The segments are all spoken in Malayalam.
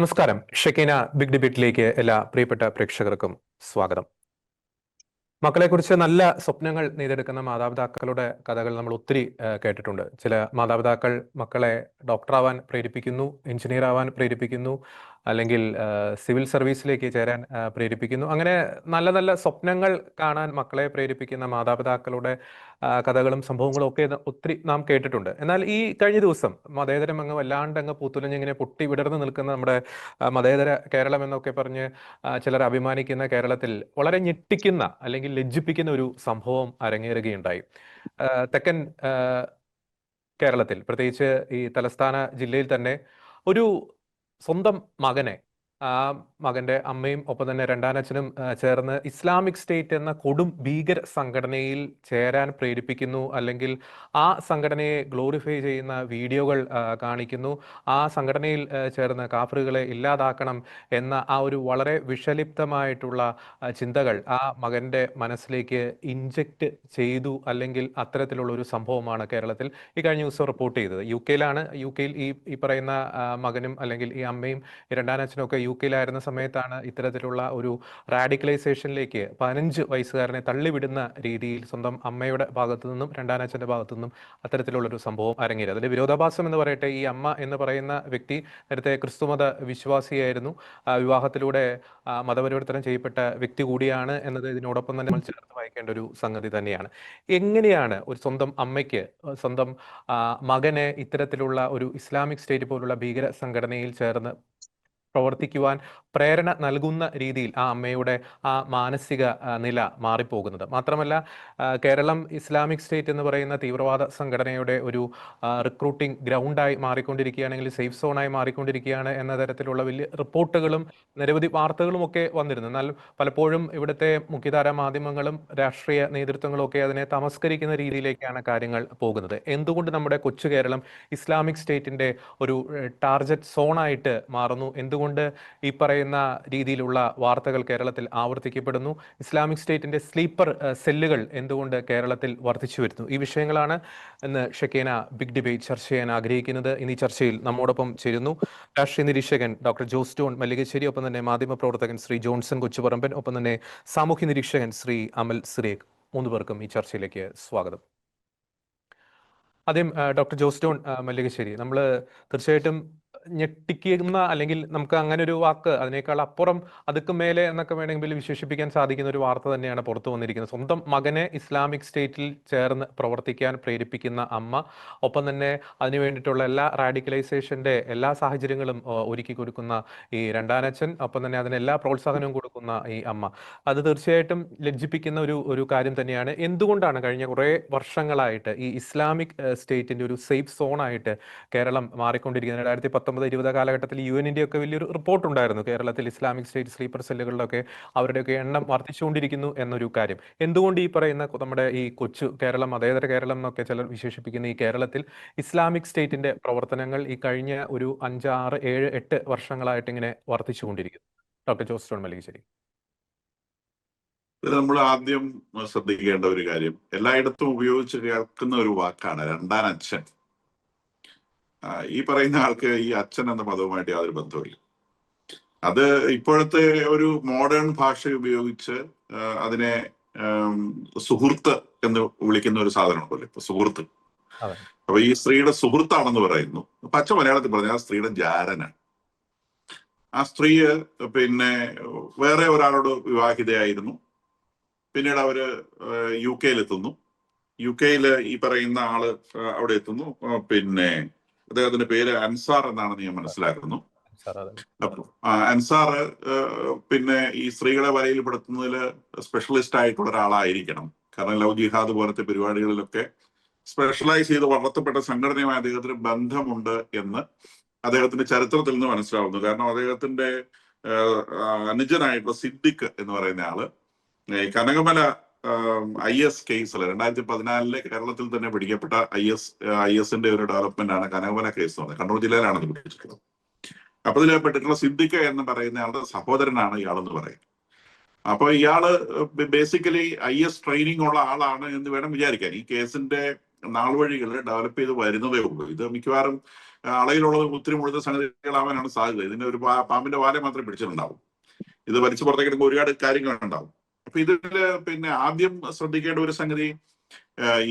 നമസ്കാരം. ഷെക്കീന ബിഗ് ഡിബേറ്റിലേക്ക് എല്ലാ പ്രിയപ്പെട്ട പ്രേക്ഷകർക്കും സ്വാഗതം. മക്കളെക്കുറിച്ച് നല്ല സ്വപ്നങ്ങൾ നെയ്തെടുക്കുന്ന മാതാപിതാക്കളുടെ കഥകൾ നമ്മൾ ഒത്തിരി കേട്ടിട്ടുണ്ട്. ചില മാതാപിതാക്കൾ മക്കളെ ഡോക്ടറാവാൻ പ്രേരിപ്പിക്കുന്നു, എഞ്ചിനീയർ ആവാൻ പ്രേരിപ്പിക്കുന്നു, അല്ലെങ്കിൽ സിവിൽ സർവീസിലേക്ക് ചേരാൻ പ്രേരിപ്പിക്കുന്നു. അങ്ങനെ നല്ല നല്ല സ്വപ്നങ്ങൾ കാണാൻ മക്കളെ പ്രേരിപ്പിക്കുന്ന മാതാപിതാക്കളുടെ കഥകളും സംഭവങ്ങളും ഒക്കെ ഒത്തിരി നാം കേട്ടിട്ടുണ്ട്. എന്നാൽ ഈ കഴിഞ്ഞ ദിവസം മതേതരം അങ്ങ് വല്ലാണ്ട് അങ്ങ് പൂത്തുലഞ്ഞിങ്ങനെ പൊട്ടി വിടർന്നു നിൽക്കുന്ന നമ്മുടെ മതേതര കേരളം എന്നൊക്കെ പറഞ്ഞ് ചിലർ അഭിമാനിക്കുന്ന കേരളത്തിൽ വളരെ ഞെട്ടിക്കുന്ന അല്ലെങ്കിൽ ലജ്ജിപ്പിക്കുന്ന ഒരു സംഭവം അരങ്ങേറുകയുണ്ടായി. തെക്കൻ കേരളത്തിൽ, പ്രത്യേകിച്ച് ഈ തലസ്ഥാന ജില്ലയിൽ തന്നെ ഒരു സ്വന്തം മകനെ, ആ മകന്റെ അമ്മയും ഒപ്പം തന്നെ രണ്ടാനച്ഛനും ചേർന്ന് ഇസ്ലാമിക് സ്റ്റേറ്റ് എന്ന കൊടും ഭീകര സംഘടനയിൽ ചേരാൻ പ്രേരിപ്പിക്കുന്നു, അല്ലെങ്കിൽ ആ സംഘടനയെ ഗ്ലോറിഫൈ ചെയ്യുന്ന വീഡിയോകൾ കാണിക്കുന്നു. ആ സംഘടനയിൽ ചേർന്ന് കാഫറുകളെ ഇല്ലാതാക്കണം എന്ന ആ ഒരു വളരെ വിഷലിപ്തമായിട്ടുള്ള ചിന്തകൾ ആ മകന്റെ മനസ്സിലേക്ക് ഇൻജെക്റ്റ് ചെയ്തു, അല്ലെങ്കിൽ അത്തരത്തിലുള്ള ഒരു സംഭവമാണ് കേരളത്തിൽ ഈ കഴിഞ്ഞ ദിവസം റിപ്പോർട്ട് ചെയ്തത്. യു കെയിൽ ഈ പറയുന്ന മകനും അല്ലെങ്കിൽ ഈ അമ്മയും രണ്ടാനച്ഛനും ഒക്കെ യു കെയിലായിരുന്ന സമയത്താണ് ഇത്തരത്തിലുള്ള ഒരു റാഡിക്കലൈസേഷനിലേക്ക് 15 വയസ്സുകാരനെ തള്ളിവിടുന്ന രീതിയിൽ സ്വന്തം അമ്മയുടെ ഭാഗത്തു നിന്നും രണ്ടാനച്ഛന്റെ ഭാഗത്തു നിന്നും അത്തരത്തിലുള്ളൊരു സംഭവം അരങ്ങേറി. അതിന്റെ വിരോധാഭാസം എന്ന് പറയട്ടെ, ഈ അമ്മ എന്ന് പറയുന്ന വ്യക്തി നേരത്തെ ക്രിസ്തുമത വിശ്വാസിയായിരുന്നു, വിവാഹത്തിലൂടെ മതപരിവർത്തനം ചെയ്യപ്പെട്ട വ്യക്തി കൂടിയാണ് എന്നത് ഇതിനോടൊപ്പം തന്നെ നമ്മൾ ചേർത്ത് വായിക്കേണ്ട ഒരു സംഗതി തന്നെയാണ്. എങ്ങനെയാണ് ഒരു സ്വന്തം അമ്മയ്ക്ക് സ്വന്തം മകനെ ഇത്തരത്തിലുള്ള ഒരു ഇസ്ലാമിക് സ്റ്റേറ്റ് പോലുള്ള ഭീകര സംഘടനയിൽ ചേർന്ന് പ്രവർത്തിക്കുവാൻ പ്രേരണ നൽകുന്ന രീതിയിൽ ആ അമ്മയുടെ ആ മാനസിക നില മാറിപ്പോകുന്നത്? മാത്രമല്ല, കേരളം ഇസ്ലാമിക് സ്റ്റേറ്റ് എന്ന് പറയുന്ന തീവ്രവാദ സംഘടനയുടെ ഒരു റിക്രൂട്ടിംഗ് ഗ്രൗണ്ടായി മാറിക്കൊണ്ടിരിക്കുകയാണെങ്കിൽ, സേഫ് സോണായി മാറിക്കൊണ്ടിരിക്കുകയാണ് എന്ന തരത്തിലുള്ള വലിയ റിപ്പോർട്ടുകളും നിരവധി വാർത്തകളും ഒക്കെ വന്നിരുന്നു. എന്നാൽ പലപ്പോഴും ഇവിടുത്തെ മുഖ്യധാര മാധ്യമങ്ങളും രാഷ്ട്രീയ നേതൃത്വങ്ങളും ഒക്കെ അതിനെ തമസ്കരിക്കുന്ന രീതിയിലേക്കാണ് കാര്യങ്ങൾ പോകുന്നത്. എന്തുകൊണ്ട് നമ്മുടെ കൊച്ചു കേരളം ഇസ്ലാമിക് സ്റ്റേറ്റിന്റെ ഒരു ടാർഗറ്റ് സോണായിട്ട് മാറുന്നു? എന്തുകൊണ്ട് ഈ പറയുന്ന രീതിയിലുള്ള വാർത്തകൾ കേരളത്തിൽ ആവർത്തിക്കപ്പെടുന്നു? ഇസ്ലാമിക് സ്റ്റേറ്റിന്റെ സ്ലീപ്പർ സെല്ലുകൾ എന്തുകൊണ്ട് കേരളത്തിൽ വർദ്ധിച്ചു വരുന്നു? ഈ വിഷയങ്ങളാണ് ഇന്ന് ഷെക്കീന ബിഗ് ഡിബേറ്റ് ചർച്ച ചെയ്യാൻ ആഗ്രഹിക്കുന്നത്. ഇന്ന് ഈ ചർച്ചയിൽ നമ്മോടൊപ്പം ചേരുന്നു രാഷ്ട്രീയ നിരീക്ഷകൻ ഡോക്ടർ ജോസ് ടോൺ മല്ലികശ്ശേരി, ഒപ്പം തന്നെ മാധ്യമ പ്രവർത്തകൻ ശ്രീ ജോൺസൺ കൊച്ചുപറമ്പൻ, ഒപ്പം തന്നെ സാമൂഹ്യ നിരീക്ഷകൻ ശ്രീ അമൽ സിറേഖ്. 3 പേർക്കും ഈ ചർച്ചയിലേക്ക് സ്വാഗതം. ആദ്യം ഡോക്ടർ ജോസ് ടോൺ മല്ലികശ്ശേരി, നമ്മൾ തീർച്ചയായിട്ടും ഞെട്ടിക്കുന്ന, അല്ലെങ്കിൽ നമുക്ക് അങ്ങനെ ഒരു വാക്ക്, അതിനേക്കാൾ അപ്പുറം അതുക്ക് മേലെ എന്നൊക്കെ വേണമെങ്കിൽ വിശേഷിപ്പിക്കാൻ സാധിക്കുന്ന ഒരു വാർത്ത തന്നെയാണ് പുറത്തു വന്നിരിക്കുന്നത്. സ്വന്തം മകനെ ഇസ്ലാമിക് സ്റ്റേറ്റിൽ ചേർന്ന് പ്രവർത്തിക്കാൻ പ്രേരിപ്പിക്കുന്ന അമ്മ, ഒപ്പം തന്നെ അതിനു വേണ്ടിയിട്ടുള്ള എല്ലാ റാഡിക്കലൈസേഷന്റെ എല്ലാ സാഹചര്യങ്ങളും ഒരുക്കി കൊടുക്കുന്ന ഈ രണ്ടാനച്ഛൻ, ഒപ്പം തന്നെ അതിന് എല്ലാ പ്രോത്സാഹനവും കൊടുക്കുന്ന ഈ അമ്മ. അത് തീർച്ചയായിട്ടും ലജ്ജിപ്പിക്കുന്ന ഒരു കാര്യം തന്നെയാണ്. എന്തുകൊണ്ടാണ് കഴിഞ്ഞ കുറേ വർഷങ്ങളായിട്ട് ഈ ഇസ്ലാമിക് സ്റ്റേറ്റിന്റെ ഒരു സേഫ് സോണായിട്ട് കേരളം മാറിക്കൊണ്ടിരിക്കുന്നത്? 2019-20 കാലഘട്ടത്തിൽ UN-ന്റെ ഒക്കെ വലിയൊരു റിപ്പോർട്ട് ഉണ്ടായിരുന്നു, കേരളത്തിൽ ഇസ്ലാമിക് സ്റ്റേറ്റ് സ്ലീപ്പർ സെല്ലുകളിലൊക്കെ അവരുടെയൊക്കെ എണ്ണം വർദ്ധിച്ചുകൊണ്ടിരിക്കുന്നു എന്നൊരു കാര്യം. എന്തുകൊണ്ട് ഈ പറയുന്ന നമ്മുടെ ഈ കൊച്ചു കേരളം, മതേതര കേരളം എന്നൊക്കെ ചിലർ വിശേഷിപ്പിക്കുന്ന ഈ കേരളത്തിൽ ഇസ്ലാമിക് സ്റ്റേറ്റിന്റെ പ്രവർത്തനങ്ങൾ ഈ കഴിഞ്ഞ ഒരു 5, 6, 7, 8 വർഷങ്ങളായിട്ട് ഇങ്ങനെ വർദ്ധിച്ചുകൊണ്ടിരിക്കുന്നു? Doctor Jose tone Mallikassery. നമ്മൾ ആദ്യം ശ്രദ്ധിക്കേണ്ട ഒരു കാര്യം, എല്ലായിടത്തും ഉപയോഗിച്ച് കേൾക്കുന്ന ഒരു വാക്കാണ് രണ്ടാനച്ഛൻ. ഈ പറയുന്ന ആൾക്ക് ഈ അച്ഛൻ എന്ന പദവുമായിട്ട് യാതൊരു ബന്ധവുമില്ല. അത് ഇപ്പോഴത്തെ ഒരു മോഡേൺ ഭാഷ ഉപയോഗിച്ച് അതിനെ സുഹൃത്ത് എന്ന് വിളിക്കുന്ന ഒരു സാധനമുണ്ടല്ലോ, ഇപ്പൊ സുഹൃത്ത്. അപ്പൊ ഈ സ്ത്രീയുടെ സുഹൃത്താണെന്ന് പറയുന്നു. പച്ച മലയാളത്തിൽ പറഞ്ഞാൽ ആ സ്ത്രീയുടെ ജാരനാണ്. ആ സ്ത്രീ പിന്നെ വേറെ ഒരാളോട് വിവാഹിതയായിരുന്നു. പിന്നീട് അവര് UK എത്തുന്നു. UK ഈ പറയുന്ന ആള് അവിടെ എത്തുന്നു. പിന്നെ അദ്ദേഹത്തിന്റെ പേര് അൻസാർ എന്നാണെന്ന് ഞാൻ മനസ്സിലാക്കുന്നു. അപ്പൊ അൻസാർ പിന്നെ ഈ സ്ത്രീകളെ വലയിൽപ്പെടുത്തുന്നതിൽ സ്പെഷ്യലിസ്റ്റ് ആയിട്ടുള്ള ഒരാളായിരിക്കണം. കാരണം ലവ് ജിഹാദ് പോലത്തെ പരിപാടികളിലൊക്കെ സ്പെഷ്യലൈസ് ചെയ്ത് വളർത്തപ്പെട്ട സംഘടനയുമായി അദ്ദേഹത്തിന് ബന്ധമുണ്ട് എന്ന് അദ്ദേഹത്തിന്റെ ചരിത്രത്തിൽ നിന്ന് മനസ്സിലാവുന്നു. കാരണം അദ്ദേഹത്തിന്റെ അനുജനായിട്ടുള്ള സിദ്ദിഖ് എന്ന് പറയുന്ന ആള് കനകമല IS കേസിൽ 2014 കേരളത്തിൽ തന്നെ പിടിക്കപ്പെട്ട ISന്റെ ഒരു ഡെവലപ്മെന്റ് ആണ് കനകമല കേസ് എന്ന് പറയുന്നത്. കണ്ണൂർ ജില്ലയിലാണ് അത് പിടിച്ചിട്ടുള്ളത്. അപ്പൊ ഇതിൽപ്പെട്ടിട്ടുള്ള സിദ്ദിഖ് എന്ന് പറയുന്ന ആളുടെ സഹോദരനാണ് ഇയാളെന്ന് പറയുന്നത്. അപ്പൊ ഇയാള് ബേസിക്കലി IS ട്രെയിനിങ് ഉള്ള ആളാണ് എന്ന് വേണം വിചാരിക്കാൻ. ഈ കേസിന്റെ നാൾവഴികൾ ഡെവലപ്പ് ചെയ്ത് വരുന്നതേ ഉള്ളൂ. ഇത് മിക്കവാറും അളയിലുള്ളത് ഒത്തിരി മുഴുത്ത സംഗതികളാവാനാണ് സാധ്യത. ഇതിന്റെ ഒരു പാമ്പിന്റെ വാല മാത്രമേ പിടിച്ചിട്ടുണ്ടാവും. ഇത് വലിച്ചു പുറത്തേക്ക് എടുക്കുമ്പോൾ ഒരുപാട് കാര്യങ്ങളുണ്ടാവും. അപ്പൊ ഇതില് പിന്നെ ആദ്യം ശ്രദ്ധിക്കേണ്ട ഒരു സംഗതി,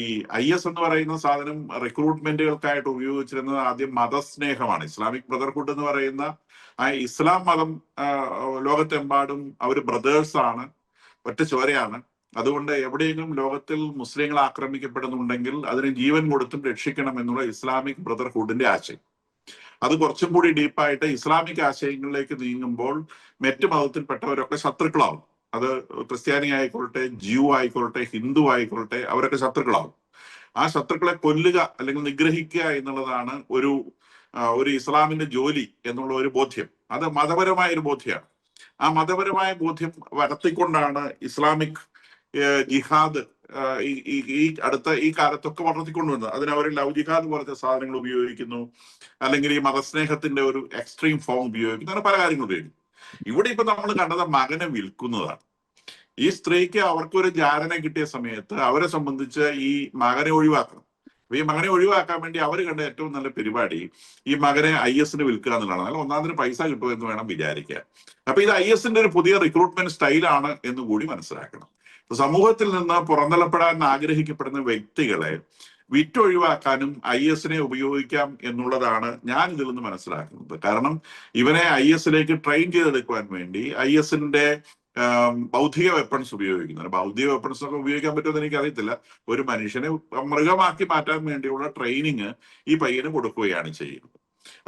ഈ IS എന്ന് പറയുന്ന സാധനം റിക്രൂട്ട്മെന്റുകൾക്കായിട്ട് ഉപയോഗിച്ചിരുന്നത് ആദ്യം മതസ്നേഹമാണ്. ഇസ്ലാമിക് ബ്രദർഹുഡ് എന്ന് പറയുന്ന ആ ഇസ്ലാം മതം ലോകത്തെമ്പാടും അവര് ബ്രദേഴ്സ് ആണ്, ഒറ്റ ചോരയാണ്. അതുകൊണ്ട് എവിടെയെങ്കിലും ലോകത്തിൽ മുസ്ലിങ്ങൾ ആക്രമിക്കപ്പെടുന്നുണ്ടെങ്കിൽ അതിന് ജീവൻ കൊടുത്തും രക്ഷിക്കണം എന്നുള്ള ഇസ്ലാമിക് ബ്രദർഹുഡിന്റെ ആശയം. അത് കുറച്ചും കൂടി ഡീപ്പായിട്ട് ഇസ്ലാമിക് ആശയങ്ങളിലേക്ക് നീങ്ങുമ്പോൾ മറ്റു മതത്തിൽപ്പെട്ടവരൊക്കെ ശത്രുക്കളാവും. അത് ക്രിസ്ത്യാനി ആയിക്കൊള്ളട്ടെ, ജ്യൂ ആയിക്കൊള്ളട്ടെ, ഹിന്ദു ആയിക്കൊള്ളട്ടെ, അവരൊക്കെ ശത്രുക്കളാവും. ആ ശത്രുക്കളെ കൊല്ലുക അല്ലെങ്കിൽ നിഗ്രഹിക്കുക എന്നുള്ളതാണ് ഒരു ഇസ്ലാമിന്റെ ജോലി എന്നുള്ള ഒരു ബോധ്യം. അത് മതപരമായ ഒരു ബോധ്യമാണ്. ആ മതപരമായ ബോധ്യം വളർത്തിക്കൊണ്ടാണ് ഇസ്ലാമിക് ജിഹാദ് ഈ കാലത്തൊക്കെ വളർത്തിക്കൊണ്ടുവന്നത്. അതിന് അവർ ലവ് ജിഹാദ് പോലത്തെ സാധനങ്ങൾ ഉപയോഗിക്കുന്നു, അല്ലെങ്കിൽ ഈ മതസ്നേഹത്തിന്റെ ഒരു എക്സ്ട്രീം ഫോം ഉപയോഗിക്കുന്നു, അങ്ങനെ പല കാര്യങ്ങൾ ഉപയോഗിക്കുന്നു. ഇവിടെ ഇപ്പൊ നമ്മൾ കണ്ടത് മകനെ വിൽക്കുന്നതാണ്. ഈ സ്ത്രീക്ക് അവർക്കൊരു ജാരനെ കിട്ടിയ സമയത്ത് അവരെ സംബന്ധിച്ച് ഈ മകനെ ഒഴിവാക്കണം. അപ്പൊ ഈ മകനെ ഒഴിവാക്കാൻ വേണ്ടി അവർ കണ്ട ഏറ്റവും നല്ല പരിപാടി ഈ മകനെ IS-ന് വിൽക്കുക എന്നുള്ളതാണ്. അല്ല, ഒന്നാമതിന് പൈസ കിട്ടുമെന്ന് വേണം വിചാരിക്കാൻ. അപ്പൊ ഇത് IS-ന്റെ ഒരു പുതിയ റിക്രൂട്ട്മെന്റ് സ്റ്റൈലാണ് എന്ന് കൂടി മനസ്സിലാക്കണം. സമൂഹത്തിൽ നിന്ന് പുറന്തള്ളപ്പെടാൻ ആഗ്രഹിക്കപ്പെടുന്ന വ്യക്തികളെ വിറ്റൊഴിവാക്കാനും IS-നെ ഉപയോഗിക്കാം എന്നുള്ളതാണ് ഞാൻ ഇതിൽ നിന്ന് മനസ്സിലാക്കുന്നത്. കാരണം ഇവനെ IS-ലേക്ക് ട്രെയിൻ ചെയ്തെടുക്കുവാൻ വേണ്ടി IS-ന്റെ ബൗദ്ധിക വെപ്പൺസ് ഉപയോഗിക്കുന്നുണ്ട്. ബൗദ്ധിക വെപ്പൺസ് ഒക്കെ ഉപയോഗിക്കാൻ പറ്റുമെന്ന് എനിക്ക് അറിയത്തില്ല. ഒരു മനുഷ്യനെ മൃഗമാക്കി മാറ്റാൻ വേണ്ടിയുള്ള ട്രെയിനിങ് ഈ പയ്യന് കൊടുക്കുകയാണ് ചെയ്യുന്നത്.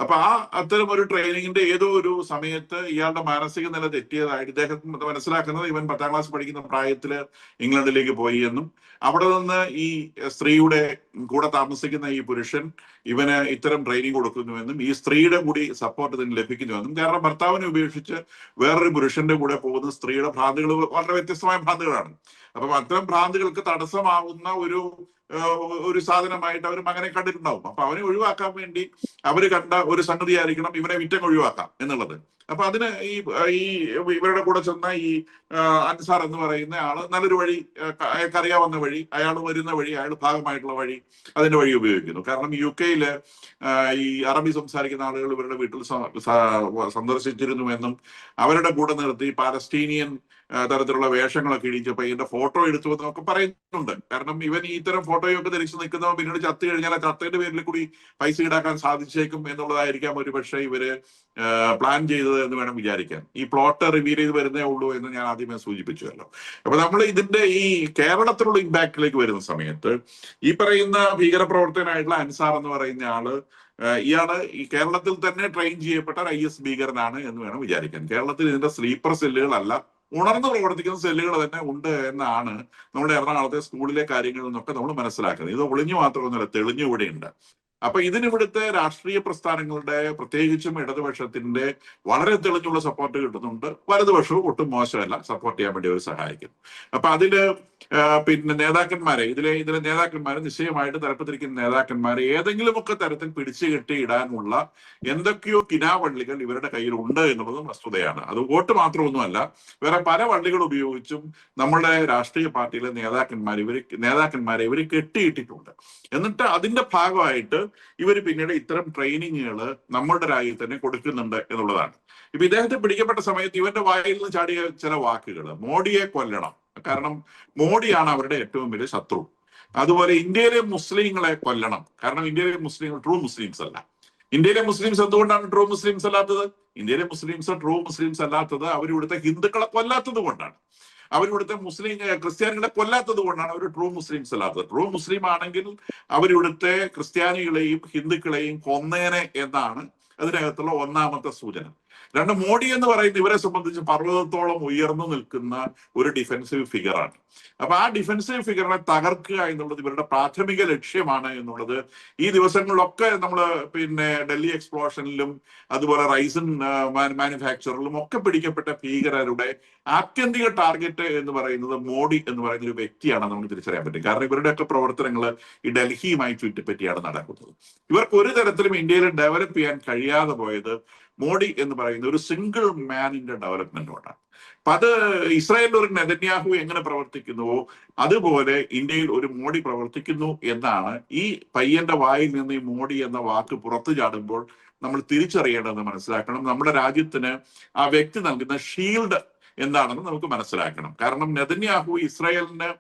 അപ്പൊ അത്തരം ഒരു ട്രെയിനിങ്ങിന്റെ ഏതോ ഒരു സമയത്ത് ഇയാളുടെ മാനസിക നില തെറ്റിയതായിട്ട് ഇദ്ദേഹം മനസ്സിലാക്കുന്നത് ഇവൻ 10ാം ക്ലാസ് പഠിക്കുന്ന പ്രായത്തില് ഇംഗ്ലണ്ടിലേക്ക് പോയി എന്നും അവിടെ നിന്ന് ഈ സ്ത്രീയുടെ കൂടെ താമസിക്കുന്ന ഈ പുരുഷൻ ഇവന് ഇത്തരം ട്രെയിനിങ് കൊടുക്കുന്നുവെന്നും ഈ സ്ത്രീയുടെ കൂടി സപ്പോർട്ട് ഇതിന് ലഭിക്കുന്നുവെന്നും, കാരണം ഭർത്താവിനെ ഉപേക്ഷിച്ച് വേറൊരു പുരുഷന്റെ കൂടെ പോകുന്ന സ്ത്രീയുടെ ഭ്രാന്തുകൾ വളരെ വ്യത്യസ്തമായ ഭ്രാന്തുകളാണ്. അപ്പം അത്തരം ഭ്രാന്തുകൾക്ക് തടസ്സമാവുന്ന ഒരു സാധനമായിട്ട് അവർ മകനെ കണ്ടിട്ടുണ്ടാവും. അപ്പൊ അവനെ ഒഴിവാക്കാൻ വേണ്ടി അവര് കണ്ട ഒരു സംഗതി ആയിരിക്കണം ഇവനെ വിറ്റം ഒഴിവാക്കാം എന്നുള്ളത്. അപ്പൊ അതിന് ഈ ഇവരുടെ കൂടെ ചെന്ന ഈ അൻസാർ എന്ന് പറയുന്ന ആള് നല്ലൊരു വഴി, അയാൾക്ക് അറിയാവുന്ന വഴി, അയാൾ വരുന്ന വഴി, അയാൾ ഭാഗമായിട്ടുള്ള വഴി, അതിന്റെ വഴി ഉപയോഗിക്കുന്നു. കാരണം UK ഈ അറബി സംസാരിക്കുന്ന ആളുകൾ ഇവരുടെ വീട്ടിൽ സന്ദർശിച്ചിരുന്നുവെന്നും അവരുടെ കൂടെ നിർത്തി പാലസ്തീനിയൻ തരത്തിലുള്ള വേഷങ്ങളൊക്കെ ഇടിച്ചപ്പോ ഇതിന്റെ ഫോട്ടോ എടുത്തു എന്നൊക്കെ പറയുന്നുണ്ട്. കാരണം ഇവൻ ഇത്തരം ഫോട്ടോയൊക്കെ ധരിച്ചു നിൽക്കുന്നവർ പിന്നീട് ചത്തു കഴിഞ്ഞാൽ ആ ചത്തയുടെ പേരിൽ കൂടി പൈസ ഈടാക്കാൻ സാധിച്ചേക്കും എന്നുള്ളതായിരിക്കാം ഒരു പക്ഷേ ഇവര് പ്ലാൻ ചെയ്തത് എന്ന് വേണം വിചാരിക്കാൻ. ഈ പ്ലോട്ട് റിവീൽ ചെയ്ത് വരുന്നേ ഉള്ളൂ എന്ന് ഞാൻ ആദ്യമേ സൂചിപ്പിച്ചുവല്ലോ. അപ്പൊ നമ്മൾ ഇതിന്റെ ഈ കേരളത്തിലുള്ള ഇമ്പാക്റ്റിലേക്ക് വരുന്ന സമയത്ത് ഈ പറയുന്ന ഭീകരപ്രവർത്തകനായിട്ടുള്ള അൻസാർ എന്ന് പറയുന്ന ആള് ഇയാള് ഈ കേരളത്തിൽ തന്നെ ട്രെയിൻ ചെയ്യപ്പെട്ട IS ഭീകരനാണ് എന്ന് വേണം വിചാരിക്കാൻ. കേരളത്തിൽ ഇതിന്റെ സ്ലീപ്പർ സെല്ലുകളല്ല, ഉണർന്ന് പ്രവർത്തിക്കുന്ന സെല്ലുകൾ തന്നെ ഉണ്ട് എന്നാണ് നമ്മുടെ എറണാകുളത്തെ സ്കൂളിലെ കാര്യങ്ങളിൽ നിന്നൊക്കെ നമ്മൾ മനസ്സിലാക്കുന്നത്. ഇത് ഒളിഞ്ഞു മാത്രമൊന്നുമല്ല, തെളിഞ്ഞുകൂടെ ഉണ്ട്. അപ്പൊ ഇതിനിവിടുത്തെ രാഷ്ട്രീയ പ്രസ്ഥാനങ്ങളുടെ പ്രത്യേകിച്ചും ഇടതുപക്ഷത്തിന്റെ വളരെ തെളിഞ്ഞുള്ള സപ്പോർട്ട് കിട്ടുന്നുണ്ട്. വലതുപക്ഷവും ഒട്ടും മോശമല്ല, സപ്പോർട്ട് ചെയ്യാൻ വേണ്ടി അവർ സഹായിക്കുന്നു. അപ്പൊ അതില് പിന്നെ നേതാക്കന്മാരെ ഇതിലെ നേതാക്കന്മാരെ നിശ്ചയമായിട്ട് തലപ്പത്തിരിക്കുന്ന നേതാക്കന്മാരെ ഏതെങ്കിലുമൊക്കെ തരത്തിൽ പിടിച്ചു കെട്ടി ഇടാനുള്ള എന്തൊക്കെയോ കിനാവള്ളികൾ ഇവരുടെ കയ്യിൽ ഉണ്ട് എന്നുള്ളതും വസ്തുതയാണ്. അത് വോട്ട് മാത്രമൊന്നുമല്ല, വേറെ പല വള്ളികൾ ഉപയോഗിച്ചും നമ്മളുടെ രാഷ്ട്രീയ പാർട്ടിയിലെ നേതാക്കന്മാരെ ഇവർ കെട്ടിയിട്ടിട്ടുണ്ട്. എന്നിട്ട് അതിന്റെ ഭാഗമായിട്ട് ഇവർ പിന്നീട് ഇത്തരം ട്രെയിനിങ്ങുകൾ നമ്മളുടെ രാജ്യത്ത് തന്നെ കൊടുക്കുന്നുണ്ട് എന്നുള്ളതാണ്. ഇപ്പൊ ഇദ്ദേഹത്തെ പിടിക്കപ്പെട്ട സമയത്ത് ഇവന്റെ വായിൽ നിന്ന് ചാടിയ ചില വാക്കുകൾ, മോഡിയെ കൊല്ലണം, കാരണം മോഡിയാണ് അവരുടെ ഏറ്റവും വലിയ ശത്രു. അതുപോലെ ഇന്ത്യയിലെ മുസ്ലിങ്ങളെ കൊല്ലണം, കാരണം ഇന്ത്യയിലെ മുസ്ലിങ്ങൾ ട്രൂ മുസ്ലിംസ് അല്ല. ഇന്ത്യയിലെ മുസ്ലിംസ് എന്തുകൊണ്ടാണ് ട്രൂ മുസ്ലിംസ് അല്ലാത്തത്? ഇന്ത്യയിലെ മുസ്ലിംസ് ട്രൂ മുസ്ലിംസ് അല്ലാത്തത് അവരിവിടുത്തെ ഹിന്ദുക്കളെ കൊല്ലാത്തത് കൊണ്ടാണ്. അവരിവിടുത്തെ ക്രിസ്ത്യാനികളെ കൊല്ലാത്തത് കൊണ്ടാണ് അവർ ട്രൂ മുസ്ലിംസ് അല്ലാത്തത്. ട്രൂ മുസ്ലിം ആണെങ്കിൽ അവരിവിടുത്തെ ക്രിസ്ത്യാനികളെയും ഹിന്ദുക്കളെയും കൊന്നേനെ എന്നാണ് അതിനകത്തുള്ള ഒന്നാമത്തെ സൂചന. രണ്ട്, മോഡി എന്ന് പറയുന്ന ഇവരെ സംബന്ധിച്ച് പർവ്വതത്തോളം ഉയർന്നു നിൽക്കുന്ന ഒരു ഡിഫെൻസീവ് ഫിഗറാണ്. അപ്പൊ ആ ഡിഫെൻസീവ് ഫിഗറിനെ തകർക്കുക എന്നുള്ളത് ഇവരുടെ പ്രാഥമിക ലക്ഷ്യമാണ് എന്നുള്ളത് ഈ ദിവസങ്ങളിലൊക്കെ നമ്മൾ പിന്നെ ഡൽഹി എക്സ്പ്ലോഷനിലും അതുപോലെ റൈസൻ മാനുഫാക്ചറിലും ഒക്കെ പിടിക്കപ്പെട്ട ഭീകരരുടെ ആത്യന്തിക ടാർഗറ്റ് എന്ന് പറയുന്നത് മോഡി എന്ന് പറയുന്ന ഒരു വ്യക്തിയാണ് നമുക്ക് തിരിച്ചറിയാൻ പറ്റും. കാരണം ഇവരുടെയൊക്കെ പ്രവർത്തനങ്ങൾ ഈ ഡൽഹിയുമായി ചുറ്റിപ്പറ്റിയാണ് നടക്കുന്നത്. ഇവർക്ക് ഒരു തരത്തിലും ഇന്ത്യയിൽ ഡെവലപ്പ് ചെയ്യാൻ കഴിയാതെ പോയത് മോഡി എന്ന് പറയുന്ന ഒരു സിംഗിൾ മാനിന്റെ ഡെവലപ്മെന്റ് കൊണ്ടാണ്. അപ്പൊ അത് ഇസ്രായേലിൽ ഒരു നെതന്യാഹു എങ്ങനെ പ്രവർത്തിക്കുന്നുവോ അതുപോലെ ഇന്ത്യയിൽ ഒരു മോഡി പ്രവർത്തിക്കുന്നു എന്നാണ് ഈ പയ്യന്റെ വായിൽ നിന്ന് ഈ മോഡി എന്ന വാക്ക് പുറത്തു ചാടുമ്പോൾ നമ്മൾ തിരിച്ചറിയേണ്ടതെന്ന് മനസ്സിലാക്കണം. നമ്മുടെ രാജ്യത്തിന് ആ വ്യക്തി നൽകുന്ന ഷീൽഡ് എന്താണെന്ന് നമുക്ക് മനസ്സിലാക്കണം. കാരണം നെതന്യാഹു ഇസ്രായേലിന്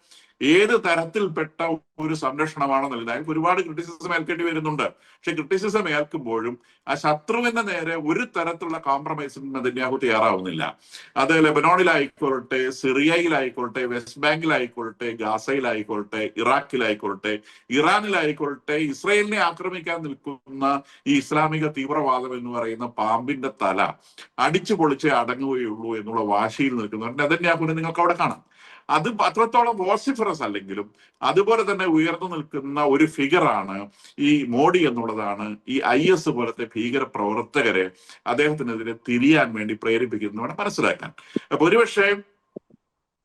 ഏത് തരത്തിൽപ്പെട്ട ഒരു സംരക്ഷണമാണ് നൽകുന്നത്. അയാൾക്ക് ഒരുപാട് ക്രിറ്റിസിസം ഏൽക്കേണ്ടി വരുന്നുണ്ട്. പക്ഷെ ക്രിറ്റിസിസം ഏൽക്കുമ്പോഴും ആ ശത്രുവിന്റെ നേരെ ഒരു തരത്തിലുള്ള കോംപ്രമൈസിന് നെതന്യാഹു തയ്യാറാവുന്നില്ല. അത് ലെബനോണിലായിക്കൊള്ളട്ടെ, സിറിയയിലായിക്കൊള്ളട്ടെ, വെസ്റ്റ് ബാങ്കിലായിക്കൊള്ളട്ടെ, ഗാസയിലായിക്കൊള്ളട്ടെ, ഇറാഖിലായിക്കൊള്ളട്ടെ, ഇറാനിലായിക്കൊള്ളട്ടെ, ഇസ്രായേലിനെ ആക്രമിക്കാൻ നിൽക്കുന്ന ഈ ഇസ്ലാമിക തീവ്രവാദം എന്ന് പറയുന്ന പാമ്പിന്റെ തല അടിച്ചു പൊളിച്ചേ അടങ്ങുകയുള്ളൂ എന്നുള്ള വാശിയിൽ നിൽക്കുന്നവർ നെതന്യാഹുവിനെ നിങ്ങൾക്ക് അവിടെ കാണാം. അത് അത്രത്തോളം വോസിഫറസ് അല്ലെങ്കിലും അതുപോലെ തന്നെ ഉയർന്നു നിൽക്കുന്ന ഒരു ഫിഗറാണ് ഈ മോഡി എന്നുള്ളതാണ് ഈ IS പോലത്തെ ഭീകര പ്രവർത്തകരെ അദ്ദേഹത്തിനെതിരെ തിരിയാൻ വേണ്ടി പ്രേരിപ്പിക്കുന്നതാണ് മനസ്സിലാക്കാൻ. അപ്പൊ ഒരുപക്ഷെ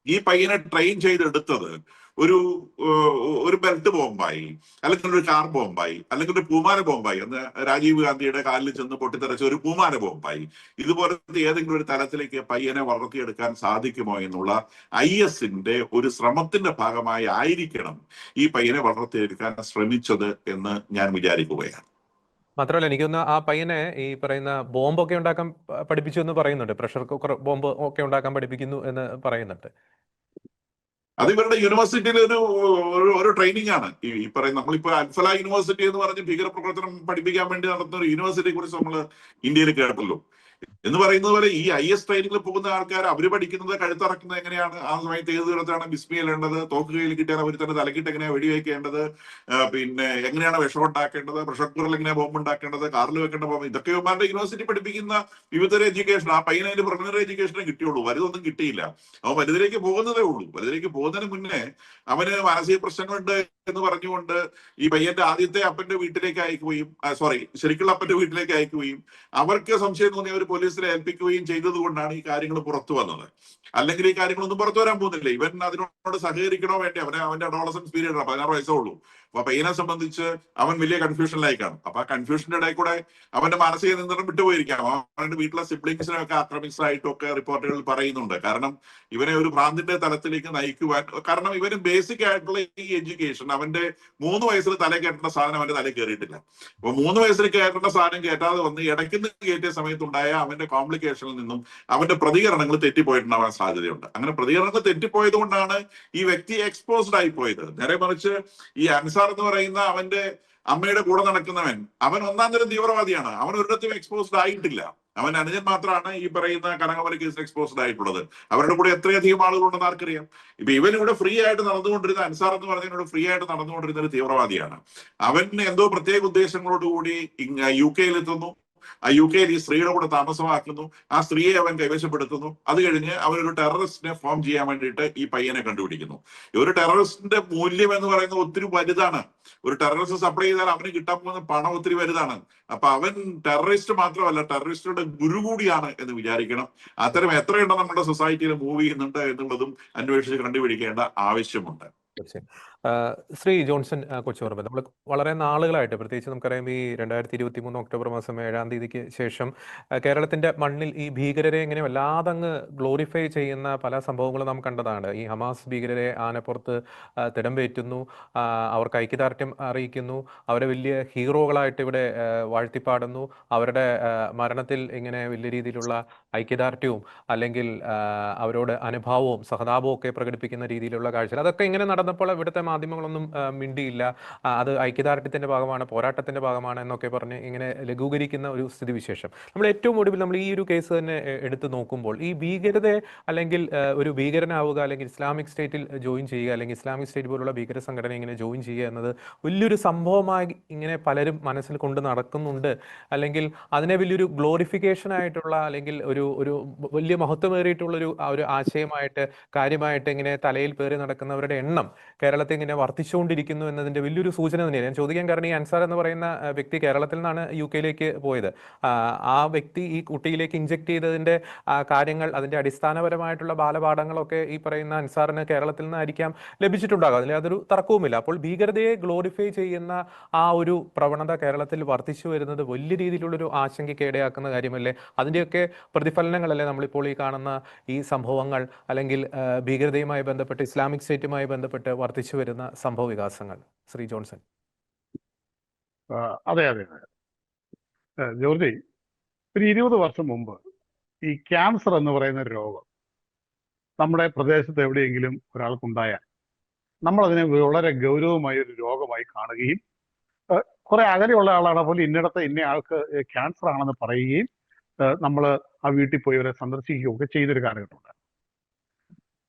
ഈ പയ്യനെ ട്രെയിൻ ചെയ്തെടുത്തത് ഒരു ബെൽറ്റ് ബോംബായി, അല്ലെങ്കിൽ ഒരു കാർ ബോംബായി, അല്ലെങ്കിൽ ഒരു പൂമാല ബോംബായി. അന്ന് രാജീവ് ഗാന്ധിയുടെ കാലിൽ ചെന്ന് പൊട്ടിത്തെറിച്ച ഒരു പൂമാല ബോംബായി. ഇതുപോലത്തെ ഏതെങ്കിലും ഒരു തലത്തിലേക്ക് പയ്യനെ വളർത്തിയെടുക്കാൻ സാധിക്കുമോ എന്നുള്ള ISന്റെ ഒരു ശ്രമത്തിന്റെ ഭാഗമായി ആയിരിക്കണം ഈ പയ്യനെ വളർത്തിയെടുക്കാൻ ശ്രമിച്ചത് എന്ന് ഞാൻ വിചാരിക്കുകയാണ്. മാത്രമല്ല എനിക്കൊന്ന് ആ പയ്യനെ ഈ പറയുന്ന ബോംബൊക്കെ ഉണ്ടാക്കാൻ പഠിപ്പിച്ചു എന്ന് പറയുന്നുണ്ട്. പ്രഷർ കുക്കർ ബോംബ് ഒക്കെ ഉണ്ടാക്കാൻ പഠിപ്പിക്കുന്നു എന്ന് പറയുന്നുണ്ട്. അത് ഇവരുടെ യൂണിവേഴ്സിറ്റിയിലെ ഒരു ട്രെയിനിങ് ആണ്. ഈ പറയുന്ന നമ്മളിപ്പോ അൽഫല യൂണിവേഴ്സിറ്റി എന്ന് പറഞ്ഞ് ഭീകരപ്രവർത്തനം പഠിപ്പിക്കാൻ വേണ്ടി നടത്തുന്ന ഒരു യൂണിവേഴ്സിറ്റിയെ കുറിച്ച് നമ്മൾ ഇന്ത്യയിൽ കേട്ടല്ലോ. എന്ന് പറയുന്നത് പോലെ ഈ IS ട്രെയിനിങ്ങിൽ പോകുന്ന ആൾക്കാർ അവര് പഠിക്കുന്നത് കഴുത്തറക്കുന്നത് എങ്ങനെയാണ്, ആ സമയത്ത് ഏത് തരത്തിലാണ് ബിസ്മിയിലേണ്ടത്, തോക്ക് കയ്യിൽ കിട്ടിയാൽ അവർ തന്നെ തലക്കിട്ട് എങ്ങനെയാണ് വെടിവെക്കേണ്ടത്, പിന്നെ എങ്ങനെയാണ് വിഷം ഉണ്ടാക്കേണ്ടത്, പ്രഷർ കുക്കറിൽ എങ്ങനെയാണ് ബോംബ് ഉണ്ടാക്കേണ്ടത്, കാറിൽ വെക്കേണ്ട ബോംബ്, ഇതൊക്കെ ഇവന്മാരുടെ യൂണിവേഴ്സിറ്റി പഠിപ്പിക്കുന്ന വിവിധ എഡ്യൂക്കേഷൻ. ആ പയ്യനെ അതിന്റെ പ്രൊഫഷണൽ എഡ്യൂക്കേഷനെ കിട്ടിയുള്ളൂ, വലുതൊന്നും കിട്ടിയില്ല. അവൻ വലുതിലേക്ക് പോകുന്നതേ ഉള്ളൂ. വലുതിലേക്ക് പോകുന്നതിന് മുന്നേ അവന് മാനസിക പ്രശ്നങ്ങളുണ്ട് എന്ന് പറഞ്ഞുകൊണ്ട് ഈ പയ്യന്റെ ആദ്യത്തെ അപ്പന്റെ വീട്ടിലേക്ക് അയക്കുകയും ശരിക്കുള്ള അപ്പന്റെ വീട്ടിലേക്ക് അയക്കുകയും അവർക്ക് സംശയം തോന്നിയ ഒരു പോലീസിനെ ഏൽപ്പിക്കുകയും ചെയ്തത് കൊണ്ടാണ് ഈ കാര്യങ്ങൾ പുറത്തു വന്നത്. അല്ലെങ്കിൽ ഈ കാര്യങ്ങളൊന്നും പുറത്തു വരാൻ പോകുന്നില്ല. ഇവൻ അതിനോട് സഹകരിക്കണോ വേണ്ടി അവന്റെ അഡോളസൻസ് പീരീഡ് 16 വയസ്സേ ഉള്ളൂ. അപ്പൊ പയ്യനെ സംബന്ധിച്ച് അവൻ വലിയ കൺഫ്യൂഷനിലായി കാണും. അപ്പൊ ആ കൺഫ്യൂഷന്റെ ഇടയിൽ കൂടെ അവന്റെ മാനസിക നിയന്ത്രണം വിട്ടുപോയിരിക്കാം. അവന്റെ വീട്ടിലെ സിബ്ലിങ്സിനെയൊക്കെ ആക്രമിച്ചതായിട്ടൊക്കെ റിപ്പോർട്ടുകൾ പറയുന്നുണ്ട്. കാരണം ഇവനെ ഒരു ഭ്രാന്തിന്റെ തലത്തിലേക്ക് നയിക്കുവാൻ, കാരണം ഇവന് ബേസിക് ആയിട്ടുള്ള ഈ എഡ്യൂക്കേഷൻ അവന്റെ 3 വയസ്സിൽ തല കയറ്റേണ്ട സാധനം അവന്റെ തലയിൽ കയറിയിട്ടില്ല. അപ്പൊ 3 വയസ്സിൽ കയറ്റേണ്ട സാധനം കയറ്റാതെ വന്ന് ഇടയ്ക്കുന്ന കയറ്റിയ സമയത്തുണ്ടായ അവന്റെ കോംപ്ലിക്കേഷനിൽ നിന്നും അവന്റെ പ്രതികരണങ്ങൾ തെറ്റിപ്പോയിട്ടുണ്ടാവാൻ സാധ്യതയുണ്ട്. അങ്ങനെ പ്രതികരണങ്ങൾ തെറ്റിപ്പോയത് കൊണ്ടാണ് ഈ വ്യക്തി എക്സ്പോസ്ഡ് ആയി പോയത്. നേരെ മറിച്ച് ഈ അൻസാർ എന്ന് പറയുന്ന അവന്റെ അമ്മയുടെ കൂടെ നടക്കുന്നവൻ, അവൻ ഒന്നാം തരം തീവ്രവാദിയാണ്. അവൻ ഒരിടത്തും എക്സ്പോസ്ഡ് ആയിട്ടില്ല. അവൻ അനുജൻ മാത്രമാണ് ഈ പറയുന്ന കനകമല കേസിൽ എക്സ്പോസ്ഡ് ആയിട്ടുള്ളത്. അവരുടെ കൂടെ എത്രയധികം ആളുകളുണ്ടെന്ന് ആർക്കറിയാം. ഇപ്പൊ ഇവൻ ഇവിടെ ഫ്രീ ആയിട്ട് നടന്നുകൊണ്ടിരുന്ന അൻസാർ എന്ന് പറഞ്ഞതിനോട് ഫ്രീ ആയിട്ട് നടന്നുകൊണ്ടിരുന്ന ഒരു തീവ്രവാദിയാണ്. അവൻ എന്തോ പ്രത്യേക ഉദ്ദേശങ്ങളോടുകൂടി UK എത്തുന്നു. ആ UK ഈ സ്ത്രീയുടെ കൂടെ താമസമാക്കുന്നു. ആ സ്ത്രീയെ അവൻ കൈവശപ്പെടുത്തുന്നു. അത് കഴിഞ്ഞ് അവനൊരു ടെററിസ്റ്റിനെ ഫോം ചെയ്യാൻ വേണ്ടിയിട്ട് ഈ പയ്യനെ കണ്ടുപിടിക്കുന്നു. ഒരു ടെററിസ്റ്റിന്റെ മൂല്യം എന്ന് പറയുന്നത് ഒത്തിരി വലുതാണ്. ഒരു ടെററിസ്റ്റ് സപ്ലൈ ചെയ്താൽ അവന് കിട്ടാൻ പോകുന്ന പണം ഒത്തിരി വലുതാണ്. അപ്പൊ അവൻ ടെററിസ്റ്റ് മാത്രമല്ല, ടെററിസ്റ്റുകളുടെ ഗുരു കൂടിയാണ് എന്ന് വിചാരിക്കണം. അത്തരം എത്രയുണ്ടോ നമ്മുടെ സൊസൈറ്റിയിൽ മൂവ് ചെയ്യുന്നുണ്ട് എന്നുള്ളതും അന്വേഷിച്ച് കണ്ടുപിടിക്കേണ്ട ആവശ്യമുണ്ട്. ശ്രീ ജോൺസൺ കൊച്ചുപറമ്പ്, നമ്മൾ വളരെ നാളുകളായിട്ട്, പ്രത്യേകിച്ച് നമുക്കറിയാം ഈ 2023 ഒക്ടോബർ മാസം 7-ാം തീയതിക്ക് ശേഷം കേരളത്തിന്റെ മണ്ണിൽ ഈ ഭീകരരെ ഇങ്ങനെ വല്ലാതെ അങ്ങ് ഗ്ലോറിഫൈ ചെയ്യുന്ന പല സംഭവങ്ങളും നാം കണ്ടതാണ്. ഈ ഹമാസ് ഭീകരരെ ആനപ്പുറത്ത് തിടമ്പേറ്റുന്നു, അവർക്ക് ഐക്യദാർഢ്യം അറിയിക്കുന്നു, അവരെ വലിയ ഹീറോകളായിട്ട് ഇവിടെ വാഴ്ത്തിപ്പാടുന്നു, അവരുടെ മരണത്തിൽ ഇങ്ങനെ വലിയ രീതിയിലുള്ള ഐക്യദാർഢ്യവും അല്ലെങ്കിൽ അവരോട് അനുഭാവവും സഹതാപവും ഒക്കെ പ്രകടിപ്പിക്കുന്ന രീതിയിലുള്ള കാഴ്ചകൾ അതൊക്കെ ഇങ്ങനെ നടന്നപ്പോൾ ഇവിടുത്തെ മാധ്യമങ്ങളൊന്നും മിണ്ടിയില്ല. അത് ഐക്യദാർഢ്യത്തിന്റെ ഭാഗമാണ്, പോരാട്ടത്തിന്റെ ഭാഗമാണ് എന്നൊക്കെ പറഞ്ഞ് ഇങ്ങനെ ലഘൂകരിക്കുന്ന ഒരു സ്ഥിതിവിശേഷം. നമ്മൾ ഏറ്റവും ഒടുവിൽ നമ്മൾ ഈ ഒരു കേസ് തന്നെ എടുത്തു നോക്കുമ്പോൾ ഈ ഭീകരതയെ അല്ലെങ്കിൽ ഒരു ഭീകരനാവുക അല്ലെങ്കിൽ ഇസ്ലാമിക് സ്റ്റേറ്റിൽ ജോയിൻ ചെയ്യുക അല്ലെങ്കിൽ ഇസ്ലാമിക് സ്റ്റേറ്റ് പോലുള്ള ഭീകര സംഘടന ഇങ്ങനെ ജോയിൻ ചെയ്യുക എന്നത് വലിയൊരു സംഭവമായി ഇങ്ങനെ പലരും മനസ്സിൽ കൊണ്ട് നടക്കുന്നുണ്ട്. അല്ലെങ്കിൽ അതിനെ വലിയൊരു ഗ്ലോറിഫിക്കേഷൻ ആയിട്ടുള്ള അല്ലെങ്കിൽ ഒരു വലിയ മഹത്വമേറിയിട്ടുള്ളൊരു ഒരു ആശയമായിട്ട് കാര്യമായിട്ട് ഇങ്ങനെ തലയിൽ പേറി നടക്കുന്നവരുടെ എണ്ണം കേരളത്തിൽ ഇങ്ങനെ ഇങ്ങനെ വർദ്ധിച്ചുകൊണ്ടിരിക്കുന്നു എന്നതിന്റെ വലിയൊരു സൂചന തന്നെയാണ്. ഞാൻ ചോദിക്കാൻ കാരണം ഈ അൻസാർ എന്ന് പറയുന്ന വ്യക്തി കേരളത്തിൽ നിന്നാണ് UK പോയത്. ആ വ്യക്തി ഈ കുട്ടിയിലേക്ക് ഇഞ്ചെക്ട് ചെയ്തതിന്റെ കാര്യങ്ങൾ, അതിന്റെ അടിസ്ഥാനപരമായിട്ടുള്ള ബാലപാഠങ്ങളൊക്കെ ഈ പറയുന്ന അൻസാറിന് കേരളത്തിൽ നിന്നായിരിക്കാം ലഭിച്ചിട്ടുണ്ടാകും. അതിൽ അതൊരു തർക്കവുമില്ല. അപ്പോൾ ഭീകരതയെ ഗ്ലോറിഫൈ ചെയ്യുന്ന ആ ഒരു പ്രവണത കേരളത്തിൽ വർദ്ധിച്ചു വരുന്നത് വലിയ രീതിയിലുള്ളൊരു ആശങ്കയ്ക്ക് ഇടയാക്കുന്ന കാര്യമല്ലേ? അതിൻ്റെയൊക്കെ പ്രതിഫലനങ്ങളല്ലേ നമ്മളിപ്പോൾ ഈ കാണുന്ന ഈ സംഭവങ്ങൾ, അല്ലെങ്കിൽ ഭീകരതയുമായി ബന്ധപ്പെട്ട്, ഇസ്ലാമിക് സ്റ്റേറ്റുമായി ബന്ധപ്പെട്ട് വർദ്ധിച്ചു വരുന്ന സംഭവ വികാസങ്ങൾ? ശ്രീ ജോൺസൺ. അതെ അതെ അതെ ജോർജി, ഒരു 20 വർഷം മുമ്പ് ഈ ക്യാൻസർ എന്ന് പറയുന്ന ഒരു രോഗം നമ്മുടെ പ്രദേശത്ത് എവിടെയെങ്കിലും ഒരാൾക്കുണ്ടായാൽ നമ്മളതിനെ വളരെ ഗൗരവമായ ഒരു രോഗമായി കാണുകയും കുറെ അകലെയുള്ള ആളാണ് പോലും ഇന്നിടത്ത് ഇന്ന ആൾക്ക് ക്യാൻസർ ആണെന്ന് പറയുകയും നമ്മൾ ആ വീട്ടിൽ പോയി അവരെ സന്ദർശിക്കുകയും ഒക്കെ ചെയ്തൊരു കാലഘട്ടമുണ്ട്.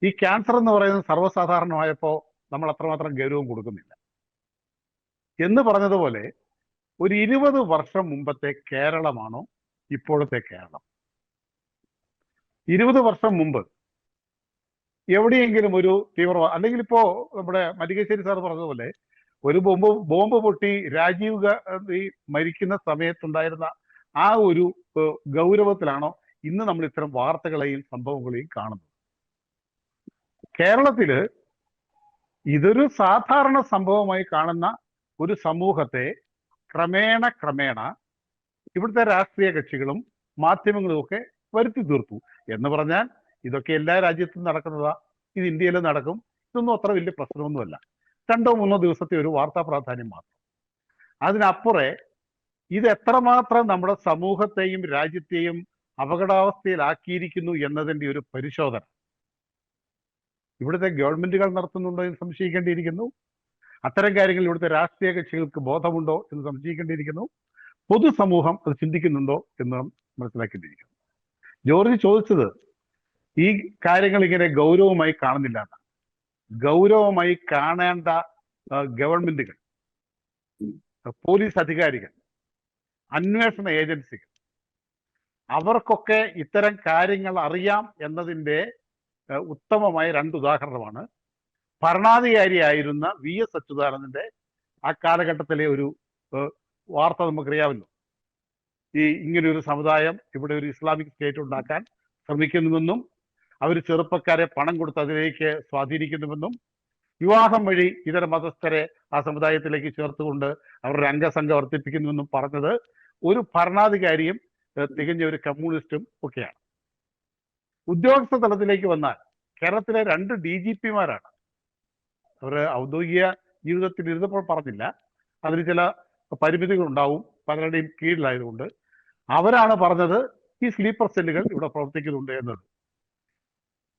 ഈ ക്യാൻസർ എന്ന് പറയുന്നത് സർവ്വസാധാരണമായപ്പോൾ നമ്മൾ അത്രമാത്രം ഗൗരവം കൊടുക്കുന്നില്ല. എന്ന് പറഞ്ഞതുപോലെ ഒരു 20 വർഷം മുമ്പത്തെ കേരളമാണോ ഇപ്പോഴത്തെ കേരളം? 20 വർഷം മുമ്പ് എവിടെയെങ്കിലും ഒരു തീവ്രവാദം, അല്ലെങ്കിൽ ഇപ്പോ നമ്മുടെ മല്ലികശ്ശേരി സാർ പറഞ്ഞതുപോലെ ഒരു ബോംബ് പൊട്ടി രാജീവ് ഗാന്ധി മരിക്കുന്ന സമയത്തുണ്ടായിരുന്ന ആ ഒരു ഗൗരവത്തിലാണോ ഇന്ന് നമ്മൾ ഇത്തരം വാർത്തകളെയും സംഭവങ്ങളെയും കാണുന്നത്? കേരളത്തില് ഇതൊരു സാധാരണ സംഭവമായി കാണുന്ന ഒരു സമൂഹത്തെ ക്രമേണ ഇവിടുത്തെ രാഷ്ട്രീയ കക്ഷികളും മാധ്യമങ്ങളും ഒക്കെ വരുത്തി തീർത്തു. എന്ന് പറഞ്ഞാൽ ഇതൊക്കെ എല്ലാ രാജ്യത്തും നടക്കുന്നതാ, ഇത് ഇന്ത്യയിലും നടക്കും, ഇതൊന്നും അത്ര വലിയ പ്രശ്നമൊന്നുമല്ല, 2-3 ദിവസത്തെ ഒരു വാർത്താ പ്രാധാന്യം മാത്രം. അതിനപ്പുറേ ഇത് എത്രമാത്രം നമ്മുടെ സമൂഹത്തെയും രാജ്യത്തെയും അപകടാവസ്ഥയിലാക്കിയിരിക്കുന്നു എന്നതിൻ്റെ ഒരു പരിശോധന ഇവിടുത്തെ ഗവൺമെന്റുകൾ നടത്തുന്നുണ്ടോ എന്ന് സംശയിക്കേണ്ടിയിരിക്കുന്നു. അത്തരം കാര്യങ്ങൾ ഇവിടുത്തെ രാഷ്ട്രീയ കക്ഷികൾക്ക് ബോധമുണ്ടോ എന്ന് സംശയിക്കേണ്ടിയിരിക്കുന്നു. പൊതുസമൂഹം അത് ചിന്തിക്കുന്നുണ്ടോ എന്ന് മനസ്സിലാക്കേണ്ടിയിരിക്കുന്നു. ജോർജ് ചോദിച്ചത് ഈ കാര്യങ്ങൾ ഇങ്ങനെ ഗൗരവമായി കാണുന്നില്ല എന്നാണ്. ഗൗരവമായി കാണേണ്ട ഗവൺമെന്റുകൾ, പോലീസ് അധികാരികൾ, അന്വേഷണ ഏജൻസികൾ, അവർക്കൊക്കെ ഇത്തരം കാര്യങ്ങൾ അറിയാം എന്നതിൻ്റെ ഉത്തമമായ 2 ഉദാഹരണമാണ് ഭരണാധികാരിയായിരുന്ന VS അച്യുതാനന്ദന്റെ ആ കാലഘട്ടത്തിലെ ഒരു വാർത്ത നമുക്കറിയാമല്ലോ. ഇങ്ങനെയൊരു സമുദായം ഇവിടെ ഒരു ഇസ്ലാമിക് സ്റ്റേറ്റ് ഉണ്ടാക്കാൻ ശ്രമിക്കുന്നുവെന്നും അവർ ചെറുപ്പക്കാരെ പണം കൊടുത്ത് അതിലേക്ക് സ്വാധീനിക്കുന്നുവെന്നും വിവാഹം വഴി ഇതര മതസ്ഥരെ ആ സമുദായത്തിലേക്ക് ചേർത്തുകൊണ്ട് അവരുടെ അംഗസംഘം വർദ്ധിപ്പിക്കുന്നുവെന്നും പറഞ്ഞത് ഒരു ഭരണാധികാരിയും തികഞ്ഞ ഒരു കമ്മ്യൂണിസ്റ്റും ഒക്കെയാണ്. ഉദ്യോഗസ്ഥ തലത്തിലേക്ക് വന്നാൽ കേരളത്തിലെ 2 DGPമാരാണ്. അവർ ഔദ്യോഗിക ജീവിതത്തിൽ ഇരുന്നപ്പോൾ പറഞ്ഞില്ല, അതിന് ചില പരിമിതികൾ ഉണ്ടാവും, പലരുടെയും കീഴിലായതുകൊണ്ട്. അവരാണ് പറഞ്ഞത് ഈ സ്ലീപ്പർ സെല്ലുകൾ ഇവിടെ പ്രവർത്തിക്കുന്നുണ്ട് എന്നത്.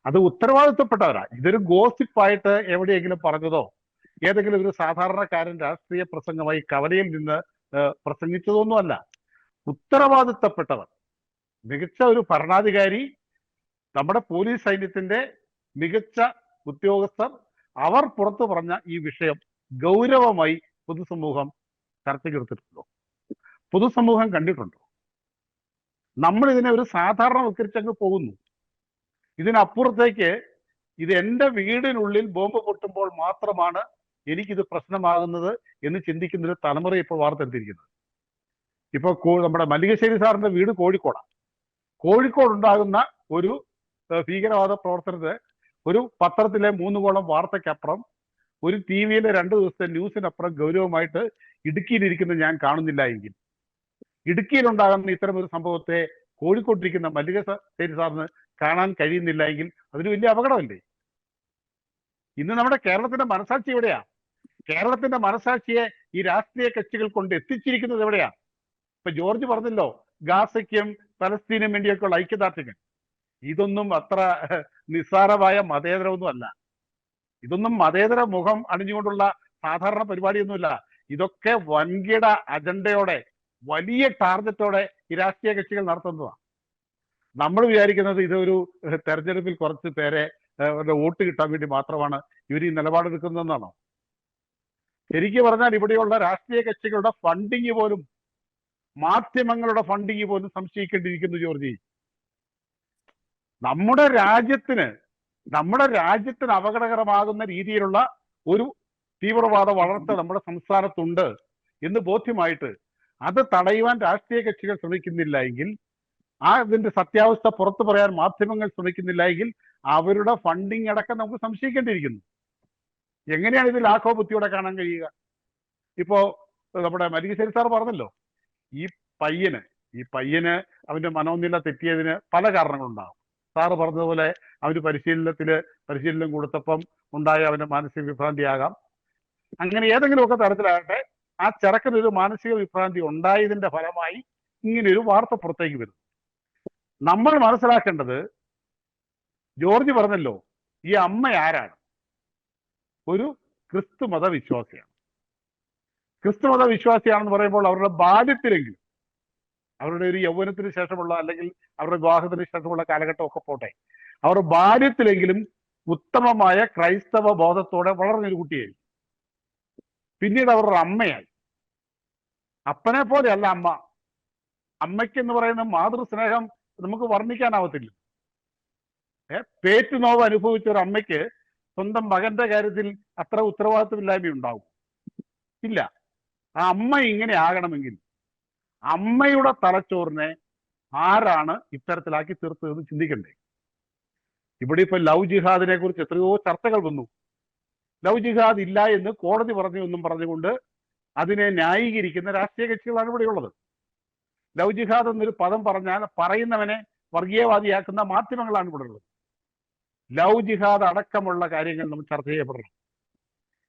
അത് ഉത്തരവാദിത്വപ്പെട്ടവരാണ്. ഇതൊരു ഗോസിപ്പായിട്ട് എവിടെയെങ്കിലും പറഞ്ഞതോ ഏതെങ്കിലും ഒരു സാധാരണക്കാരൻ രാഷ്ട്രീയ പ്രസംഗമായി കവലയിൽ നിന്ന് പ്രസംഗിച്ചതൊന്നുമല്ല. ഉത്തരവാദിത്തപ്പെട്ടവർ, മികച്ച ഒരു ഭരണാധികാരി, നമ്മുടെ പോലീസ് സൈന്യത്തിന്റെ മികച്ച ഉദ്യോഗസ്ഥർ, അവർ പുറത്തു പറഞ്ഞ ഈ വിഷയം ഗൗരവമായി പൊതുസമൂഹം ചർച്ചയ്ക്കെടുത്തിട്ടുണ്ടോ? പൊതുസമൂഹം കണ്ടിട്ടുണ്ടോ? നമ്മൾ ഇതിനെ ഒരു സാധാരണവൽക്കരിച്ചങ്ങ് പോകുന്നു. ഇതിനപ്പുറത്തേക്ക് ഇത് എൻ്റെ വീടിനുള്ളിൽ ബോംബ് പൊട്ടുമ്പോൾ മാത്രമാണ് എനിക്കിത് പ്രശ്നമാകുന്നത് എന്ന് ചിന്തിക്കുന്ന ഒരു തലമുറ ഇപ്പോൾ വാർത്തെടുത്തിരിക്കുന്നത്. ഇപ്പൊ നമ്മുടെ മല്ലികശ്ശേരി സാറിന്റെ വീട് കോഴിക്കോടാണ്. കോഴിക്കോടുണ്ടാകുന്ന ഒരു ഭീകരവാദ പ്രവർത്തനത്തെ ഒരു പത്രത്തിലെ 3 കോളം വാർത്തയ്ക്കപ്പുറം, ഒരു TV-യിലെ 2 ദിവസത്തെ ന്യൂസിനപ്പുറം ഗൗരവമായിട്ട് ഇടുക്കിയിലിരിക്കുന്ന ഞാൻ കാണുന്നില്ല എങ്കിൽ, ഇടുക്കിയിലുണ്ടാകുന്ന ഇത്തരം ഒരു സംഭവത്തെ കോഴിക്കോട്ടിരിക്കുന്ന മല്ലികശ്ശേരി സാറിന് കാണാൻ കഴിയുന്നില്ല എങ്കിൽ അതൊരു വലിയ അപകടമല്ലേ? ഇന്ന് നമ്മുടെ കേരളത്തിന്റെ മനസാക്ഷി എവിടെയാ? കേരളത്തിന്റെ മനസാക്ഷിയെ ഈ രാഷ്ട്രീയ കക്ഷികൾ കൊണ്ട് എത്തിച്ചിരിക്കുന്നത് എവിടെയാ? ഇപ്പൊ ജോർജ് പറഞ്ഞല്ലോ, ഗാസയ്ക്കും പലസ്തീനും വേണ്ടിയൊക്കെയുള്ള ഐക്യദാർഢ്യങ്ങൾ. ഇതൊന്നും അത്ര നിസ്സാരമായ മതേതരമൊന്നും അല്ല. ഇതൊന്നും മതേതര മുഖം അണിഞ്ഞുകൊണ്ടുള്ള സാധാരണ പരിപാടിയൊന്നുമില്ല. ഇതൊക്കെ വൻകിട അജണ്ടയോടെ, വലിയ ടാർഗറ്റോടെ ഈ രാഷ്ട്രീയ കക്ഷികൾ നടത്തുന്നതാണ്. നമ്മൾ വിചാരിക്കുന്നത് ഇതൊരു തെരഞ്ഞെടുപ്പിൽ കുറച്ച് പേരെ വോട്ട് കിട്ടാൻ വേണ്ടി മാത്രമാണ് ഇവർ ഈ നിലപാടെടുക്കുന്നതെന്നാണോ? ശരിക്കും പറഞ്ഞാൽ ഇവിടെയുള്ള രാഷ്ട്രീയ കക്ഷികളുടെ ഫണ്ടിങ് പോലും, മാധ്യമങ്ങളുടെ ഫണ്ടിങ് പോലും സംശയിക്കേണ്ടിയിരിക്കുന്നു ജോർജി. നമ്മുടെ രാജ്യത്തിന് അപകടകരമാകുന്ന രീതിയിലുള്ള ഒരു തീവ്രവാദ വളർച്ച നമ്മുടെ സംസ്ഥാനത്തുണ്ട് എന്ന് ബോധ്യമായിട്ട് അത് തടയുവാൻ രാഷ്ട്രീയ കക്ഷികൾ ശ്രമിക്കുന്നില്ല എങ്കിൽ, അതിന്റെ സത്യാവസ്ഥ പുറത്തു പറയാൻ മാധ്യമങ്ങൾ ശ്രമിക്കുന്നില്ല എങ്കിൽ അവരുടെ ഫണ്ടിങ് അടക്കം നമുക്ക് സംശയിക്കേണ്ടിയിരിക്കുന്നു. എങ്ങനെയാണ് ഇത് ലാഘവ ബുദ്ധിയോടെ കാണാൻ കഴിയുക? ഇപ്പോ നമ്മുടെ മരികശ്ശേരി സാർ പറഞ്ഞല്ലോ, ഈ പയ്യന് അവന്റെ മനോനില തെറ്റിയതിന് പല കാരണങ്ങളുണ്ടാകും. സാറ് പറഞ്ഞതുപോലെ അവന് പരിശീലനം കൊടുത്തപ്പം ഉണ്ടായ അവന്റെ മാനസിക വിഭ്രാന്തിയാകാം. അങ്ങനെ ഏതെങ്കിലുമൊക്കെ തരത്തിലാകട്ടെ, ആ ചെറുക്കനൊരു മാനസിക വിഭ്രാന്തി ഉണ്ടായതിന്റെ ഫലമായി ഇങ്ങനെയൊരു വാർത്ത പുറത്തേക്ക് വരുന്നു. നമ്മൾ മനസ്സിലാക്കേണ്ടത്, ജോർജ് പറഞ്ഞല്ലോ, ഈ അമ്മ ആരാണ്? ഒരു ക്രിസ്തുമത വിശ്വാസിയാണ്. ക്രിസ്തുമത വിശ്വാസിയാണെന്ന് പറയുമ്പോൾ അവരുടെ ബാല്യത്തിലെങ്കിലും, അവരുടെ ഒരു യൗവനത്തിന് ശേഷമുള്ള അല്ലെങ്കിൽ അവരുടെ വിവാഹത്തിന് ശേഷമുള്ള കാലഘട്ടമൊക്കെ പോട്ടെ, അവരുടെ ബാല്യത്തിലെങ്കിലും ഉത്തമമായ ക്രൈസ്തവ ബോധത്തോടെ വളർന്നൊരു കുട്ടിയായി. പിന്നീട് അവരുടെ അമ്മയായി. അപ്പനെ പോലെയല്ല അമ്മ. അമ്മയ്ക്കെന്ന് പറയുന്ന മാതൃസ്നേഹം നമുക്ക് വർണ്ണിക്കാനാവത്തില്ല. പേറ്റുനോവ് അനുഭവിച്ച ഒരു അമ്മയ്ക്ക് സ്വന്തം മകന്റെ കാര്യത്തിൽ അത്ര ഉത്തരവാദിത്വമില്ലായ്മ ഉണ്ടാവും? ഇല്ല. ആ അമ്മ ഇങ്ങനെ ആകണമെങ്കിൽ അമ്മയുടെ തലച്ചോറിനെ ആരാണ് ഇത്തരത്തിലാക്കി തീർത്തതെന്ന് ചിന്തിക്കണ്ടേ? ഇവിടെ ഇപ്പൊ ലവ് ജിഹാദിനെ കുറിച്ച് എത്രയോ ചർച്ചകൾ വന്നു. ലവ് ജിഹാദ് ഇല്ല എന്ന് കോടതി പറഞ്ഞു എന്നും പറഞ്ഞുകൊണ്ട് അതിനെ ന്യായീകരിക്കുന്ന രാഷ്ട്രീയ കക്ഷികളാണ് ഇവിടെയുള്ളത്. ലവ് ജിഹാദ് എന്നൊരു പദം പറഞ്ഞാൽ പറയുന്നവനെ വർഗീയവാദിയാക്കുന്ന മാധ്യമങ്ങളാണ് ഇവിടെ ഉള്ളത്. ലവ് ജിഹാദ് അടക്കമുള്ള കാര്യങ്ങൾ നമ്മൾ ചർച്ച ചെയ്യപ്പെടണം.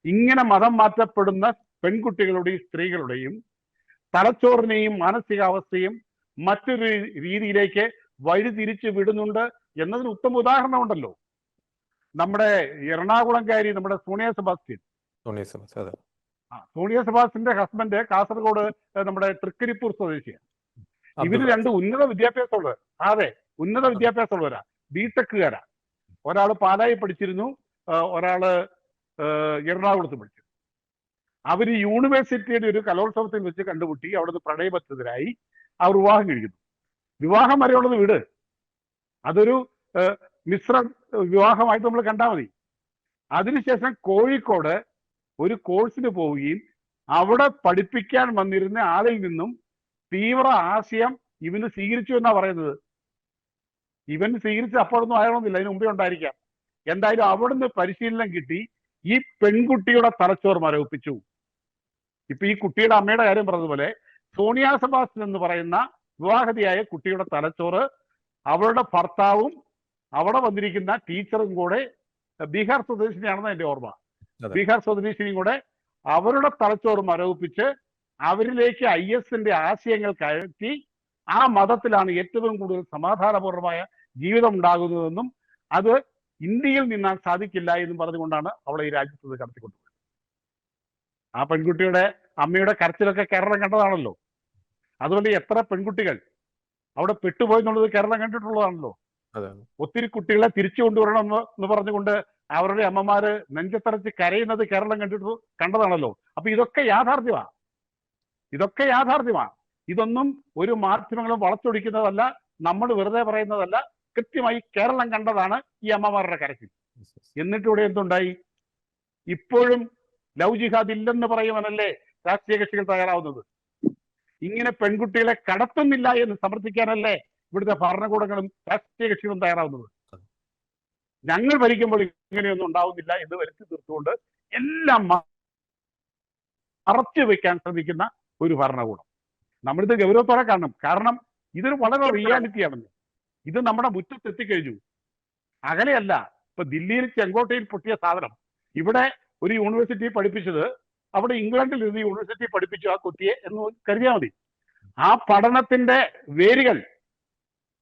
ഇങ്ങനെ മതം മാറ്റപ്പെടുന്ന പെൺകുട്ടികളുടെയും സ്ത്രീകളുടെയും തലച്ചോറിനെയും മാനസികാവസ്ഥയും മറ്റൊരു രീതിയിലേക്ക് വഴിതിരിച്ചു വിടുന്നുണ്ട് എന്നതിന് ഉത്തമ ഉദാഹരണമുണ്ടല്ലോ. നമ്മുടെ എറണാകുളംകാരി നമ്മുടെ സോണിയ സെബാസ്റ്റ്യൻ. സോണിയ സെബാസ്റ്റ്യന്റെ ഹസ്ബൻഡ് കാസർഗോഡ് നമ്മുടെ തൃക്കരിപ്പൂർ സ്വദേശിയാണ്. ഇവര് രണ്ട് ഉന്നത വിദ്യാഭ്യാസമുള്ളവർ. അതെ, ഉന്നത വിദ്യാഭ്യാസമുള്ളവരാ, ബിടെക്കുകാരാ. ഒരാള് പാലായി പഠിച്ചിരുന്നു, ഒരാള് എറണാകുളത്ത് പഠിച്ചു. അവര് യൂണിവേഴ്സിറ്റിയുടെ ഒരു കലോത്സവത്തിൽ വെച്ച് കണ്ടുമുട്ടി, അവിടുന്ന് പ്രണയബദ്ധരായി, അവർ വിവാഹം കഴിക്കുന്നു. വിവാഹം വരെയുള്ളത് വിട്, അതൊരു മിശ്ര വിവാഹമായിട്ട് നമ്മൾ കണ്ടാൽ മതി. അതിനുശേഷം കോഴിക്കോട് ഒരു കോഴ്സിന് പോവുകയും അവിടെ പഠിപ്പിക്കാൻ വന്നിരുന്ന ആളിൽ നിന്നും തീവ്ര ആശയം ഇവന് സ്വീകരിച്ചു എന്നാ പറയുന്നത്. ഇവൻ സ്വീകരിച്ച് അപ്പോഴൊന്നും ആയണമെന്നില്ല, അതിന് മുമ്പേ ഉണ്ടായിരിക്കാം. എന്തായാലും അവിടുന്ന് പരിശീലനം കിട്ടി ഈ പെൺകുട്ടിയുടെ തലച്ചോറ് മരവിപ്പിച്ചു. ഇപ്പൊ ഈ കുട്ടിയുടെ അമ്മയുടെ കാര്യം പറഞ്ഞതുപോലെ സോണിയ സെബാസ്റ്റ്യൻ എന്ന് പറയുന്ന വിവാഹിതയായ കുട്ടിയുടെ തലച്ചോറ് അവളുടെ ഭർത്താവും അവിടെ വന്നിരിക്കുന്ന ടീച്ചറും കൂടെ ബീഹാർ സ്വദേശിനിയാണെന്ന് എന്റെ ഓർമ്മ. ബീഹാർ സ്വദേശിനിയും കൂടെ അവരുടെ തലച്ചോറ് മരവിപ്പിച്ച് അവരിലേക്ക് IS-ന്റെ ആശയങ്ങൾ കയറ്റി ആ മതത്തിലാണ് ഏറ്റവും കൂടുതൽ സമാധാനപൂർവമായ ജീവിതം ഉണ്ടാകുന്നതെന്നും അത് ഇന്ത്യയിൽ നിന്നാൻ സാധിക്കില്ല എന്നും പറഞ്ഞുകൊണ്ടാണ് അവളെ ഈ രാജ്യത്ത് കടത്തിക്കൊണ്ടുപോയത്. ആ പെൺകുട്ടിയുടെ അമ്മയുടെ കരച്ചിലൊക്കെ കേരളം കണ്ടതാണല്ലോ. അതുകൊണ്ട് എത്ര പെൺകുട്ടികൾ അവിടെ പെട്ടുപോയി എന്നുള്ളത് കേരളം കണ്ടിട്ടുള്ളതാണല്ലോ. ഒത്തിരി കുട്ടികളെ തിരിച്ചു കൊണ്ടുവരണം എന്ന് പറഞ്ഞുകൊണ്ട് അവരുടെ അമ്മമാര് നെഞ്ചത്തറച്ച് കരയുന്നത് കേരളം കണ്ടതാണല്ലോ. അപ്പൊ ഇതൊക്കെ യാഥാർത്ഥ്യമാണ്. ഇതൊന്നും ഒരു മാധ്യമങ്ങളും വളച്ചൊടിക്കുന്നതല്ല, നമ്മൾ വെറുതെ പറയുന്നതല്ല. കൃത്യമായി കേരളം കണ്ടതാണ് ഈ അമ്മമാരുടെ കരച്ചിൽ. എന്നിട്ട് ഇവിടെ എന്തുണ്ടായി? ഇപ്പോഴും ലവ് ജിഹാദ് ഇല്ലെന്ന് പറയുവാനല്ലേ രാഷ്ട്രീയ കക്ഷികൾ തയ്യാറാവുന്നത്? ഇങ്ങനെ പെൺകുട്ടികളെ കടത്തുന്നില്ല എന്ന് സമർത്ഥിക്കാനല്ലേ ഇവിടുത്തെ ഭരണകൂടങ്ങളും രാഷ്ട്രീയ കക്ഷികളും തയ്യാറാവുന്നത്? ഞങ്ങൾ ഭരിക്കുമ്പോൾ ഇങ്ങനെയൊന്നും ഉണ്ടാവുന്നില്ല എന്ന് വരുത്തി തീർത്തുകൊണ്ട് എല്ലാം മറച്ചു വെക്കാൻ ശ്രമിക്കുന്ന ഒരു ഭരണകൂടം. നമ്മളിത് ഗൗരവത്തോടെ കാണണം. കാരണം ഇതൊരു വളരെ റിയാലിറ്റിയാണെന്ന്. ഇത് നമ്മുടെ മുറ്റത്തെത്തിക്കഴിഞ്ഞു, അകലെയല്ല. ഇപ്പൊ ദില്ലിയിൽ ചെങ്കോട്ടയിൽ പൊട്ടിയ സാധനം ഇവിടെ ഒരു യൂണിവേഴ്സിറ്റി പഠിപ്പിച്ചത് അവിടെ ഇംഗ്ലണ്ടിൽ ഇരുന്ന് യൂണിവേഴ്സിറ്റി പഠിപ്പിച്ചു ആ കുട്ടിയെ എന്ന് കരുതിയാൽ മതി. ആ പഠനത്തിന്റെ വേരുകൾ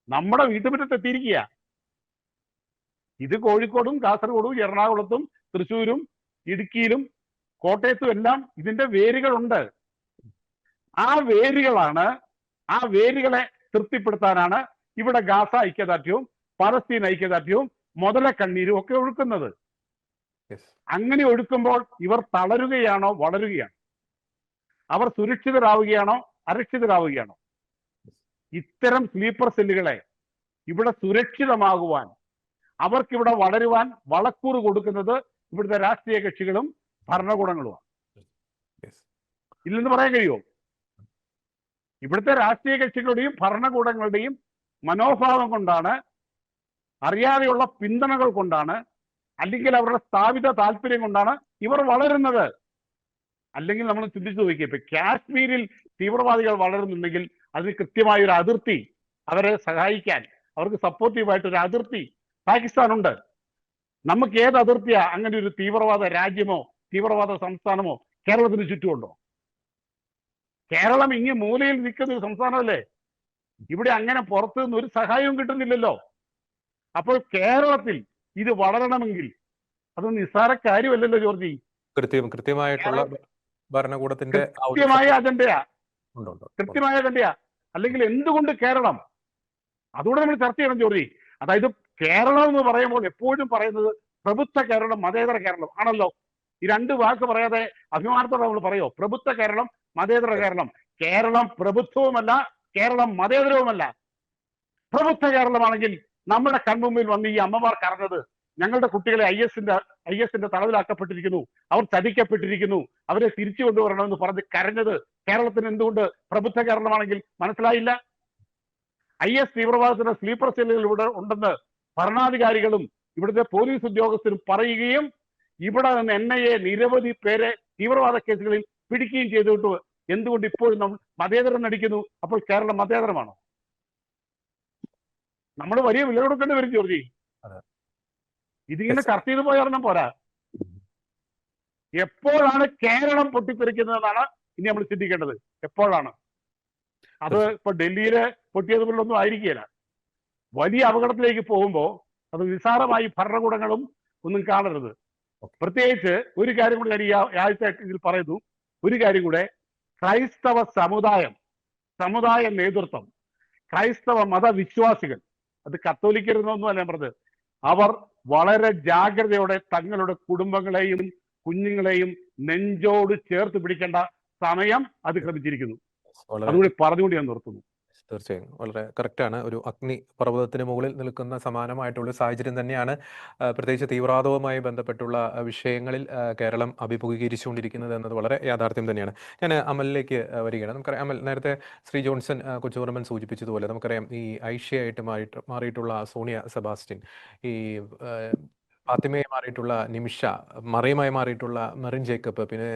നമ്മുടെ വീട്ടുമുറ്റത്തെത്തിയിരിക്കുക. ഇത് കോഴിക്കോടും കാസർഗോഡും എറണാകുളത്തും തൃശ്ശൂരും ഇടുക്കിയിലും കോട്ടയത്തും എല്ലാം ഇതിന്റെ വേരുകളുണ്ട്. ആ വേരുകളെ തൃപ്തിപ്പെടുത്താനാണ് ഇവിടെ ഗാസ ഐക്യദാർഢ്യവും പലസ്തീൻ ഐക്യദാർഢ്യവും മുതലക്കണ്ണീരും ഒക്കെ ഒഴുക്കുന്നത്. അങ്ങനെ ഒഴുക്കുമ്പോൾ ഇവർ തളരുകയാണോ വളരുകയാണോ? അവർ സുരക്ഷിതരാവുകയാണോ അരക്ഷിതരാവുകയാണോ? ഇത്തരം സ്ലീപ്പർ സെല്ലുകളെ ഇവിടെ സുരക്ഷിതമാകുവാൻ, അവർക്കിവിടെ വളരുവാൻ വളക്കൂറ് കൊടുക്കുന്നത് ഇവിടുത്തെ രാഷ്ട്രീയ കക്ഷികളും ഭരണകൂടങ്ങളുമാണ്. Yes. ഇല്ലെന്ന് പറയാൻ കഴിയുമോ? ഇവിടുത്തെ രാഷ്ട്രീയ കക്ഷികളുടെയും ഭരണകൂടങ്ങളുടെയും മനോഭാവം കൊണ്ടാണ്, അറിയാതെയുള്ള പിന്തുണകൾ കൊണ്ടാണ്, അല്ലെങ്കിൽ അവരുടെ സ്ഥാപിത താല്പര്യം കൊണ്ടാണ് ഇവർ വളരുന്നത്. അല്ലെങ്കിൽ നമ്മൾ ചിന്തിച്ചു നോക്കിയേ, ഇപ്പൊ കാശ്മീരിൽ തീവ്രവാദികൾ വളരുന്നുണ്ടെങ്കിൽ അതിന് കൃത്യമായ ഒരു അതിർത്തി, അവരെ സഹായിക്കാൻ അവർക്ക് സപ്പോർട്ടീവായിട്ട് ഒരു അതിർത്തി പാകിസ്ഥാനുണ്ട്. നമുക്ക് ഏത് അതിർത്തിയാ അങ്ങനെ ഒരു തീവ്രവാദ രാജ്യമോ തീവ്രവാദ സംസ്ഥാനമോ കേരളത്തിന് ചുറ്റുമുണ്ടോ? കേരളം ഇങ്ങ് മൂലയിൽ നിൽക്കുന്ന ഒരു സംസ്ഥാനമല്ലേ. ഇവിടെ അങ്ങനെ പുറത്തു നിന്ന് ഒരു സഹായവും കിട്ടുന്നില്ലല്ലോ. അപ്പോൾ കേരളത്തിൽ ഇത് വളരണമെങ്കിൽ അത് നിസ്സാര കാര്യമല്ലല്ലോ ജോർജി. കൃത്യമായിട്ടുള്ള ഭരണകൂടത്തിന്റെ കൃത്യമായ അജണ്ടയാ, കൃത്യമായ അജണ്ടയാ. അല്ലെങ്കിൽ എന്തുകൊണ്ട് കേരളം? അതുകൂടെ നമ്മൾ ചർച്ച ചെയ്യണം ജോർജി. അതായത് കേരളം എന്ന് പറയുമ്പോൾ എപ്പോഴും പറയുന്നത് പ്രബുദ്ധ കേരളം, മതേതര കേരളം ആണല്ലോ. ഈ രണ്ട് വാക്ക് പറയാതെ അഭിമാനത്തോടെ നമ്മൾ പറയോ? പ്രബുദ്ധ കേരളം, മതേതര കേരളം. കേരളം പ്രബുദ്ധവുമല്ല, കേരളം മതേതരവുമല്ല. പ്രബുദ്ധ കേരളമാണെങ്കിൽ നമ്മുടെ കൺമുമ്പിൽ വന്ന് ഈ അമ്മമാർ കരഞ്ഞത്, ഞങ്ങളുടെ കുട്ടികളെ ഐ എസിന്റെ തടവിലാക്കപ്പെട്ടിരിക്കുന്നു, അവർ ചതിക്കപ്പെട്ടിരിക്കുന്നു, അവരെ തിരിച്ചു കൊണ്ടുവരണമെന്ന് പറഞ്ഞ് കരഞ്ഞത് കേരളത്തിന് എന്തുകൊണ്ട് പ്രബുദ്ധ കേരളമാണെങ്കിൽ മനസ്സിലായില്ല? IS തീവ്രവാദത്തിന്റെ സ്ലീപ്പർ സെല്ലുകൾ ഇവിടെ ഉണ്ടെന്ന് ഭരണാധികാരികളും ഇവിടുത്തെ പോലീസ് ഉദ്യോഗസ്ഥരും പറയുകയും ഇവിടെ നിന്ന് NIA നിരവധി പേരെ തീവ്രവാദ കേസുകളിൽ പിടിക്കുകയും ചെയ്തിട്ട് എന്തുകൊണ്ട് ഇപ്പോഴും നമ്മൾ മതേതരം നടിക്കുന്നു? അപ്പോൾ കേരളം മതേതരമാണോ? നമ്മൾ വലിയ വില കൊടുക്കേണ്ടി വരും ജോർജി. ഇതിങ്ങനെ ചർച്ച ചെയ്തു പോയാൽ പോരാ. എപ്പോഴാണ് കേരളം പൊട്ടിത്തെറിക്കുന്നതെന്നാണ് ഇനി നമ്മൾ ചിന്തിക്കേണ്ടത്. എപ്പോഴാണ് അത്? ഇപ്പൊ ഡൽഹിയില് പൊട്ടിയതുപോലൊന്നും ആയിരിക്കില്ല. വലിയ അപകടത്തിലേക്ക് പോകുമ്പോൾ അത് നിസ്സാരമായി ഭരണകൂടങ്ങളും ഒന്നും കാണരുത്. പ്രത്യേകിച്ച് ഒരു കാര്യം കൂടി ഞാൻ ഈ ആഴ്ച ഇതിൽ പറയുന്നു. ഒരു കാര്യം കൂടെ, ക്രൈസ്തവ സമുദായ നേതൃത്വം, ക്രൈസ്തവ മതവിശ്വാസികൾ, അത് കത്തോലിക്കരുന്നൊന്നുമല്ല ഞാൻ പറഞ്ഞത്, അവർ വളരെ ജാഗ്രതയോടെ തങ്ങളുടെ കുടുംബങ്ങളെയും കുഞ്ഞുങ്ങളെയും നെഞ്ചോട് ചേർത്ത് പിടിക്കേണ്ട സമയം അതിക്രമിച്ചിരിക്കുന്നു. അതുകൂടി പറഞ്ഞുകൊണ്ട് ഞാൻ നിർത്തുന്നു. തീർച്ചയായും വളരെ കറക്റ്റാണ്. ഒരു അഗ്നി പർവ്വതത്തിന് മുകളിൽ നിൽക്കുന്ന സമാനമായിട്ടുള്ള സാഹചര്യം തന്നെയാണ് പ്രത്യേകിച്ച് തീവ്രവാദവുമായി ബന്ധപ്പെട്ടുള്ള വിഷയങ്ങളിൽ കേരളം അഭിമുഖീകരിച്ചുകൊണ്ടിരിക്കുന്നത് എന്നത് വളരെ യാഥാർത്ഥ്യം തന്നെയാണ്. ഞാൻ അമലിലേക്ക് വരികയാണ്. നമുക്കറിയാം, അമൽ, നേരത്തെ ശ്രീ ജോൺസൺ കുച്ചുവർമ്മൻ സൂചിപ്പിച്ചതുപോലെ നമുക്കറിയാം ഈ ഐഷ്യയായിട്ട് മാറിയിട്ടുള്ള സോണിയ സെബാസ്റ്റ്യൻ, ഈ ഫാത്തിമയായി മാറിയിട്ടുള്ള നിമിഷ, മറിയമായി മാറിയിട്ടുള്ള മെറിൻ ജേക്കബ്, പിന്നെ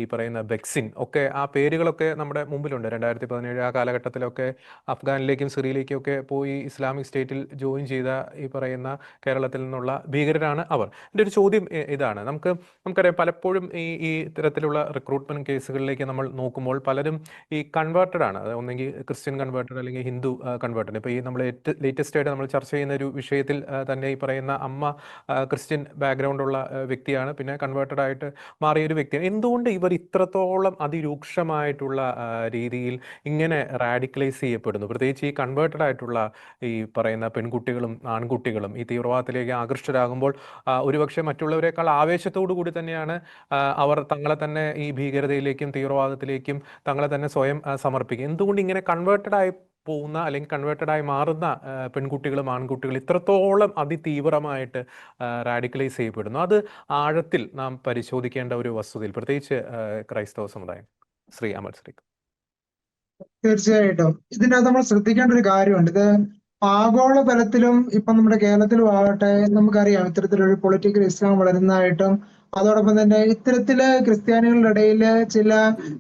ഈ പറയുന്ന ബെക്സിൻ ഒക്കെ, ആ പേരുകളൊക്കെ നമ്മുടെ മുമ്പിലുണ്ട്. 2017 ആ കാലഘട്ടത്തിലൊക്കെ അഫ്ഗാനിലേക്കും സിറിയയിലേക്കും ഒക്കെ പോയി ഇസ്ലാമിക് സ്റ്റേറ്റിൽ ജോയിൻ ചെയ്ത ഈ പറയുന്ന കേരളത്തിൽ നിന്നുള്ള ഭീകരരാണ് അവർ. എൻ്റെ ഒരു ചോദ്യം ഇതാണ്. നമുക്കറിയാം പലപ്പോഴും ഈ ഇത്തരത്തിലുള്ള റിക്രൂട്ട്മെന്റ് കേസുകളിലേക്ക് നമ്മൾ നോക്കുമ്പോൾ പലരും ഈ കൺവേർട്ടഡ് ആണ്. അത് ഒന്നെങ്കിൽ ക്രിസ്ത്യൻ കൺവേർട്ടഡ് അല്ലെങ്കിൽ ഹിന്ദു കൺവേർട്ടഡ്. ഇപ്പോൾ ഈ നമ്മൾ ലേറ്റസ്റ്റ് ആയിട്ട് നമ്മൾ ചർച്ച ചെയ്യുന്ന ഒരു വിഷയത്തിൽ തന്നെ ഈ പറയുന്ന അമ്മ ക്രിസ്ത്യൻ ബാക്ക്ഗ്രൗണ്ടുള്ള വ്യക്തിയാണ്, പിന്നെ കൺവേർട്ടഡ് ആയിട്ട് മാറിയ ഒരു വ്യക്തിയാണ്. എന്തുകൊണ്ട് ഇവർ ഇത്രത്തോളം അതിരൂക്ഷമായിട്ടുള്ള രീതിയിൽ ഇങ്ങനെ റാഡിക്കലൈസ് ചെയ്യപ്പെടുന്നു? പ്രത്യേകിച്ച് ഈ കൺവേർട്ടഡ് ആയിട്ടുള്ള ഈ പറയുന്ന പെൺകുട്ടികളും ആൺകുട്ടികളും ഈ തീവ്രവാദത്തിലേക്ക് ആകൃഷ്ടരാകുമ്പോൾ ഒരുപക്ഷെ മറ്റുള്ളവരെക്കാൾ ആവേശത്തോടു കൂടി തന്നെയാണ് അവർ തങ്ങളെ തന്നെ ഈ ഭീകരതയിലേക്കും തീവ്രവാദത്തിലേക്കും തങ്ങളെ തന്നെ സ്വയം സമർപ്പിക്കും. എന്തുകൊണ്ട് ഇങ്ങനെ കൺവേർട്ടഡ് ആയി പോകുന്ന അല്ലെങ്കിൽ കൺവേർട്ടഡായി മാറുന്ന പെൺകുട്ടികളും ആൺകുട്ടികളും ഇത്രത്തോളം അതിതീവ്രമായിട്ട് റാഡിക്കലൈസ് ചെയ്യപ്പെടുന്നു? അത് ആഴത്തിൽ നാം പരിശോധിക്കേണ്ട ഒരു വസ്തുതയിൽ, പ്രത്യേകിച്ച് ക്രൈസ്തവ സമുദായം. ശ്രീ അമൽ ശ്രീ. തീർച്ചയായിട്ടും ഇതിനകത്ത് നമ്മൾ ശ്രദ്ധിക്കേണ്ട ഒരു കാര്യമുണ്ട്. ഇത് ആഗോള തലത്തിലും ഇപ്പൊ നമ്മുടെ കേരളത്തിലും ആവട്ടെ, നമുക്കറിയാം ഇത്തരത്തിലൊരു പൊളിറ്റിക്കൽ ഇസ്ലാം വളരുന്നതായിട്ടും അതോടൊപ്പം തന്നെ ഇത്തരത്തില് ക്രിസ്ത്യാനികളുടെ ഇടയിൽ ചില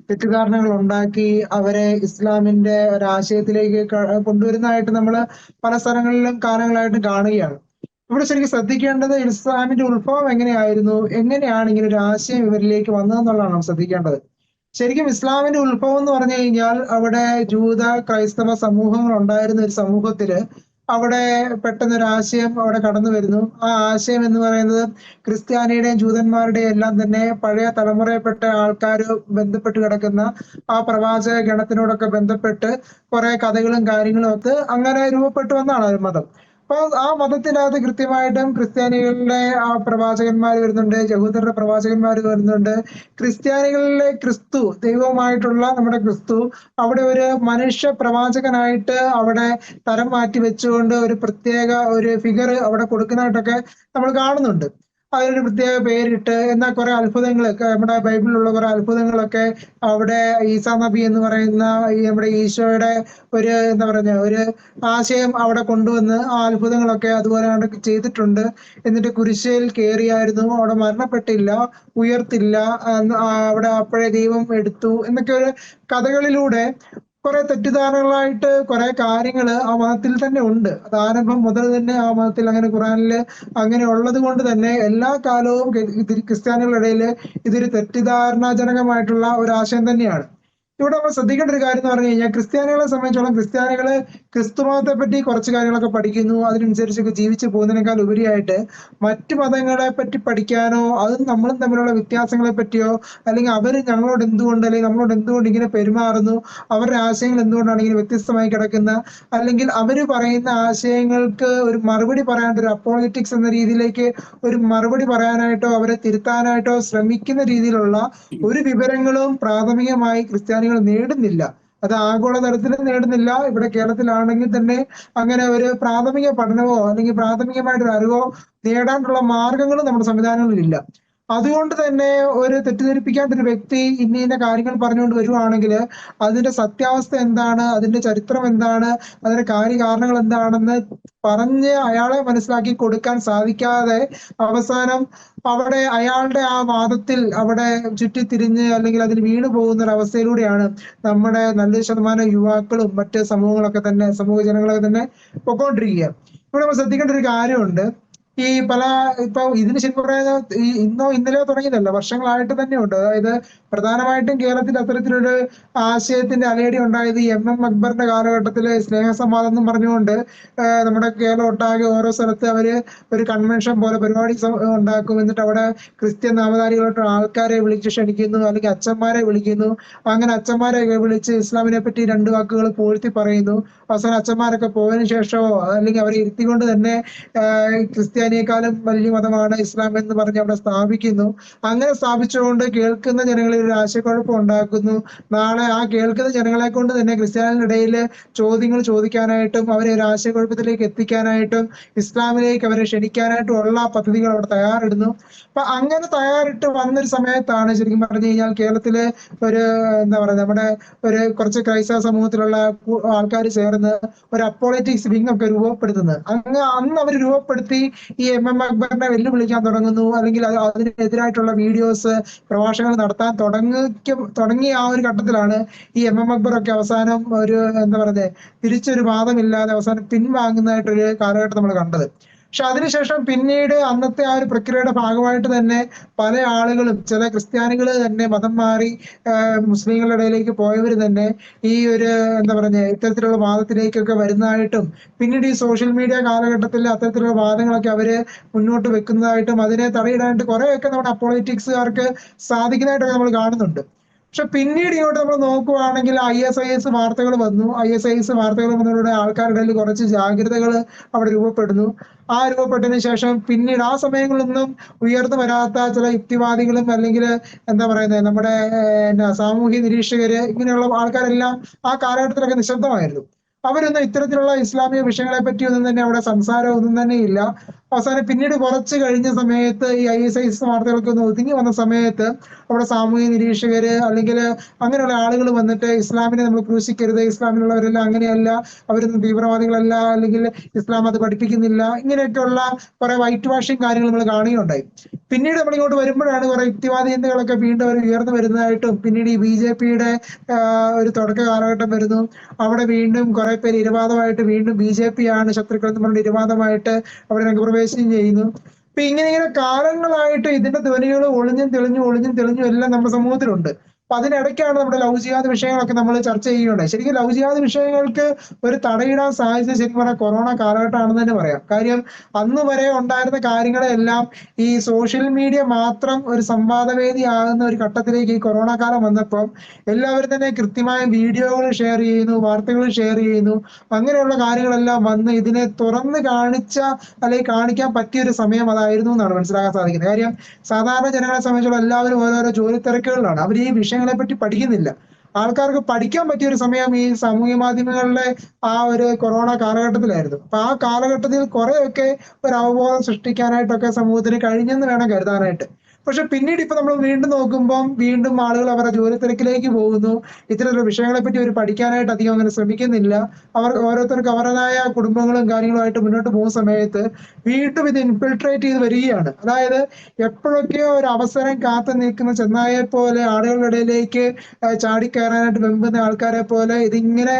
തെറ്റിദ്ധാരണകൾ ഉണ്ടാക്കി അവരെ ഇസ്ലാമിന്റെ ഒരാശയത്തിലേക്ക് കൊണ്ടുവരുന്നതായിട്ട് നമ്മൾ പല സ്ഥലങ്ങളിലും കാലങ്ങളായിട്ടും കാണുകയാണ്. ഇവിടെ ശരിക്കും ശ്രദ്ധിക്കേണ്ടത് ഇസ്ലാമിന്റെ ഉത്ഭവം എങ്ങനെയായിരുന്നു, എങ്ങനെയാണ് ഇങ്ങനെ ഒരു ആശയം ഇവരിലേക്ക് വന്നതെന്നുള്ളതാണ് നാം ശ്രദ്ധിക്കേണ്ടത്. ശരിക്കും ഇസ്ലാമിന്റെ ഉത്ഭവം എന്ന് പറഞ്ഞു കഴിഞ്ഞാൽ അവിടെ ജൂത ക്രൈസ്തവ സമൂഹങ്ങൾ ഉണ്ടായിരുന്ന ഒരു സമൂഹത്തില് അവിടെ പെട്ടെന്നൊരു ആശയം അവിടെ കടന്നു വരുന്നു. ആ ആശയം എന്ന് പറയുന്നത് ക്രിസ്ത്യാനിയുടെയും ജൂതന്മാരുടെയും എല്ലാം തന്നെ പഴയ തലമുറയിൽപ്പെട്ട ആൾക്കാർ ബന്ധപ്പെട്ട് കിടക്കുന്ന ആ പ്രവാചക ഗണത്തിനോടൊക്കെ ബന്ധപ്പെട്ട് കുറെ കഥകളും കാര്യങ്ങളും ഒക്കെ അങ്ങനെ രൂപപ്പെട്ടു വന്നാണ് ഒരു മതം. അപ്പൊ ആ മതത്തിനകത്ത് കൃത്യമായിട്ടും ക്രിസ്ത്യാനികളിലെ ആ പ്രവാചകന്മാർ വരുന്നുണ്ട്, യഹൂദരുടെ പ്രവാചകന്മാർ വരുന്നുണ്ട്. ക്രിസ്ത്യാനികളിലെ ക്രിസ്തു, ദൈവമായിട്ടുള്ള നമ്മുടെ ക്രിസ്തു അവിടെ ഒരു മനുഷ്യ പ്രവാചകനായിട്ട് അവിടെ തരം മാറ്റി വെച്ചുകൊണ്ട് ഒരു പ്രത്യേക ഒരു ഫിഗർ അവിടെ കൊടുക്കുന്നതായിട്ടൊക്കെ നമ്മൾ കാണുന്നുണ്ട്. അതിനൊരു പ്രത്യേക പേരിട്ട്, എന്നാൽ കുറെ അത്ഭുതങ്ങളൊക്കെ നമ്മുടെ ബൈബിളിലുള്ള കുറെ അത്ഭുതങ്ങളൊക്കെ അവിടെ ഈസാ നബി എന്ന് പറയുന്ന ഈ നമ്മുടെ ഈശോയുടെ ഒരു എന്താ പറയുക ഒരു ആശയം അവിടെ കൊണ്ടുവന്ന് ആ അത്ഭുതങ്ങളൊക്കെ അതുപോലെ ചെയ്തിട്ടുണ്ട്. എന്നിട്ട് കുരിശിൽ കയറിയായിരുന്നു, അവിടെ മരണപ്പെട്ടില്ല, ഉയർത്തില്ല, അവിടെ അപ്പോഴേ ദൈവം എടുത്തു എന്നൊക്കെ ഒരു കഥകളിലൂടെ കുറെ തെറ്റിദ്ധാരണകളായിട്ട് കുറെ കാര്യങ്ങള് ആ മതത്തിൽ തന്നെ ഉണ്ട്. അത് ആരംഭം മുതൽ തന്നെ ആ മതത്തിൽ അങ്ങനെ ഖുറാനില് അങ്ങനെ ഉള്ളത് കൊണ്ട് തന്നെ എല്ലാ കാലവും ക്രിസ്ത്യാനികളുടെ ഇടയിൽ ഇതൊരു തെറ്റിദ്ധാരണാജനകമായിട്ടുള്ള ഒരു ആശയം തന്നെയാണ്. ഇവിടെ നമ്മൾ ശ്രദ്ധിക്കേണ്ട ഒരു കാര്യം എന്ന് പറഞ്ഞു കഴിഞ്ഞാൽ, ക്രിസ്ത്യാനികളെ സംബന്ധിച്ചോളം ക്രിസ്ത്യാനികള് ക്രിസ്തുമതത്തെ പറ്റി കുറച്ച് കാര്യങ്ങളൊക്കെ പഠിക്കുന്നു, അതിനനുസരിച്ചൊക്കെ ജീവിച്ചു പോകുന്നതിനേക്കാൾ ഉപരിയായിട്ട് മറ്റു മതങ്ങളെ പറ്റി പഠിക്കാനോ അതും നമ്മളും തമ്മിലുള്ള വ്യത്യാസങ്ങളെ പറ്റിയോ, അല്ലെങ്കിൽ അവർ ഞങ്ങളോട് എന്തുകൊണ്ട് അല്ലെങ്കിൽ നമ്മളോട് എന്തുകൊണ്ട് ഇങ്ങനെ പെരുമാറുന്നു, അവരുടെ ആശയങ്ങൾ എന്തുകൊണ്ടാണ് ഇങ്ങനെ വ്യത്യസ്തമായി കിടക്കുന്ന, അല്ലെങ്കിൽ അവര് പറയുന്ന ആശയങ്ങൾക്ക് ഒരു മറുപടി പറയാനായിട്ട് ഒരു അപ്പോളിറ്റിക്സ് എന്ന രീതിയിലേക്ക് ഒരു മറുപടി പറയാനായിട്ടോ അവരെ തിരുത്താനായിട്ടോ ശ്രമിക്കുന്ന രീതിയിലുള്ള ഒരു വിവരങ്ങളും പ്രാഥമികമായി ക്രിസ്ത്യാനികൾ നേടുന്നില്ല. അത് ആഗോള തലത്തിൽ നേടുന്നില്ല. ഇവിടെ കേരളത്തിലാണെങ്കിൽ തന്നെ അങ്ങനെ ഒരു പ്രാഥമിക പഠനമോ അല്ലെങ്കിൽ പ്രാഥമികമായിട്ടൊരു അറിവോ നേടാനുള്ള മാർഗങ്ങളും നമ്മുടെ സംവിധാനങ്ങളിലില്ല. അതുകൊണ്ട് തന്നെ ഒരു തെറ്റിദ്ധരിപ്പിക്കാത്ത ഒരു വ്യക്തി ഇന്ന കാര്യങ്ങൾ പറഞ്ഞുകൊണ്ട് വരുവാണെങ്കിൽ അതിന്റെ സത്യാവസ്ഥ എന്താണ്, അതിന്റെ ചരിത്രം എന്താണ്, അതിന്റെ കാര്യകാരണങ്ങൾ എന്താണെന്ന് പറഞ്ഞ് അയാളെ മനസ്സിലാക്കി കൊടുക്കാൻ സാധിക്കാതെ അവസാനം അവിടെ അയാളുടെ ആ വാദത്തിൽ അവിടെ ചുറ്റിത്തിരിഞ്ഞ് അല്ലെങ്കിൽ അതിൽ വീണു പോകുന്ന ഒരു അവസ്ഥയിലൂടെയാണ് നമ്മുടെ നല്ലൊരു ശതമാനം യുവാക്കളും മറ്റ് സമൂഹങ്ങളൊക്കെ തന്നെ സമൂഹ ജനങ്ങളൊക്കെ തന്നെ പൊക്കോണ്ടിരിക്കുക. ഇവിടെ നമ്മൾ ശ്രദ്ധിക്കേണ്ട ഒരു കാര്യമുണ്ട്. ഈ ഇപ്പൊ ഇതിന് ശരിക്കും പറയുന്നത് ഈ ഇന്നോ ഇന്നലെയോ തുടങ്ങിയതല്ല, വർഷങ്ങളായിട്ട് തന്നെ ഉണ്ട്. അതായത് പ്രധാനമായിട്ടും കേരളത്തിൽ അത്തരത്തിലൊരു ആശയത്തിന്റെ അലയടി ഉണ്ടായത് MM അക്ബറിന്റെ കാലഘട്ടത്തില് സ്നേഹസംവാദം എന്നും പറഞ്ഞുകൊണ്ട് നമ്മുടെ കേരളം ഒട്ടാകെ ഓരോ സ്ഥലത്ത് അവര് ഒരു കൺവെൻഷൻ പോലെ പരിപാടി ഉണ്ടാക്കും. എന്നിട്ട് അവിടെ ക്രിസ്ത്യൻ നാമധാരികളായിട്ടുള്ള ആൾക്കാരെ വിളിച്ച് ക്ഷണിക്കുന്നു, അല്ലെങ്കിൽ അച്ഛന്മാരെ വിളിക്കുന്നു. അങ്ങനെ അച്ഛന്മാരെ വിളിച്ച് ഇസ്ലാമിനെ പറ്റി 2 വാക്കുകൾ പൂഴ്ത്തി പറയുന്നു. അവസാനം അച്ഛന്മാരൊക്കെ പോയതിനു ശേഷമോ അല്ലെങ്കിൽ അവരെ ഇരുത്തിക്കൊണ്ട് തന്നെ ക്രിസ്ത്യാനിയെക്കാളും വലിയ മതമാണ് ഇസ്ലാം എന്ന് പറഞ്ഞ് അവിടെ സ്ഥാപിക്കുന്നു. അങ്ങനെ സ്ഥാപിച്ചുകൊണ്ട് കേൾക്കുന്ന ജനങ്ങളിൽ ഒരു ആശയക്കുഴപ്പം ഉണ്ടാക്കുന്നു. നാളെ ആ കേൾക്കുന്ന ജനങ്ങളെ കൊണ്ട് തന്നെ ക്രിസ്ത്യാനികളുടെ ഇടയിൽ ചോദ്യങ്ങൾ ചോദിക്കാനായിട്ടും അവരെ ഒരു ആശയക്കുഴപ്പത്തിലേക്ക് എത്തിക്കാനായിട്ടും ഇസ്ലാമിലേക്ക് അവരെ ക്ഷണിക്കാനായിട്ടും ഉള്ള പദ്ധതികൾ അവിടെ തയ്യാറിടുന്നു. അപ്പൊ അങ്ങനെ തയ്യാറിട്ട് വന്നൊരു സമയത്താണ് ശരിക്കും പറഞ്ഞു കഴിഞ്ഞാൽ കേരളത്തിലെ ഒരു എന്താ പറയുക നമ്മുടെ ഒരു കുറച്ച് ക്രൈസ്തവ സമൂഹത്തിലുള്ള ആൾക്കാർ ചേർന്ന് ഒരു അപ്പോളിറ്റിക്സ് വിങ് ഒക്കെ രൂപപ്പെടുത്തുന്നത്. അന്ന് അവർ രൂപപ്പെടുത്തി ഈ MM അക്ബറിനെ വെല്ലുവിളിക്കാൻ തുടങ്ങുന്നു, അല്ലെങ്കിൽ അതിനെതിരായിട്ടുള്ള വീഡിയോസ് പ്രഭാഷണങ്ങൾ നടത്താൻ തുടങ്ങിയ ആ ഒരു ഘട്ടത്തിലാണ് ഈ MM അക്ബർ ഒക്കെ അവസാനം ഒരു എന്താ പറയുന്നത് തിരിച്ചൊരു വാദമില്ലാതെ അവസാനം പിൻവാങ്ങുന്നതായിട്ടൊരു കാലഘട്ടം നമ്മൾ കണ്ടത്. പക്ഷെ അതിനുശേഷം പിന്നീട് അന്നത്തെ ആ ഒരു പ്രക്രിയയുടെ ഭാഗമായിട്ട് തന്നെ പല ആളുകളും ചില ക്രിസ്ത്യാനികൾ തന്നെ മതം മാറി മുസ്ലിങ്ങളുടെ ഇടയിലേക്ക് പോയവർ തന്നെ ഈ ഒരു എന്താ പറയുക ഇത്തരത്തിലുള്ള വാദത്തിലേക്കൊക്കെ വരുന്നതായിട്ടും പിന്നീട് ഈ സോഷ്യൽ മീഡിയ കാലഘട്ടത്തിൽ അത്തരത്തിലുള്ള വാദങ്ങളൊക്കെ അവര് മുന്നോട്ട് വെക്കുന്നതായിട്ടും അതിനെ തടയിടാനായിട്ട് കുറെയൊക്കെ നമ്മുടെ അപ്പോളിറ്റിക്സുകാർക്ക് സാധിക്കുന്നതായിട്ടൊക്കെ നമ്മൾ കാണുന്നുണ്ട്. പക്ഷെ പിന്നീട് ഇങ്ങോട്ട് നമ്മൾ നോക്കുവാണെങ്കിൽ ISIS വാർത്തകൾ വന്നു. ISIS വാർത്തകൾ വന്നതോടെ ആൾക്കാരുടെ ഇടയിൽ കുറച്ച് ജാഗ്രതകൾ അവിടെ രൂപപ്പെടുന്നു. ആ രൂപപ്പെട്ടതിന് ശേഷം പിന്നീട് ആ സമയങ്ങളിലൊന്നും ഉയർന്നു വരാത്ത ചില യുക്തിവാദികളും അല്ലെങ്കിൽ എന്താ പറയുന്നത് നമ്മുടെ സാമൂഹ്യ നിരീക്ഷകര് ഇങ്ങനെയുള്ള ആൾക്കാരെല്ലാം ആ കാലഘട്ടത്തിലൊക്കെ നിശബ്ദമായിരുന്നു. അവരൊന്നും ഇത്തരത്തിലുള്ള ഇസ്ലാമിക വിഷയങ്ങളെ പറ്റി ഒന്നും തന്നെ അവിടെ സംസാരം ഒന്നും തന്നെ ഇല്ല. അവസാനം പിന്നീട് കുറച്ച് കഴിഞ്ഞ സമയത്ത് ഈ ISIS വാർത്തകളൊക്കെ ഒന്ന് ഒതുങ്ങി വന്ന സമയത്ത് അവിടെ സാമൂഹ്യ നിരീക്ഷകര് അല്ലെങ്കിൽ അങ്ങനെയുള്ള ആളുകൾ വന്നിട്ട് ഇസ്ലാമിനെ നമ്മൾ ക്രൂശിക്കരുത്, ഇസ്ലാമിലുള്ളവരെല്ലാം അങ്ങനെയല്ല, അവരൊന്നും തീവ്രവാദികളല്ല, അല്ലെങ്കിൽ ഇസ്ലാം അത് പഠിപ്പിക്കുന്നില്ല, ഇങ്ങനെയൊക്കെയുള്ള കുറെ വൈറ്റ് വാഷിംഗ് കാര്യങ്ങൾ നമ്മൾ കാണുകയുണ്ടായി. പിന്നീട് നമ്മൾ ഇങ്ങോട്ട് വരുമ്പോഴാണ് കുറെ യുക്തിവാദി ചിന്തകളൊക്കെ വീണ്ടും അവർ ഉയർന്നു വരുന്നതായിട്ടും പിന്നീട് ഈ BJPയുടെ ഒരു തുടക്ക കാലഘട്ടം വരുന്നു. അവിടെ വീണ്ടും കുറെ പേര് ഇരവാദമായിട്ട് വീണ്ടും BJP ആണ് ശത്രുക്കൾ എന്ന് പറഞ്ഞ് ഇരവാദമായിട്ട് അവിടെ രംഗപ്രവേശനം ചെയ്യുന്നു. അപ്പൊ ഇങ്ങനെ കാലങ്ങളായിട്ട് ഇതിന്റെ ധ്വനികൾ ഒളിഞ്ഞും തെളിഞ്ഞും എല്ലാം നമ്മുടെ സമൂഹത്തിലുണ്ട്. അപ്പൊ അതിനിടയ്ക്കാണ് നമ്മുടെ ലവ് ജിഹാദ് വിഷയങ്ങളൊക്കെ നമ്മൾ ചർച്ച ചെയ്യുകയുണ്ടായി. ശരിക്കും ലവ് ജിഹാദ് വിഷയങ്ങൾക്ക് ഒരു തടയിടാൻ സാധിച്ചത് ശരിക്കും പറഞ്ഞാൽ കൊറോണ കാലഘട്ടമാണെന്ന് തന്നെ പറയാം. കാര്യം അന്ന് വരെ ഉണ്ടായിരുന്ന കാര്യങ്ങളെല്ലാം ഈ സോഷ്യൽ മീഡിയ മാത്രം ഒരു സംവാദവേദിയാകുന്ന ഒരു ഘട്ടത്തിലേക്ക് ഈ കൊറോണ കാലം വന്നപ്പോൾ എല്ലാവരും തന്നെ കൃത്യമായ വീഡിയോകൾ ഷെയർ ചെയ്യുന്നു, വാർത്തകൾ ഷെയർ ചെയ്യുന്നു. അങ്ങനെയുള്ള കാര്യങ്ങളെല്ലാം വന്ന് ഇതിനെ തുറന്ന് കാണിച്ച അല്ലെങ്കിൽ കാണിക്കാൻ പറ്റിയ ഒരു സമയം അതായിരുന്നു എന്നാണ് മനസ്സിലാക്കാൻ സാധിക്കുന്നത്. കാര്യം സാധാരണ ജനങ്ങളെ സംബന്ധിച്ചുള്ള എല്ലാവരും ഓരോരോ ജോലി തിരക്കുകളിലാണ്. അവർ ഈ വിഷയങ്ങളെ പറ്റി പഠിക്കുന്നില്ല. ആൾക്കാർക്ക് പഠിക്കാൻ പറ്റിയ ഒരു സമയം ഈ സാമൂഹ്യ മാധ്യമങ്ങളിലെ ആ ഒരു കൊറോണ കാലഘട്ടത്തിലായിരുന്നു. അപ്പൊ ആ കാലഘട്ടത്തിൽ കുറെയൊക്കെ ഒരു അവബോധം സൃഷ്ടിക്കാനായിട്ടൊക്കെ സമൂഹത്തിന് കഴിഞ്ഞെന്ന് വേണം കരുതാനായിട്ട്. പക്ഷെ പിന്നീട് ഇപ്പൊ നമ്മൾ വീണ്ടും നോക്കുമ്പോൾ വീണ്ടും ആളുകൾ അവരുടെ ജോലി തിരക്കിലേക്ക് പോകുന്നു. ഇത്തരത്തിലുള്ള വിഷയങ്ങളെ പറ്റി അവർ പഠിക്കാനായിട്ട് അധികം അങ്ങനെ ശ്രമിക്കുന്നില്ല. അവർ ഓരോരുത്തർക്ക് അവരുടേതായ കുടുംബങ്ങളും കാര്യങ്ങളുമായിട്ട് മുന്നോട്ട് പോകുന്ന സമയത്ത് വീണ്ടും ഇത് ഇൻഫിൽട്രേറ്റ് ചെയ്ത് വരികയാണ്. അതായത് എപ്പോഴൊക്കെയോ ഒരു അവസരം കാത്തു നിൽക്കുന്ന ചെന്നായെ പോലെ ആളുകളുടെ ഇടയിലേക്ക് ചാടിക്കയറാനായിട്ട് വെമ്പുന്ന ആൾക്കാരെ പോലെ ഇതിങ്ങനെ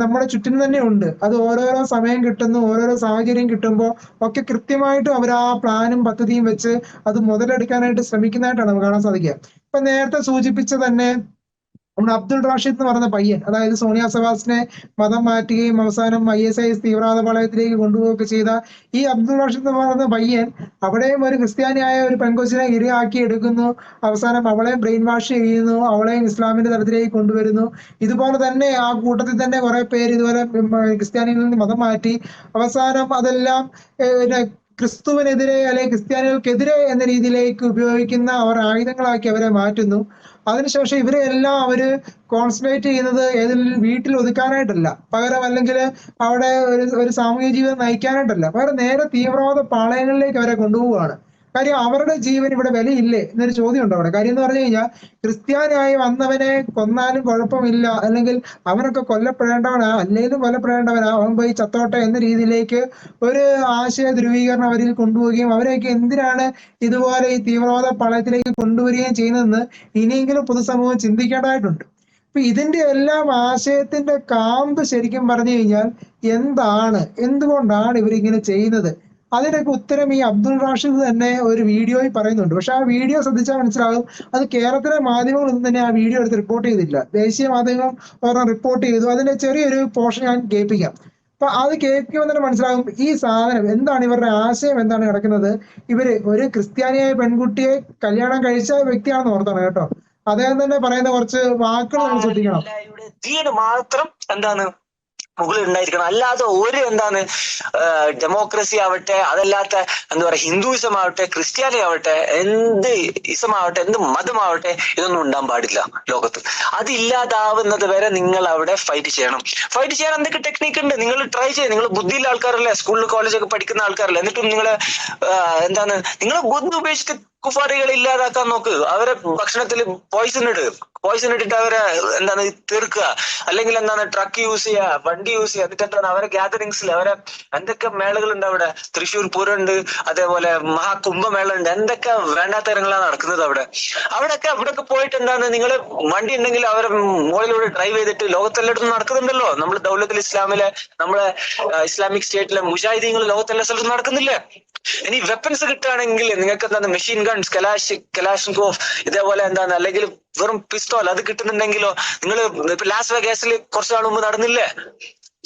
നമ്മുടെ ചുറ്റിനും തന്നെ ഉണ്ട്. അത് ഓരോരോ സമയം കിട്ടുന്നു, ഓരോരോ സാഹചര്യം കിട്ടുമ്പോൾ ഒക്കെ കൃത്യമായിട്ടും അവർ ആ പ്ലാനും പദ്ധതിയും വെച്ച് അത് മുതലെടുക്കാനായിട്ട് ശ്രമിക്കുന്നതായിട്ടാണ് നമുക്ക് കാണാൻ സാധിക്കുക. ഇപ്പൊ നേരത്തെ സൂചിപ്പിച്ച തന്നെ നമ്മുടെ അബ്ദുൾ റാഷിദ് എന്ന് പറയുന്ന പയ്യൻ, അതായത് സോണിയ സവാസിനെ മതം മാറ്റുകയും അവസാനം ISIS തീവ്രവാദ പാളയത്തിലേക്ക് കൊണ്ടുപോവുകയൊക്കെ ചെയ്ത ഈ അബ്ദുൾ റാഷിദ് എന്ന് പറയുന്ന പയ്യൻ അവിടെയും ഒരു ക്രിസ്ത്യാനിയായ ഒരു പെൺകൊച്ചിനെ ഇരയാക്കി എടുക്കുന്നു. അവസാനം അവളെയും ബ്രെയിൻ വാഷ് ചെയ്യുന്നു, അവളെയും ഇസ്ലാമിന്റെ തലത്തിലേക്ക് കൊണ്ടുവരുന്നു. ഇതുപോലെ തന്നെ ആ കൂട്ടത്തിൽ തന്നെ കുറെ പേര് ഇതുപോലെ ക്രിസ്ത്യാനികളിൽ നിന്ന് മതം മാറ്റി അവസാനം അതെല്ലാം ക്രിസ്തുവിനെതിരെ അല്ലെങ്കിൽ ക്രിസ്ത്യാനികൾക്കെതിരെ എന്ന രീതിയിലേക്ക് ഉപയോഗിക്കുന്ന അവർ ആയുധങ്ങളാക്കി അവരെ മാറ്റുന്നു. അതിനുശേഷം ഇവരെ എല്ലാം അവര് കോൺസെൻട്രേറ്റ് ചെയ്യുന്നത് ഏതെങ്കിലും വീട്ടിൽ ഒതുക്കാനായിട്ടല്ല, പകരം അല്ലെങ്കിൽ അവിടെ ഒരു സാമൂഹിക ജീവിതം നയിക്കാനായിട്ടല്ല, പകരം നേരെ തീവ്രവാദ പാളയങ്ങളിലേക്ക് അവരെ കൊണ്ടുപോവുകയാണ്. കാര്യം അവരുടെ ജീവൻ ഇവിടെ വിലയില്ലേ എന്നൊരു ചോദ്യം ഉണ്ട് അവിടെ. കാര്യം എന്ന് പറഞ്ഞു കഴിഞ്ഞാൽ ക്രിസ്ത്യാനിയായി വന്നവനെ കൊന്നാലും കുഴപ്പമില്ല, അല്ലെങ്കിൽ അവനൊക്കെ കൊല്ലപ്പെടേണ്ടവനാ, അല്ലെങ്കിലും കൊല്ലപ്പെടേണ്ടവനാ, അവൻ പോയി ചത്തോട്ടെ എന്ന രീതിയിലേക്ക് ഒരു ആശയ ധ്രുവീകരണം അവരിൽ കൊണ്ടുപോവുകയും അവരെയൊക്കെ എന്തിനാണ് ഇതുപോലെ ഈ തീവ്രവാദ പാളയത്തിലേക്ക് കൊണ്ടുവരികയും ചെയ്യുന്നതെന്ന് ഇനിയെങ്കിലും പൊതുസമൂഹം ചിന്തിക്കേണ്ടതായിട്ടുണ്ട്. അപ്പൊ ഇതിന്റെ എല്ലാം ആശയത്തിന്റെ കാമ്പ് ശരിക്കും പറഞ്ഞു കഴിഞ്ഞാൽ എന്താണ്, എന്തുകൊണ്ടാണ് ഇവരിങ്ങനെ ചെയ്യുന്നത്? അതിനൊക്കെ ഉത്തരം ഈ അബ്ദുൾ റാഷിദ് തന്നെ ഒരു വീഡിയോയിൽ പറയുന്നുണ്ട്. പക്ഷെ ആ വീഡിയോ ശ്രദ്ധിച്ചാൽ മനസ്സിലാകും അത് കേരളത്തിലെ മാധ്യമങ്ങളൊന്നും തന്നെ ആ വീഡിയോ എടുത്ത് റിപ്പോർട്ട് ചെയ്തില്ല. ദേശീയ മാധ്യമങ്ങൾ ഒരെണ്ണം റിപ്പോർട്ട് ചെയ്തു. അതിന്റെ ചെറിയൊരു പോർഷൻ ഞാൻ കേൾപ്പിക്കാം. അപ്പൊ അത് കേൾക്കുമ്പോൾ തന്നെ മനസ്സിലാകും ഈ സാധനം എന്താണ്, ഇവരുടെ ആശയം എന്താണ് കിടക്കുന്നത്. ഇവര് ഒരു ക്രിസ്ത്യാനിയായ പെൺകുട്ടിയെ കല്യാണം കഴിച്ച വ്യക്തിയാണെന്ന് ഓർത്താണ് കേട്ടോ. അദ്ദേഹം തന്നെ പറയുന്ന കുറച്ച് വാക്കുകൾ നമ്മൾ ശ്രദ്ധിക്കണം. ദീന് മാത്രം എന്താണ് മുകളിൽ ഉണ്ടായിരിക്കണം, അല്ലാതെ ഒരു എന്താണ് ഡെമോക്രസി ആവട്ടെ, അതല്ലാത്ത എന്താ പറയാ ഹിന്ദുയിസം ആവട്ടെ, ക്രിസ്ത്യാനി ആവട്ടെ, എന്ത് ഇസമാവട്ടെ, എന്ത് മതമാവട്ടെ, ഇതൊന്നും ഉണ്ടാകാൻ പാടില്ല ലോകത്ത്. അതില്ലാതാവുന്നത് വരെ നിങ്ങൾ അവിടെ ഫൈറ്റ് ചെയ്യണം. ഫൈറ്റ് ചെയ്യാൻ എന്തൊക്കെ ടെക്നിക്ക് ഉണ്ട്, നിങ്ങൾ ട്രൈ ചെയ്യും. നിങ്ങൾ ബുദ്ധിയുള്ള ആൾക്കാരല്ലേ, സ്കൂളിൽ കോളേജൊക്കെ പഠിക്കുന്ന ആൾക്കാരല്ലേ, എന്നിട്ടും നിങ്ങൾ എന്താണ് നിങ്ങൾ ബുദ്ധി ഉപയോഗിച്ചിട്ട് കുഫാറികളെ ഇല്ലാതാക്കാൻ നോക്ക്. അവരെ ഭക്ഷണത്തിൽ പോയിസൺ ഇട്ടിട്ട് അവരെ എന്താണ് തീർക്കുക, അല്ലെങ്കിൽ എന്താണ് ട്രക്ക് യൂസ് ചെയ്യുക, വണ്ടി യൂസ് ചെയ്യുക. എന്നിട്ട് എന്താണ് അവരെ ഗ്യാതറിങ്സിൽ അവരെ എന്തൊക്കെ മേളകളുണ്ട് അവിടെ, തൃശ്ശൂർ പൂരം ഉണ്ട്, അതേപോലെ മഹാകുംഭമേള ഉണ്ട്, എന്തൊക്കെ വേണ്ടാത്ത ഇനങ്ങളാണ് നടക്കുന്നത് അവിടെയൊക്കെ പോയിട്ട് എന്താണ് നിങ്ങൾ വണ്ടി ഉണ്ടെങ്കിൽ അവരെ മുകളിലൂടെ ഡ്രൈവ് ചെയ്തിട്ട് ലോകത്തെല്ലായിടത്തും നടക്കുന്നുണ്ടല്ലോ. നമ്മൾ ദൗലത്തുൽ ഇസ്ലാമിലെ നമ്മളെ ഇസ്ലാമിക് സ്റ്റേറ്റിലെ മുജാഹിദീങ്ങൾ ലോകത്തെല്ലാ സ്ഥലത്തും നടക്കുന്നില്ലേ? ഇനി വെപ്പൺസ് കിട്ടുകയാണെങ്കിൽ നിങ്ങൾക്ക് എന്താണ് മെഷീൻ ഗൺസ്, കലാഷ്നിക്കോവ്, ഇതേപോലെ എന്താണ് അല്ലെങ്കിൽ വെറും പിസ്തോൽ അത് കിട്ടുന്നുണ്ടെങ്കിലോ, നിങ്ങൾ ഇപ്പൊ ലാസ് വേഗാസിൽ കുറച്ചു നാൾ മുമ്പ് നടന്നില്ലേ,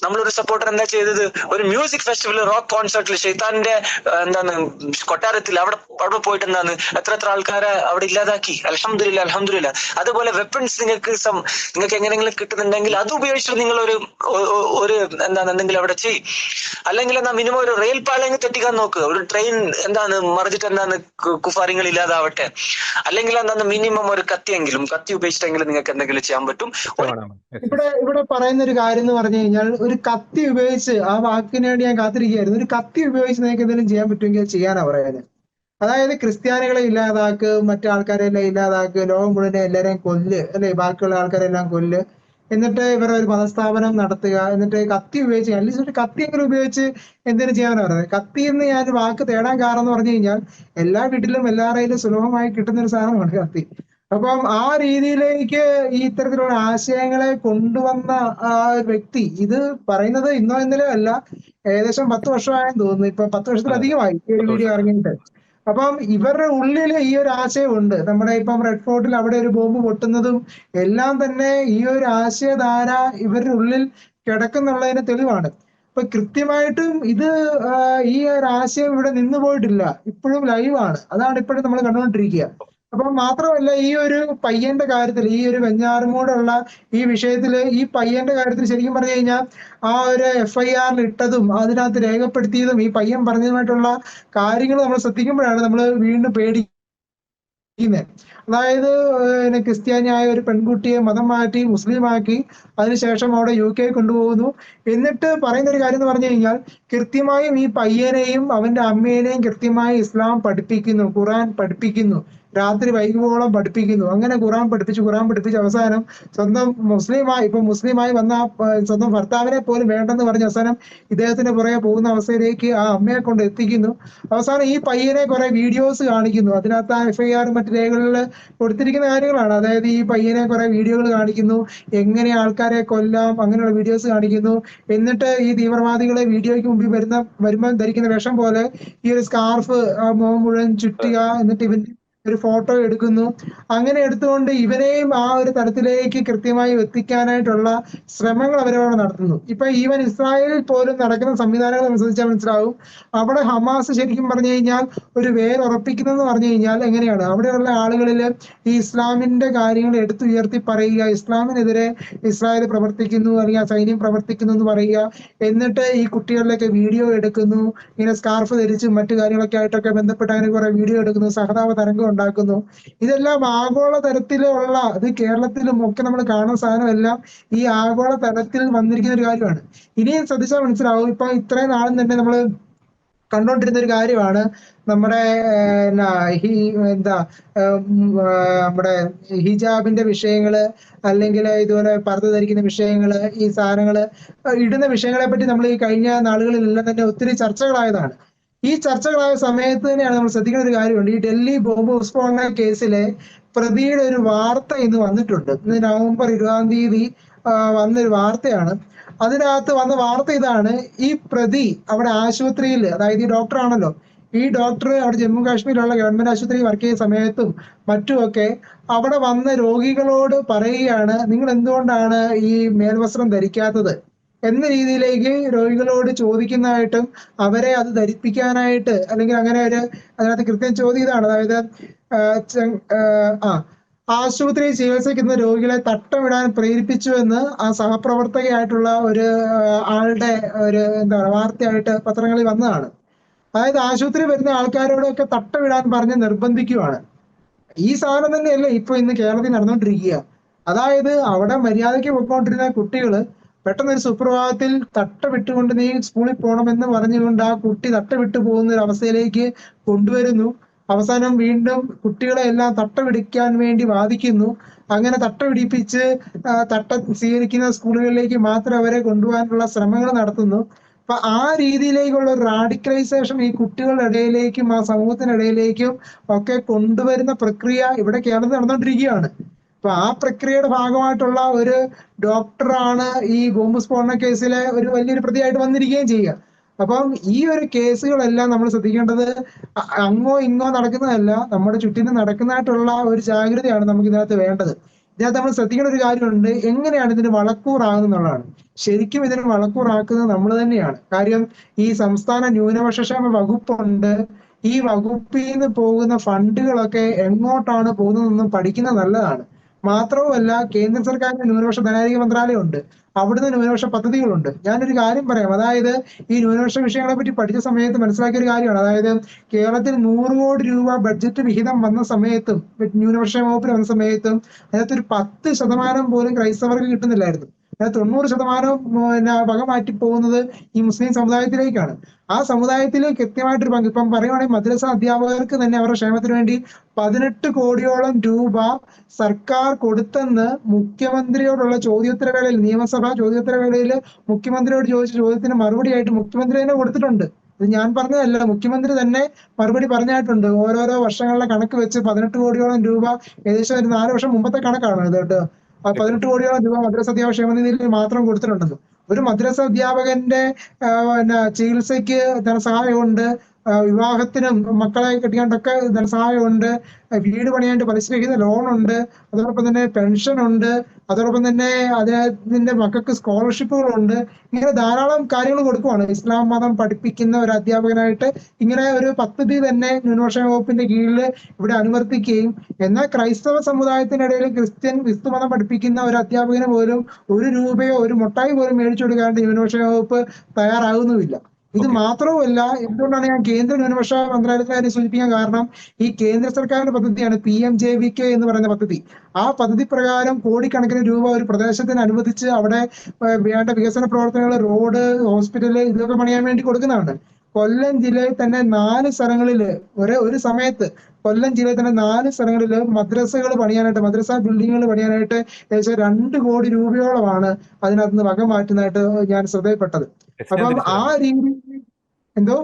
നമ്മളൊരു സപ്പോർട്ടർ എന്താ ചെയ്തത്, ഒരു മ്യൂസിക് ഫെസ്റ്റിവൽ, റോക്ക് കോൺസേർട്ടിൽ ഷെയ്ത്താന്റെ എന്താണ് കൊട്ടാരത്തിൽ അവിടെ പോയിട്ട് എന്താണ് എത്ര ആൾക്കാരെ അവിടെ ഇല്ലാതാക്കി. അൽഹംദുലില്ലാ. അതുപോലെ വെപ്പൺസ് നിങ്ങൾക്ക് എങ്ങനെയെങ്കിലും കിട്ടുന്നുണ്ടെങ്കിൽ അത് ഉപയോഗിച്ചിട്ട് നിങ്ങൾ ഒരു എന്താണ് എന്തെങ്കിലും അവിടെ ചെയ്യും. അല്ലെങ്കിൽ എന്താ മിനിമം ഒരു റെയിൽ പാളയെങ്കിൽ തെറ്റിക്കാൻ നോക്കുക, ഒരു ട്രെയിൻ എന്താണ് മറിച്ചിട്ട് എന്താണ് കുഫാരിങ്ങൾ ഇല്ലാതാവട്ടെ. അല്ലെങ്കിൽ എന്താണ് മിനിമം ഒരു കത്തി ഉപയോഗിച്ചിട്ടെങ്കിലും നിങ്ങൾക്ക് എന്തെങ്കിലും ചെയ്യാൻ പറ്റും. ഇവിടെ പറയുന്ന ഒരു കാര്യം എന്ന് പറഞ്ഞു കഴിഞ്ഞാൽ ഒരു കത്തി ഉപയോഗിച്ച്, ആ വാക്കിന് വേണ്ടി ഞാൻ കാത്തിരിക്കുകയായിരുന്നു, ഒരു കത്തി ഉപയോഗിച്ച് നിങ്ങൾക്ക് എന്തെങ്കിലും ചെയ്യാൻ പറ്റുമെങ്കിൽ ചെയ്യാനാ പറയുന്നത്. അതായത് ക്രിസ്ത്യാനികളെ ഇല്ലാതാക്ക്, മറ്റു ആൾക്കാരെല്ലാം ഇല്ലാതാക്ക്, ലോകം മുഴുവൻ എല്ലാവരെയും കൊല്ല്, അല്ലെ, ബാക്കിയുള്ള ആൾക്കാരെല്ലാം കൊല്ല്, എന്നിട്ട് ഇവരെ ഒരു മതസ്ഥാപനം നടത്തുക, എന്നിട്ട് കത്തി ഉപയോഗിച്ച് അറ്റ്ലീസ്റ്റ് ഒരു കത്തിയെങ്കിലും ഉപയോഗിച്ച് എന്തിനു ചെയ്യാനാണ് പറയുന്നത്. കത്തി എന്ന് ഞാൻ വാക്ക് തേടാൻ കാരണം എന്ന് പറഞ്ഞു കഴിഞ്ഞാൽ എല്ലാ വീട്ടിലും എല്ലാവരുടെയും സുലഭമായി കിട്ടുന്ന ഒരു സാധനമാണ് കത്തി. അപ്പം ആ രീതിയിലേക്ക് ഈ ഇത്തരത്തിലുള്ള ആശയങ്ങളെ കൊണ്ടുവന്ന ആ ഒരു വ്യക്തി, ഇത് പറയുന്നത് ഇന്നോ ഇന്നലെ അല്ല, ഏകദേശം 10 വർഷമായെന്ന് തോന്നുന്നു. ഇപ്പൊ 10 വർഷത്തിലധികമായി ഈ ഒരു വീഡിയോ ഇറങ്ങിയിട്ട്. അപ്പം ഇവരുടെ ഉള്ളിൽ ഈ ഒരു ആശയം ഉണ്ട്. നമ്മുടെ ഇപ്പം റെഡ് ഫോർട്ടിൽ അവിടെ ഒരു ബോംബ് പൊട്ടുന്നതും എല്ലാം തന്നെ ഈ ഒരു ആശയധാര ഇവരുടെ ഉള്ളിൽ കിടക്കുന്നുള്ളതിന് തെളിവാണ്. അപ്പൊ കൃത്യമായിട്ടും ഇത് ഈ ഒരു ആശയം ഇവിടെ നിന്നു പോയിട്ടില്ല, ഇപ്പോഴും ലൈവാണ്. അതാണ് ഇപ്പോഴും നമ്മൾ കണ്ടുകൊണ്ടിരിക്കുക. അപ്പം മാത്രമല്ല ഈ ഒരു പയ്യന്റെ കാര്യത്തിൽ, ഈ ഒരു വെഞ്ഞാറമൂടുള്ള ഈ വിഷയത്തില് ഈ പയ്യന്റെ കാര്യത്തിൽ ശരിക്കും പറഞ്ഞു കഴിഞ്ഞാൽ ആ ഒരു FIR ഇട്ടതും അതിനകത്ത് രേഖപ്പെടുത്തിയതും ഈ പയ്യൻ പറഞ്ഞതുമായിട്ടുള്ള കാര്യങ്ങൾ നമ്മൾ ശ്രദ്ധിക്കുമ്പോഴാണ് നമ്മൾ വീണ്ടും പേടിക്കുന്നത്. അതായത് ക്രിസ്ത്യാനിയായ ഒരു പെൺകുട്ടിയെ മതം മാറ്റി മുസ്ലിമാക്കി അതിനുശേഷം അവിടെ UK കൊണ്ടുപോകുന്നു. എന്നിട്ട് പറയുന്ന ഒരു കാര്യം എന്ന് പറഞ്ഞു കഴിഞ്ഞാൽ കൃത്യമായും ഈ പയ്യനെയും അവന്റെ അമ്മേനെയും കൃത്യമായി ഇസ്ലാം പഠിപ്പിക്കുന്നു, ഖുറാൻ പഠിപ്പിക്കുന്നു, രാത്രി വൈകുവോളം പഠിപ്പിക്കുന്നു. അങ്ങനെ ഖുറാൻ പഠിപ്പിച്ച് അവസാനം സ്വന്തം മുസ്ലിമായി വന്ന സ്വന്തം ഭർത്താവിനെ പോലും വേണ്ടെന്ന് പറഞ്ഞ അവസാനം ഇദ്ദേഹത്തിന്റെ പുറകെ പോകുന്ന അവസ്ഥയിലേക്ക് ആ അമ്മയെ കൊണ്ട് എത്തിക്കുന്നു. അവസാനം ഈ പയ്യനെ കുറെ വീഡിയോസ് കാണിക്കുന്നു. അതിനകത്ത് ആ FIR മറ്റു രേഖകളിൽ കൊടുത്തിരിക്കുന്ന കാര്യങ്ങളാണ്. അതായത് ഈ പയ്യനെ കുറെ വീഡിയോകൾ കാണിക്കുന്നു, എങ്ങനെ ആൾക്കാരെ കൊല്ലാം, അങ്ങനെയുള്ള വീഡിയോസ് കാണിക്കുന്നു. എന്നിട്ട് ഈ തീവ്രവാദികളെ വീഡിയോയ്ക്ക് മുമ്പിൽ വരുമ്പോൾ ധരിക്കുന്ന വേഷം പോലെ ഈ ഒരു സ്കാർഫ് മുഖം മുഴുവൻ ചുറ്റുക, എന്നിട്ട് ഇവന്റെ ഒരു ഫോട്ടോ എടുക്കുന്നു. അങ്ങനെ എടുത്തുകൊണ്ട് ഇവരെയും ആ ഒരു തലത്തിലേക്ക് കൃത്യമായി എത്തിക്കാനായിട്ടുള്ള ശ്രമങ്ങൾ അവരവിടെ നടത്തുന്നു. ഇപ്പൊ ഈവൻ ഇസ്രായേലിൽ പോലും നടക്കുന്ന സംവിധാനങ്ങൾ അനുസരിച്ചാൽ മനസ്സിലാവും അവിടെ ഹമാസ് ശരിക്കും പറഞ്ഞു കഴിഞ്ഞാൽ ഒരു വേരുറപ്പിക്കുന്നതെന്ന് പറഞ്ഞു കഴിഞ്ഞാൽ എങ്ങനെയാണ് അവിടെയുള്ള ആളുകളിൽ ഈ ഇസ്ലാമിന്റെ കാര്യങ്ങൾ എടുത്തുയർത്തി പറയുക, ഇസ്ലാമിനെതിരെ ഇസ്രായേൽ പ്രവർത്തിക്കുന്നു അല്ലെങ്കിൽ ആ സൈന്യം പ്രവർത്തിക്കുന്നു എന്ന് പറയുക, എന്നിട്ട് ഈ കുട്ടികളിലൊക്കെ വീഡിയോ എടുക്കുന്നു, ഇങ്ങനെ സ്കാർഫ് ധരിച്ച് മറ്റു കാര്യങ്ങളൊക്കെ ആയിട്ടൊക്കെ ബന്ധപ്പെട്ട് അങ്ങനെ കുറെ വീഡിയോ എടുക്കുന്നു, സഹതാപ തരംഗം ഉണ്ടാക്കുന്നു. ഇതെല്ലാം ആഗോള തലത്തിലുള്ള, അത് കേരളത്തിലും ഒക്കെ നമ്മൾ കാണുന്ന സാധനമെല്ലാം ഈ ആഗോള തലത്തിൽ വന്നിരിക്കുന്ന ഒരു കാര്യമാണ്. ഇനിയും ശ്രദ്ധിച്ചാൽ മനസ്സിലാവും. ഇപ്പൊ ഇത്രയും നാളും തന്നെ നമ്മൾ കണ്ടോണ്ടിരുന്ന ഒരു കാര്യമാണ് നമ്മുടെ നമ്മുടെ ഹിജാബിന്റെ വിഷയങ്ങള്, അല്ലെങ്കിൽ ഇതുപോലെ പർദ്ദ ധരിക്കുന്ന വിഷയങ്ങള്, ഈ സാധനങ്ങള് ഇടുന്ന വിഷയങ്ങളെ പറ്റി നമ്മൾ ഈ കഴിഞ്ഞ നാളുകളിലെല്ലാം തന്നെ ഒത്തിരി ചർച്ചകളായതാണ്. ഈ ചർച്ചകളായ സമയത്ത് തന്നെയാണ് നമ്മൾ ശ്രദ്ധിക്കുന്ന ഒരു കാര്യമുണ്ട്. ഈ ഡൽഹി ബോംബ് സ്ഫോടന കേസിലെ പ്രതിയുടെ ഒരു വാർത്ത ഇന്ന് വന്നിട്ടുണ്ട്. ഇന്ന് നവംബർ 20-ാം തീയതി വന്നൊരു വാർത്തയാണ്. അതിനകത്ത് വന്ന വാർത്ത ഇതാണ്: ഈ പ്രതി അവിടെ ആശുപത്രിയിൽ, അതായത് ഈ ഡോക്ടർ ആണല്ലോ, ഈ ഡോക്ടർ അവിടെ ജമ്മു കാശ്മീരിലുള്ള ഗവൺമെന്റ് ആശുപത്രിയിൽ വർക്ക് ചെയ്യുന്ന സമയത്തും മറ്റുമൊക്കെ അവിടെ വന്ന രോഗികളോട് പറയുകയാണ്, നിങ്ങൾ എന്തുകൊണ്ടാണ് ഈ മേൽവസ്ത്രം ധരിക്കാത്തത് എന്ന രീതിയിലേക്ക് രോഗികളോട് ചോദിക്കുന്നതായിട്ടും അവരെ അത് ധരിപ്പിക്കാനായിട്ട്, അല്ലെങ്കിൽ അങ്ങനെ ഒരു അതിനകത്ത് കൃത്യം ചോദ്യം ഇതാണ്. അതായത് ആശുപത്രിയിൽ ചികിത്സിക്കുന്ന രോഗികളെ തട്ടമിടാൻ പ്രേരിപ്പിച്ചു എന്ന് ആ സഹപ്രവർത്തകയായിട്ടുള്ള ഒരു ആളുടെ ഒരു വാർത്തയായിട്ട് പത്രങ്ങളിൽ വന്നതാണ്. അതായത് ആശുപത്രി വരുന്ന ആൾക്കാരോടൊക്കെ തട്ടമിടാൻ പറഞ്ഞ് നിർബന്ധിക്കുവാണ്. ഈ സാധനം തന്നെയല്ലേ ഇപ്പൊ ഇന്ന് കേരളത്തിൽ നടന്നുകൊണ്ടിരിക്കുക. അതായത് അവിടെ മര്യാദയ്ക്ക് പോയിക്കൊണ്ടിരുന്ന കുട്ടികള് പെട്ടെന്ന് ഒരു സുപ്രഭാതത്തിൽ തട്ട വിട്ടുകൊണ്ട് നീ സ്കൂളിൽ പോകണമെന്ന് പറഞ്ഞുകൊണ്ട് ആ കുട്ടി തട്ട വിട്ടു പോകുന്ന ഒരു അവസ്ഥയിലേക്ക് കൊണ്ടുവരുന്നു. അവസാനം വീണ്ടും കുട്ടികളെ എല്ലാം തട്ട പിടിക്കാൻ വേണ്ടി വാദിക്കുന്നു. അങ്ങനെ തട്ട പിടിപ്പിച്ച് തട്ട സ്വീകരിക്കുന്ന സ്കൂളുകളിലേക്ക് മാത്രം അവരെ കൊണ്ടുപോകാനുള്ള ശ്രമങ്ങൾ നടത്തുന്നു. അപ്പൊ ആ രീതിയിലേക്കുള്ള ഒരു റാഡിക്കലൈസേഷൻ ഈ കുട്ടികളുടെ ഇടയിലേക്കും ആ സമൂഹത്തിനിടയിലേക്കും ഒക്കെ കൊണ്ടുവരുന്ന പ്രക്രിയ ഇവിടെ കേരളത്തിൽ നടന്നുകൊണ്ടിരിക്കുകയാണ്. അപ്പൊ ആ പ്രക്രിയയുടെ ഭാഗമായിട്ടുള്ള ഒരു ഡോക്ടറാണ് ഈ ബോംബ് സ്ഫോടന കേസിലെ ഒരു വലിയൊരു പ്രതിയായിട്ട് വന്നിരിക്കുകയും ചെയ്യുക. അപ്പം ഈ ഒരു കേസുകളെല്ലാം നമ്മൾ ശ്രദ്ധിക്കേണ്ടത് അങ്ങോ ഇങ്ങോ നടക്കുന്നതല്ല, നമ്മുടെ ചുറ്റിനും നടക്കുന്നതായിട്ടുള്ള ഒരു ജാഗ്രതയാണ് നമുക്ക് ഇതിനകത്ത് വേണ്ടത്. ഇതിനകത്ത് നമ്മൾ ശ്രദ്ധിക്കേണ്ട ഒരു കാര്യമുണ്ട്, എങ്ങനെയാണ് ഇതിന് വളക്കൂറാകുന്നത് എന്നുള്ളതാണ്. ശരിക്കും ഇതിന് വളക്കൂറാക്കുന്നത് നമ്മൾ തന്നെയാണ്. കാര്യം ഈ സംസ്ഥാന ന്യൂനപക്ഷക്ഷേമ വകുപ്പുണ്ട്. ഈ വകുപ്പിൽ നിന്ന് പോകുന്ന ഫണ്ടുകളൊക്കെ എങ്ങോട്ടാണ് പോകുന്നതെന്നും പഠിക്കുന്നത് നല്ലതാണ്. മാത്രവുമല്ല, കേന്ദ്ര സർക്കാരിന്റെ ന്യൂനപക്ഷ ധനാധിക മന്ത്രാലയം ഉണ്ട്, അവിടുന്ന് ന്യൂനപക്ഷ പദ്ധതികളുണ്ട്. ഞാനൊരു കാര്യം പറയാം, അതായത് ഈ ന്യൂനപക്ഷ വിഷയങ്ങളെ പറ്റി പഠിച്ച സമയത്ത് മനസ്സിലാക്കിയ ഒരു കാര്യമാണ്. അതായത് കേരളത്തിൽ 100 കോടി രൂപ ബഡ്ജറ്റ് വിഹിതം വന്ന സമയത്തും ന്യൂനപക്ഷ വകുപ്പിൽ വന്ന സമയത്തും അതിനകത്ത് ഒരു 10% പോലും ക്രൈസ്തവർക്ക് കിട്ടുന്നില്ലായിരുന്നു. 90% വക മാറ്റി പോകുന്നത് ഈ മുസ്ലിം സമുദായത്തിലേക്കാണ്. ആ സമുദായത്തിൽ കൃത്യമായിട്ടൊരു പങ്ക്, ഇപ്പം പറയുവാണെങ്കിൽ മദ്രസ അധ്യാപകർക്ക് തന്നെ അവരുടെ ക്ഷേമത്തിന് വേണ്ടി 18 കോടിയോളം രൂപ സർക്കാർ കൊടുത്തെന്ന് മുഖ്യമന്ത്രിയോടുള്ള ചോദ്യോത്തരവേളയിൽ, നിയമസഭാ ചോദ്യോത്തരവേളയിൽ മുഖ്യമന്ത്രിയോട് ചോദിച്ച ചോദ്യത്തിന് മറുപടിയായിട്ട് മുഖ്യമന്ത്രി തന്നെ കൊടുത്തിട്ടുണ്ട്. ഇത് ഞാൻ പറഞ്ഞതല്ല, മുഖ്യമന്ത്രി തന്നെ മറുപടി പറഞ്ഞായിട്ടുണ്ട്. ഓരോരോ വർഷങ്ങളുടെ കണക്ക് വെച്ച് 18 കോടിയോളം രൂപ, ഏകദേശം ഒരു 4 വർഷം മുമ്പത്തെ കണക്കാണ് ഇത് കേട്ടോ, 18 കോടിയോളം രൂപ മദ്രസ അധ്യാപക ക്ഷേമനിധിയിൽ മാത്രം കൊടുത്തിട്ടുണ്ടെന്ന്. ഒരു മദ്രസ അധ്യാപകന്റെ ചികിത്സയ്ക്ക് ധനസഹായമുണ്ട്, വിവാഹത്തിനും മക്കളെ കെട്ടിക്കാണ്ടൊക്കെ ധനസഹായമുണ്ട്, വീട് പണിയാണ്ട് പലിശരഹിത ലോണുണ്ട്, അതോടൊപ്പം തന്നെ പെൻഷൻ ഉണ്ട്, അതോടൊപ്പം തന്നെ അതിന്റെ മക്കൾക്ക് സ്കോളർഷിപ്പുകളുണ്ട്. ഇങ്ങനെ ധാരാളം കാര്യങ്ങൾ കൊടുക്കുവാണ്. ഇസ്ലാം മതം പഠിപ്പിക്കുന്ന ഒരു അധ്യാപകനായിട്ട് ഇങ്ങനെ ഒരു പദ്ധതി തന്നെ ന്യൂനപക്ഷ വകുപ്പിന്റെ കീഴിൽ ഇവിടെ അനുവർത്തിക്കുകയും, എന്നാൽ ക്രൈസ്തവ സമുദായത്തിനിടയിൽ ക്രിസ്തുമതം പഠിപ്പിക്കുന്ന ഒരു അധ്യാപകന് പോലും 1 രൂപയോ 1 മുട്ടായി പോലും മേടിച്ചു കൊടുക്കാണ്ട് ന്യൂനപക്ഷ വകുപ്പ് തയ്യാറാകുന്നുമില്ല. ഇത് ഓക്കെ. മാത്രവുമല്ല, എന്തുകൊണ്ടാണ് ഞാൻ കേന്ദ്ര ന്യൂനപക്ഷ മന്ത്രാലയത്തിലെ കാര്യം സൂചിപ്പിക്കാൻ കാരണം, ഈ കേന്ദ്ര സർക്കാരിന്റെ പദ്ധതിയാണ് PMJVK എന്ന് പറയുന്ന പദ്ധതി. ആ പദ്ധതി പ്രകാരം കോടിക്കണക്കിന് രൂപ ഒരു പ്രദേശത്തിന് അനുവദിച്ച് അവിടെ വേണ്ട വികസന പ്രവർത്തനങ്ങൾ, റോഡ്, ഹോസ്പിറ്റല് ഇതൊക്കെ പണിയാൻ വേണ്ടി കൊടുക്കുന്നതാണ്. കൊല്ലം ജില്ലയിൽ തന്നെ 4 സ്ഥലങ്ങളിൽ ഒരു സമയത്ത് കൊല്ലം ജില്ലയിൽ തന്നെ 4 സ്ഥലങ്ങളിൽ മദ്രസകൾ പണിയാനായിട്ട്, മദ്രസ ബിൽഡിങ്ങുകൾ പണിയാനായിട്ട് ഏകദേശം 2 കോടി രൂപയോളമാണ് അതിനകത്ത് നിന്ന് വക മാറ്റുന്നതായിട്ട് ഞാൻ ശ്രദ്ധയിൽപ്പെട്ടത്. യെസ്, ഞാൻ അപ്പം തിരിച്ചു ആ വരാം. രീതിയിൽ എന്തോ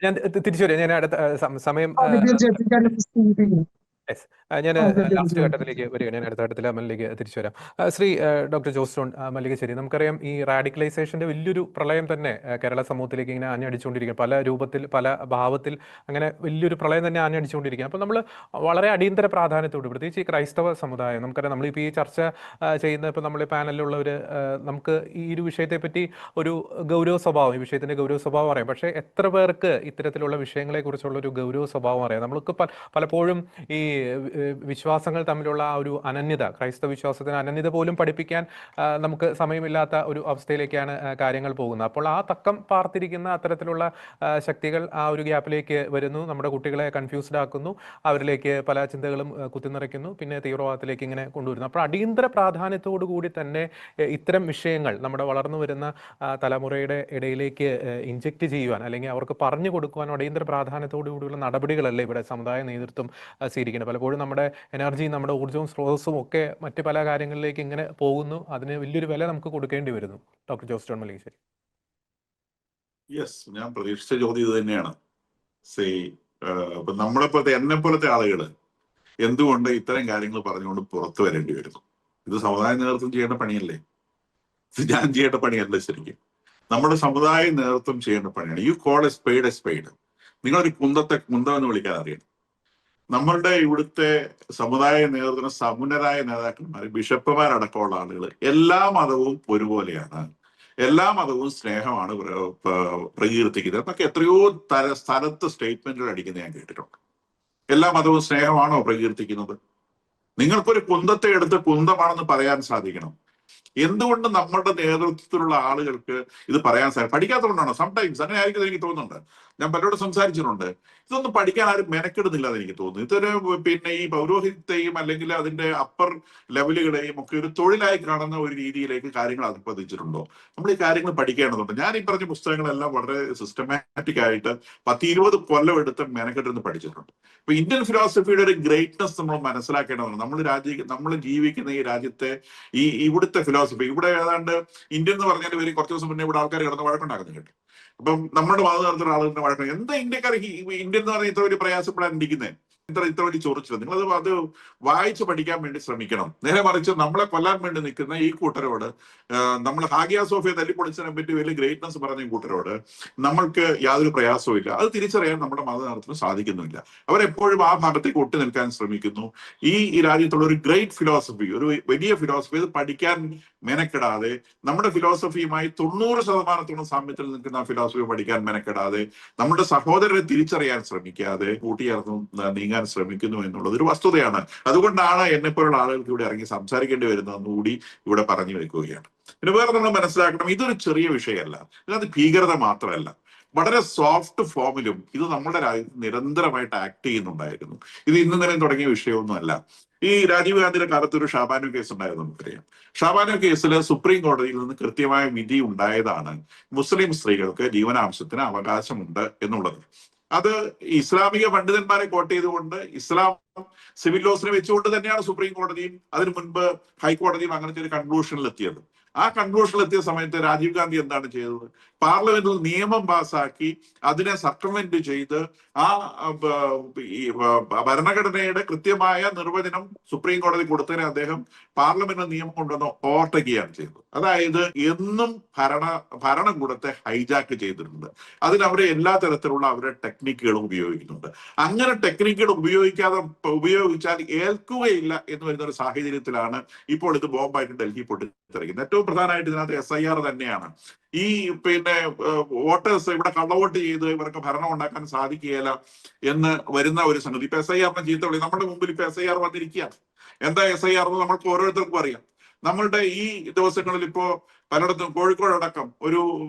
ഞാൻ തിരിച്ചു വരാം. ഞാൻ അടുത്ത സമയം തീർച്ചയായിട്ടും യെസ്, ഞാൻ ലാസ്റ്റ് തീർച്ചയായിട്ടും ഘട്ടത്തിലേക്ക് വരികയാണ്. ഞാൻ അടുത്ത ഘട്ടത്തിൽ അമലിലേക്ക് തിരിച്ചു വരാം. ശ്രീ ഡോക്ടർ ജോസ് ജോൺ മല്ലികശ്ശേരി, നമുക്കറിയാം ഈ റാഡിക്കലൈസേഷന്റെ വലിയൊരു പ്രളയം തന്നെ കേരള സമൂഹത്തിലേക്ക് ഇങ്ങനെ ആഞ്ഞടിച്ചുകൊണ്ടിരിക്കുക, പല രൂപത്തിൽ പല ഭാവത്തിൽ അങ്ങനെ വലിയൊരു പ്രളയം തന്നെ ആഞ്ഞടിച്ചുകൊണ്ടിരിക്കുക. അപ്പോൾ നമ്മൾ വളരെ അടിയന്തര പ്രാധാന്യത്തോട്, പ്രത്യേകിച്ച് ഈ ക്രൈസ്തവ സമുദായം, നമുക്കറിയാം നമ്മളിപ്പോൾ ഈ ചർച്ച ചെയ്യുന്ന ഇപ്പോൾ നമ്മൾ പാനലിലുള്ളവർ നമുക്ക് ഈ ഒരു വിഷയത്തെപ്പറ്റി ഒരു ഗൗരവ സ്വഭാവം, ഈ വിഷയത്തിൻ്റെ ഗൗരവ സ്വഭാവം അറിയാം. പക്ഷേ എത്ര പേർക്ക് ഇത്തരത്തിലുള്ള വിഷയങ്ങളെക്കുറിച്ചുള്ള ഒരു ഗൗരവ സ്വഭാവം അറിയാം? നമ്മൾക്ക് പലപ്പോഴും ഈ വിശ്വാസങ്ങൾ തമ്മിലുള്ള ആ ഒരു അനന്യത, ക്രൈസ്തവ വിശ്വാസത്തിന് അനന്യത പോലും പഠിപ്പിക്കാൻ നമുക്ക് സമയമില്ലാത്ത ഒരു അവസ്ഥയിലേക്കാണ് കാര്യങ്ങൾ പോകുന്നത്. അപ്പോൾ ആ തക്കം പാർത്തിരിക്കുന്ന അത്തരത്തിലുള്ള ശക്തികൾ ആ ഒരു ഗ്യാപ്പിലേക്ക് വരുന്നു, നമ്മുടെ കുട്ടികളെ കൺഫ്യൂസ്ഡ് ആക്കുന്നു, അവരിലേക്ക് പല ചിന്തകളും കുത്തിനിറയ്ക്കുന്നു, പിന്നെ തീവ്രവാദത്തിലേക്ക് ഇങ്ങനെ കൊണ്ടുവരുന്നു. അപ്പോൾ അടിയന്തര പ്രാധാന്യത്തോടു കൂടി തന്നെ ഇത്തരം വിഷയങ്ങൾ നമ്മുടെ വളർന്നു വരുന്ന തലമുറയുടെ ഇടയിലേക്ക് ഇൻജെക്റ്റ് ചെയ്യുവാൻ, അല്ലെങ്കിൽ അവർക്ക് പറഞ്ഞു കൊടുക്കുവാൻ അടിയന്തര പ്രാധാന്യത്തോടു കൂടിയുള്ള നടപടികളല്ലേ ഇവിടെ സമുദായ നേതൃത്വം സ്വീകരിക്കുന്നത്. പലപ്പോഴും നമ്മുടെ എനർജി, നമ്മുടെ ഊർജ്ജവും സ്രോതസ്സും ഒക്കെ മറ്റ് പല കാര്യങ്ങളിലേക്ക് ഇങ്ങനെ പോകുന്നു, അതിന് വലിയൊരു വില നമുക്ക് കൊടുക്കേണ്ടി വരുന്നു. ഡോക്ടർ ജോസ് ജോൺ മല്ലികശ്ശേരി. യെസ്, ഞാൻ പ്രതീക്ഷിച്ച ചോദ്യം ഇത് തന്നെയാണ്. ഇപ്പൊ നമ്മളെപ്പോലത്തെ എന്നെ പോലത്തെ ആളുകൾ എന്തുകൊണ്ട് ഇത്തരം കാര്യങ്ങൾ പറഞ്ഞുകൊണ്ട് പുറത്തു വരേണ്ടി വരുന്നു? ഇത് സമുദായ നേതൃത്വം ചെയ്യേണ്ട പണിയല്ലേ? ഇത് ഞാൻ ചെയ്യേണ്ട പണിയല്ല. ശരിക്കും നമ്മുടെ സമുദായ നേതൃത്വം ചെയ്യേണ്ട പണിയാണ്. You call A spade A spade. നിങ്ങളൊരു കുന്തത്തെ കുന്തം എന്ന് വിളിക്കാൻ അറിയണം. നമ്മളുടെ ഇവിടുത്തെ സമുദായ നേതൃത്വം, സമുന്നരായ നേതാക്കന്മാർ, ബിഷപ്പുമാരടക്കമുള്ള ആളുകൾ എല്ലാ മതവും ഒരുപോലെയാണ്, എല്ലാ മതവും സ്നേഹമാണ് പ്രകീർത്തിക്കുന്നത് എന്നൊക്കെ എത്രയോ സ്ഥലത്ത് സ്റ്റേറ്റ്മെന്റുകൾ അടിക്കുന്നത് ഞാൻ കേട്ടിട്ടുണ്ട്. എല്ലാ മതവും സ്നേഹമാണോ പ്രകീർത്തിക്കുന്നത്? നിങ്ങൾക്കൊരു കുന്തത്തെ എടുത്ത് കുന്തമാണെന്ന് പറയാൻ സാധിക്കണം. എന്തുകൊണ്ട് നമ്മുടെ നേതൃത്വത്തിലുള്ള ആളുകൾക്ക് ഇത് പറയാൻ സാധിക്കും? പഠിക്കാത്തതുകൊണ്ടാണോ? സംടൈംസ് അങ്ങനെ ആയിരിക്കും എനിക്ക് തോന്നുന്നുണ്ട്. ഞാൻ പലരോട് സംസാരിച്ചിട്ടുണ്ട്. ഇതൊന്നും പഠിക്കാൻ ആരും മെനക്കെടുന്നില്ല എന്ന് എനിക്ക് തോന്നുന്നു. ഇതൊരു പിന്നെ ഈ പൗരോഹിത്യത്തെയും അല്ലെങ്കിൽ അതിന്റെ അപ്പർ ലെവലുകളെയും ഒക്കെ ഒരു തൊഴിലായി കാണുന്ന ഒരു രീതിയിലേക്ക് കാര്യങ്ങൾ അധപ്പതിച്ചിട്ടുണ്ടോ? നമ്മൾ ഈ കാര്യങ്ങൾ പഠിക്കേണ്ടതുണ്ട്. ഞാൻ ഈ പറഞ്ഞ പുസ്തകങ്ങളെല്ലാം വളരെ സിസ്റ്റമാറ്റിക് ആയിട്ട് 10-20 കൊല്ലം എടുത്ത് മെനക്കെട്ടിരുന്ന് പഠിച്ചിട്ടുണ്ട്. ഇപ്പൊ ഇന്ത്യൻ ഫിലോസഫിയുടെ ഒരു ഗ്രേറ്റ്നെസ് നമ്മൾ മനസ്സിലാക്കേണ്ടതാണ്. നമ്മൾ ജീവിക്കുന്ന ഈ രാജ്യത്തെ ഇവിടുത്തെ ഫിലോസഫി, ഇവിടെ ഏതാണ്ട് ഇന്ത്യൻ എന്ന് പറഞ്ഞാൽ ഇവർ കുറച്ച് ദിവസം മുന്നേ ഇവിടെ ആൾക്കാർ കിടന്ന് വഴക്കുണ്ടാക്കുന്നു കേട്ടു. അപ്പം നമ്മുടെ വാദം നടത്തുന്ന ആളുകളുടെ വഴക്കം, എന്താ ഇന്ത്യക്കാർക്ക് ഇന്ത്യൻ എന്ന് പറഞ്ഞാൽ ഇത്ര ഒരു പ്രയാസപ്പെടാൻ ഇരിക്കുന്നത്, ഇത്ര വലിയ ചൊറിച്ചില്ല? നിങ്ങളത് അത് വായിച്ച് പഠിക്കാൻ വേണ്ടി ശ്രമിക്കണം. നേരെ മറിച്ച് നമ്മളെ കൊല്ലാൻ വേണ്ടി നിൽക്കുന്ന ഈ കൂട്ടരോട്, നമ്മൾ ഹാഗിയ സോഫിയ തല്ലിപ്പൊളിച്ചതിനെ പറ്റി വലിയ ഗ്രേറ്റ്നസ് പറഞ്ഞ കൂട്ടരോട് നമ്മൾക്ക് യാതൊരു പ്രയാസവും ഇല്ല. അത് തിരിച്ചറിയാൻ നമ്മുടെ മത നേതൃത്വത്തിന് സാധിക്കുന്നില്ല. അവരെപ്പോഴും ആ ഭാഗത്തേക്ക് ഒട്ടി നിൽക്കാൻ ശ്രമിക്കുന്നു. ഈ രാജ്യത്തുള്ള ഒരു ഗ്രേറ്റ് ഫിലോസഫി, ഒരു വലിയ ഫിലോസഫി, അത് പഠിക്കാൻ മെനക്കെടാതെ, നമ്മുടെ ഫിലോസഫിയുമായി 90% സാമ്യത്തിൽ നിൽക്കുന്ന ആ ഫിലോസഫി പഠിക്കാൻ മെനക്കെടാതെ, നമ്മുടെ സഹോദരരെ തിരിച്ചറിയാൻ ശ്രമിക്കാതെ കൂട്ടിയേർന്ന് നീങ്ങാൻ ശ്രമിക്കുന്നു എന്നുള്ളത് ഒരു വസ്തുതയാണ്. അതുകൊണ്ടാണ് എന്നെപ്പോലുള്ള ആളുകൾക്ക് ഇവിടെ ഇറങ്ങി സംസാരിക്കേണ്ടി വരുന്നതെന്ന് കൂടി ഇവിടെ പറഞ്ഞു വെക്കുകയാണ്. പിന്നെ വേറെ നമ്മൾ മനസ്സിലാക്കണം, ഇതൊരു ചെറിയ വിഷയമല്ല. ഇതിനകത്ത് ഭീകരത മാത്രമല്ല, വളരെ സോഫ്റ്റ് ഫോമിലും ഇത് നമ്മുടെ രാജ്യത്ത് നിരന്തരമായിട്ട് ആക്ട് ചെയ്യുന്നുണ്ടായിരുന്നു. ഇത് ഇന്നലെ തുടങ്ങിയ വിഷയമൊന്നുമല്ല. ഈ രാജീവ് ഗാന്ധിയുടെ കാലത്ത് ഒരു ഷാബാനു കേസ് ഉണ്ടായത് നമുക്കറിയാം. ഷാബാനു കേസിൽ സുപ്രീം കോടതിയിൽ നിന്ന് കൃത്യമായ വിധി ഉണ്ടായതാണ് മുസ്ലിം സ്ത്രീകൾക്ക് ജീവനാംശത്തിന് അവകാശമുണ്ട് എന്നുള്ളത്. അത് ഇസ്ലാമിക പണ്ഡിതന്മാരെ കോട്ട് ചെയ്തുകൊണ്ട്, ഇസ്ലാം സിവിൽ ലോസിനെ വെച്ചുകൊണ്ട് തന്നെയാണ് സുപ്രീം കോടതിയും അതിനു മുൻപ് ഹൈക്കോടതിയും അങ്ങനത്തെ ഒരു കൺക്ലൂഷനിൽ എത്തിയത്. ആ കൺക്ലൂഷനിൽ എത്തിയ സമയത്ത് രാജീവ് ഗാന്ധി എന്താണ് ചെയ്തത്? പാർലമെന്റിൽ നിയമം പാസാക്കി അതിനെ സപ്ലിമെന്റ് ചെയ്ത് ആ ഭരണഘടനയുടെ കൃത്യമായ നിർവചനം സുപ്രീം കോടതി കൊടുത്തതിനെ അദ്ദേഹം പാർലമെന്റിൽ നിയമം കൊണ്ടുവന്ന് ഓവർടേക്ക് ചെയ്യുകയാണ് ചെയ്തത്. അതായത് എന്നും ഭരണകൂടത്തെ ഹൈജാക്ക് ചെയ്തിട്ടുണ്ട്. അതിന് അവരെ എല്ലാ തരത്തിലുള്ള അവരുടെ ടെക്നിക്കുകളും ഉപയോഗിക്കുന്നുണ്ട്. അങ്ങനെ ടെക്നിക്കുകൾ ഉപയോഗിച്ചാൽ ഏൽക്കുകയില്ല എന്ന് വരുന്ന ഒരു സാഹചര്യത്തിലാണ് ഇപ്പോൾ ഇത് ബോംബായിട്ട് ഡൽഹി പൊട്ടിത്തെറിക്കുന്നത്. ഏറ്റവും പ്രധാനമായിട്ട് ഇതിനകത്ത് SIR തന്നെയാണ്. ഈ പിന്നെ വോട്ടേഴ്സ് ഇവിടെ കള്ളവോട്ട് ചെയ്ത് ഇവർക്ക് ഭരണം ഉണ്ടാക്കാൻ സാധിക്കുകയില്ല എന്ന് വരുന്ന ഒരു സംഗതി. ഇപ്പൊ SIR ചീത്ത വിളി നമ്മുടെ മുമ്പിൽ ഇപ്പൊ SIR വന്നിരിക്കുകയാണ്. എന്താ SIR എന്ന് നമ്മൾക്ക് ഓരോരുത്തർക്കും അറിയാം. നമ്മളുടെ ഈ ദിവസങ്ങളിൽ ഇപ്പോ പലയിടത്തും കോഴിക്കോടടക്കം ഒരു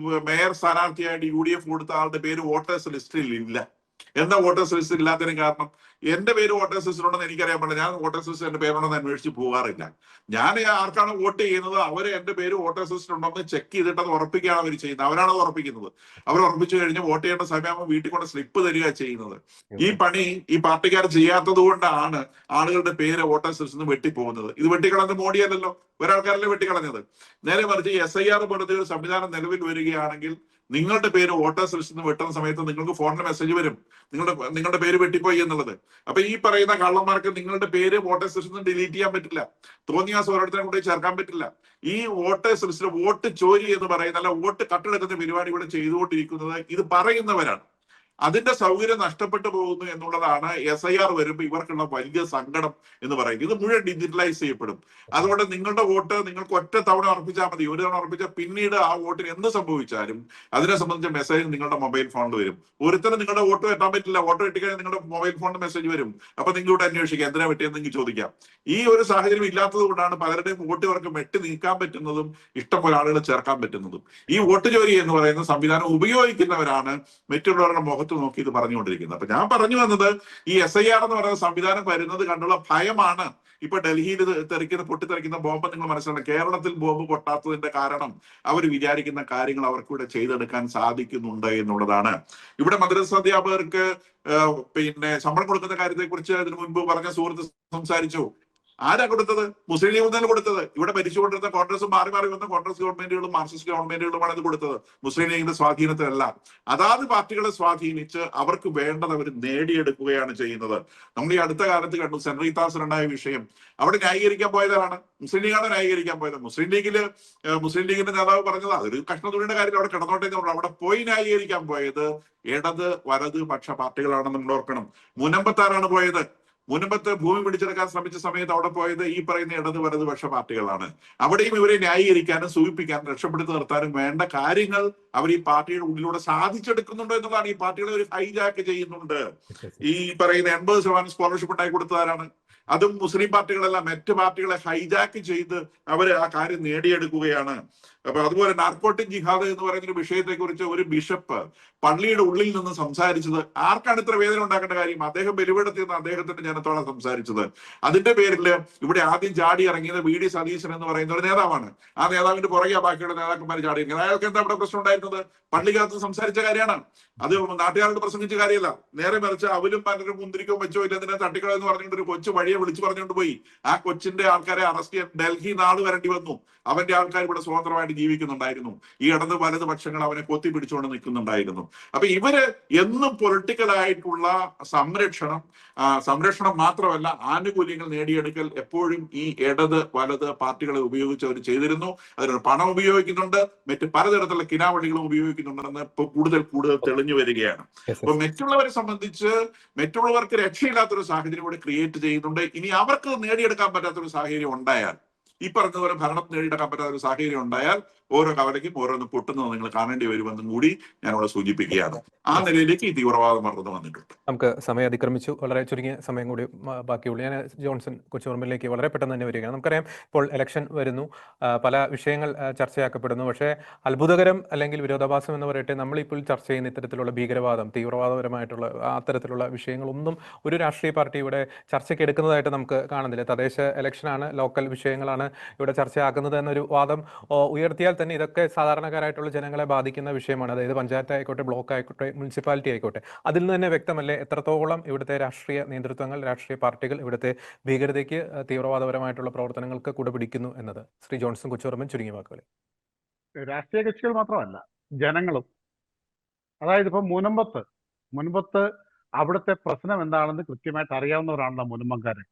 മേയർ സ്ഥാനാർത്ഥിയായിട്ട് UDF കൊടുത്ത ആളുടെ പേര് വോട്ടേഴ്സ് ലിസ്റ്റിൽ ഇല്ല. എന്താ വോട്ടേഴ്സ് ലിസ്റ്റിൽ ഇല്ലാത്തതിന് കാരണം? എന്റെ പേര് വോട്ടേഴ്സ് ലിസ്റ്റിലുണ്ടെന്ന് എനിക്കറിയാൻ പാടില്ല. ഞാൻ വോട്ടേഴ്സ് ലിസ്റ്റ് എന്റെ പേരുണ്ടെന്ന് അന്വേഷിച്ച് പോകാറില്ല. ഞാൻ ആർക്കാണ് വോട്ട് ചെയ്യുന്നത് അവര് എന്റെ പേര് വോട്ടേഴ്സ് ലിസ്റ്റിൽ ഉണ്ടെന്ന് ചെക്ക് ചെയ്തിട്ട് അത് ഉറപ്പിക്കുകയാണ് അവർ ചെയ്യുന്നത്. അവരാണത് ഉറപ്പിക്കുന്നത്. അവർ ഉറപ്പിച്ചു കഴിഞ്ഞ് വോട്ട് ചെയ്യേണ്ട സമയമാകുമ്പോൾ വീട്ടിൽ കൊണ്ട് സ്ലിപ്പ് തരിക ചെയ്യുന്നത്. ഈ പണി ഈ പാർട്ടിക്കാർ ചെയ്യാത്തത് കൊണ്ടാണ് ആളുകളുടെ പേര് വോട്ടേഴ്സ് ലിസ്റ്റിൽ നിന്ന് വെട്ടിപ്പോകുന്നത്. ഇത് വെട്ടിക്കളഞ്ഞത് മോഡിയല്ലല്ലോ, ഒരാൾക്കാരല്ലേ വെട്ടിക്കളഞ്ഞത്. നേരെ മറിച്ച് SIR പോലത്തെ ഒരു സംവിധാനം നിലവിൽ വരികയാണെങ്കിൽ നിങ്ങളുടെ പേര് വോട്ടേഴ്സ് ലിസ്റ്റിൽ നിന്ന് വെട്ടുന്ന സമയത്ത് നിങ്ങൾക്ക് ഫോണിൽ മെസ്സേജ് വരും നിങ്ങളുടെ പേര് വെട്ടിപ്പോയി എന്നുള്ളത്. അപ്പൊ ഈ പറയുന്ന കള്ളന്മാർക്ക് നിങ്ങളുടെ പേര് വോട്ടേഴ്സ് ലിസ്റ്റിൽ നിന്ന് ഡിലീറ്റ് ചെയ്യാൻ പറ്റില്ല. തോന്നിയ ഓരോരുത്തരെ കൊണ്ട് ചേർക്കാൻ പറ്റില്ല. ഈ വോട്ടേഴ്സ് ലിസ്റ്റിൽ വോട്ട് ചോരി എന്ന് പറയുന്ന അല്ല വോട്ട് കട്ടെടുക്കുന്ന പരിപാടി ഇവിടെ ചെയ്തുകൊണ്ടിരിക്കുന്നത് ഇത് പറയുന്നവരാണ്. അതിന്റെ സൗകര്യം നഷ്ടപ്പെട്ടു പോകുന്നു എന്നുള്ളതാണ് SIR വരുമ്പോൾ ഇവർക്കുള്ള വലിയ സങ്കടം എന്ന് പറയുന്നത്. ഇത് മുഴുവൻ ഡിജിറ്റലൈസ് ചെയ്യപ്പെടും. അതുകൊണ്ട് നിങ്ങളുടെ വോട്ട് നിങ്ങൾക്ക് ഒറ്റ തവണ ഉറപ്പിച്ചാൽ മതി. ഒരു തവണ ഉറപ്പിച്ചാൽ പിന്നീട് ആ വോട്ടിന് എന്ത് സംഭവിച്ചാലും അതിനെ സംബന്ധിച്ച മെസ്സേജ് നിങ്ങളുടെ മൊബൈൽ ഫോണിൽ വരും. ഒരുത്തരം നിങ്ങളുടെ വോട്ട് വെട്ടാൻ പറ്റില്ല. വോട്ട് വെട്ടിക്കഴിഞ്ഞാൽ നിങ്ങളുടെ മൊബൈൽ ഫോണിൽ മെസ്സേജ് വരും. അപ്പൊ നിങ്ങളോട് അന്വേഷിക്കാം എന്തിനാ വെട്ടിയെന്ന് നിങ്ങൾക്ക് ചോദിക്കാം. ഈ ഒരു സാഹചര്യം ഇല്ലാത്തത് കൊണ്ടാണ് പലരുടെയും വോട്ട് ഇവർക്ക് വെട്ടി നീക്കാൻ പറ്റുന്നതും ഇഷ്ടംപോലെ ആളുകൾ ചേർക്കാൻ പറ്റുന്നതും. ഈ വോട്ട് ചോരി എന്ന് പറയുന്ന സംവിധാനം ഉപയോഗിക്കുന്നവരാണ് മറ്റുള്ളവരുടെ മുഖത്ത് നോക്കി ഇത് പറഞ്ഞുകൊണ്ടിരിക്കുന്നത്. അപ്പൊ ഞാൻ പറഞ്ഞു വന്നത് ഈ SIR എന്ന് പറയുന്ന സംവിധാനം വരുന്നത് കണ്ടുള്ള ഭയമാണ്. ഇപ്പൊ ഡൽഹിയിൽ പൊട്ടിത്തെറിക്കുന്ന ബോംബ് നിങ്ങൾ മനസ്സിലാക്കണം. കേരളത്തിൽ ബോംബ് പൊട്ടാത്തതിന്റെ കാരണം അവർ വിചാരിക്കുന്ന കാര്യങ്ങൾ അവർക്കിവിടെ ചെയ്തെടുക്കാൻ സാധിക്കുന്നുണ്ട് എന്നുള്ളതാണ്. ഇവിടെ മദ്രസ അധ്യാപകർക്ക് ശമ്പളം കൊടുക്കുന്ന കാര്യത്തെ കുറിച്ച് അതിനു മുൻപ് പറഞ്ഞ സുഹൃത്ത് സംസാരിച്ചു. ആരാ കൊടുത്തത്? മുസ്ലിം ലീഗ് തന്നെ കൊടുത്തത്. ഇവിടെ ഭരിച്ചുകൊണ്ടിരുന്ന കോൺഗ്രസ് മാറി വന്ന കോൺഗ്രസ് ഗവൺമെന്റുകളും മാർക്സിസ്റ്റ് ഗവൺമെന്റുകളുമാണ് ഇത് കൊടുത്തത്. മുസ്ലിം ലീഗിന്റെ സ്വാധീനത്തിലല്ല. അതാത് പാർട്ടികളെ സ്വാധീനിച്ച് അവർക്ക് വേണ്ടത് അവർ നേടിയെടുക്കുകയാണ് ചെയ്യുന്നത്. നമ്മൾ ഈ അടുത്ത കാലത്ത് കണ്ടു സെൻട്രൽ ഇത്താസിലുണ്ടായ വിഷയം. അവിടെ ന്യായീകരിക്കാൻ പോയതാണ് മുസ്ലിം ലീഗാണ് ന്യായീകരിക്കാൻ പോയത്. മുസ്ലിം ലീഗിന്റെ നേതാവ് പറഞ്ഞത് അതൊരു കഷ്ണതുണിയുടെ കാര്യം അവിടെ കിടന്നോട്ടെ എന്ന് പറഞ്ഞു. അവിടെ പോയി ന്യായീകരിക്കാൻ പോയത് ഇടത് വലത് പക്ഷ പാർട്ടികളാണെന്ന് നമ്മൾ ഓർക്കണം. മുനമ്പത്താരാണ് പോയത്? മുൻപത്തെ ഭൂമി പിടിച്ചെടുക്കാൻ ശ്രമിച്ച സമയത്ത് അവിടെ പോയത് ഈ പറയുന്ന ഇടത് വലതുപക്ഷ പാർട്ടികളാണ്. അവിടെയും ഇവരെ ന്യായീകരിക്കാനും സൂചിപ്പിക്കാനും രക്ഷപ്പെടുത്തി നിർത്താനും വേണ്ട കാര്യങ്ങൾ അവർ ഈ പാർട്ടിയുടെ ഉള്ളിലൂടെ സാധിച്ചെടുക്കുന്നുണ്ടോ എന്നുള്ളതാണ്. ഈ പാർട്ടികളെ ഒരു ഹൈജാക്ക് ചെയ്യുന്നുണ്ട്. ഈ പറയുന്ന 80% സ്കോളർഷിപ്പ് ഉണ്ടായി കൊടുത്തതാരാണ്? അതും മുസ്ലിം പാർട്ടികളെല്ലാം മറ്റ് പാർട്ടികളെ ഹൈജാക്ക് ചെയ്ത് അവർ ആ കാര്യം നേടിയെടുക്കുകയാണ്. അപ്പൊ അതുപോലെ നാർക്കോട്ടിക് ജിഹാദ് എന്ന് പറയുന്ന ഒരു വിഷയത്തെ കുറിച്ച് ഒരു ബിഷപ്പ് പള്ളിയുടെ ഉള്ളിൽ നിന്ന് സംസാരിച്ചത് ആർക്കാണ് ഇത്ര വേദന ഉണ്ടാക്കേണ്ട കാര്യം? അദ്ദേഹം ബലിപീഠത്തിൽ നിന്ന് അദ്ദേഹത്തിന്റെ ജനത്തോടെ സംസാരിച്ചത്. അതിന്റെ പേരിൽ ഇവിടെ ആദ്യം ചാടി ഇറങ്ങിയത് VD സതീശൻ എന്ന് പറയുന്ന ഒരു നേതാവാണ്. ആ നേതാവിന്റെ പുറകെ ബാക്കിയുള്ള നേതാക്കന്മാർ ചാടി ഇറങ്ങിയത്. അയാൾക്ക് എന്താ അവിടെ പ്രശ്നം ഉണ്ടായിരുന്നത്? പള്ളിക്കകത്ത് സംസാരിച്ച കാര്യമാണ്. അത് നാട്ടുകാരോട് പ്രസംഗിച്ച കാര്യമല്ല. നേരെ മറിച്ച് അവലും പലരും മുന്തിരിക്കോ വെച്ചോ ഇല്ല എന്തിനാ തട്ടിക്കളോ എന്ന് പറഞ്ഞുകൊണ്ട് ഒരു കൊച്ചു വഴിയെ വിളിച്ചു പറഞ്ഞുകൊണ്ട് പോയി. ആ കൊച്ചിന്റെ ആൾക്കാരെ അറസ്റ്റ് ചെയ്യാൻ ഡൽഹി നാട് വരേണ്ടി വന്നു. അവന്റെ ആൾക്കാർ ഇവിടെ സ്വതന്ത്രമായിട്ട് ജീവിക്കുന്നുണ്ടായിരുന്നു. ഈ ഇടത് വലത് പക്ഷങ്ങൾ അവനെ കൊത്തി പിടിച്ചുകൊണ്ട് നിൽക്കുന്നുണ്ടായിരുന്നു. അപ്പൊ ഇവര് എന്നും പൊളിറ്റിക്കലായിട്ടുള്ള സംരക്ഷണം മാത്രമല്ല ആനുകൂല്യങ്ങൾ നേടിയെടുക്കൽ എപ്പോഴും ഈ ഇടത് വലത് പാർട്ടികളെ ഉപയോഗിച്ച് അവർ ചെയ്തിരുന്നു. അതിനുള്ള പണം ഉപയോഗിക്കുന്നുണ്ട്, മറ്റ് പലതരത്തിലുള്ള കിനാവഴികളും ഉപയോഗിക്കുന്നുണ്ടെന്ന് ഇപ്പൊ കൂടുതൽ തെളിഞ്ഞു വരികയാണ്. അപ്പൊ മറ്റുള്ളവരെ സംബന്ധിച്ച് മറ്റുള്ളവർക്ക് രക്ഷയില്ലാത്തൊരു സാഹചര്യം കൂടെ ക്രിയേറ്റ് ചെയ്യുന്നുണ്ട്. ഇനി അവർക്ക് നേടിയെടുക്കാൻ പറ്റാത്തൊരു സാഹചര്യം ഉണ്ടായാൽ, ഈ പറഞ്ഞതുപോലെ ഭരണം നേടിയെടുക്കാൻ പറ്റാത്ത ഒരു സാഹചര്യം ഉണ്ടായാൽ ഓരോ കവലയ്ക്കും ഓരോന്ന് പൊട്ടുന്നത് നിങ്ങൾ കാണേണ്ടി വരുമെന്നും കൂടി ഞാനിവിടെ സൂചിപ്പിക്കുകയാണ്. ആ നിലയിലേക്ക് ഈ തീവ്രവാദം വളർന്നു വന്നിട്ടുണ്ട്. നമുക്ക് സമയം അതിക്രമിച്ചു. വളരെ ചുരുങ്ങിയ സമയം കൂടി ബാക്കിയുള്ളൂ. ഞാൻ ജോൺസൺ കൊച്ചുപറമ്പിലേക്ക് വളരെ പെട്ടെന്ന് തന്നെ വരികയാണ്. നമുക്കറിയാം ഇപ്പോൾ ഇലക്ഷൻ വരുന്നു, പല വിഷയങ്ങൾ ചർച്ചയാക്കപ്പെടുന്നു. പക്ഷേ അത്ഭുതകരം അല്ലെങ്കിൽ വിരോധാഭാസം എന്ന് പറയട്ടെ, നമ്മളിപ്പോൾ ചർച്ച ചെയ്യുന്ന ഇത്തരത്തിലുള്ള ഭീകരവാദം, തീവ്രവാദപരമായിട്ടുള്ള അത്തരത്തിലുള്ള വിഷയങ്ങളൊന്നും ഒരു രാഷ്ട്രീയ പാർട്ടി ഇവിടെ ചർച്ചയ്ക്ക് എടുക്കുന്നതായിട്ട് നമുക്ക് കാണുന്നില്ല. തദ്ദേശ ഇലക്ഷനാണ്, ലോക്കൽ വിഷയങ്ങളാണ് ഇവിടെ ചർച്ചയാക്കുന്നത് എന്നൊരു വാദം ഉയർത്തിയാൽ തന്നെ ഇതൊക്കെ സാധാരണക്കാരായിട്ടുള്ള ജനങ്ങളെ ബാധിക്കുന്ന വിഷയമാണ്. അതായത് പഞ്ചായത്ത് ആയിക്കോട്ടെ, ബ്ലോക്ക് ആയിക്കോട്ടെ, മുനിസിപ്പാലിറ്റി ആയിക്കോട്ടെ. അതിൽ നിന്ന് തന്നെ വ്യക്തമല്ലേ എത്രത്തോളം ഇവിടുത്തെ രാഷ്ട്രീയ നേതൃത്വങ്ങൾ, രാഷ്ട്രീയ പാർട്ടികൾ ഇവിടുത്തെ ഭീകരതയ്ക്ക്, തീവ്രവാദപരമായിട്ടുള്ള പ്രവർത്തനങ്ങൾക്ക് കുടപിടിക്കുന്നു എന്നത്. ശ്രീ ജോൺസൺ കൊച്ചുപറമ്പൻ ചുരുങ്ങിയ വാക്കുകളിൽ. രാഷ്ട്രീയ കക്ഷികൾ മാത്രമല്ല, ജനങ്ങളും. അതായത് ഇപ്പൊ മുൻപത്ത് അവിടുത്തെ പ്രശ്നം എന്താണെന്ന് കൃത്യമായിട്ട് അറിയാവുന്നവരാണല്ലോ മുനമ്പംകാര്.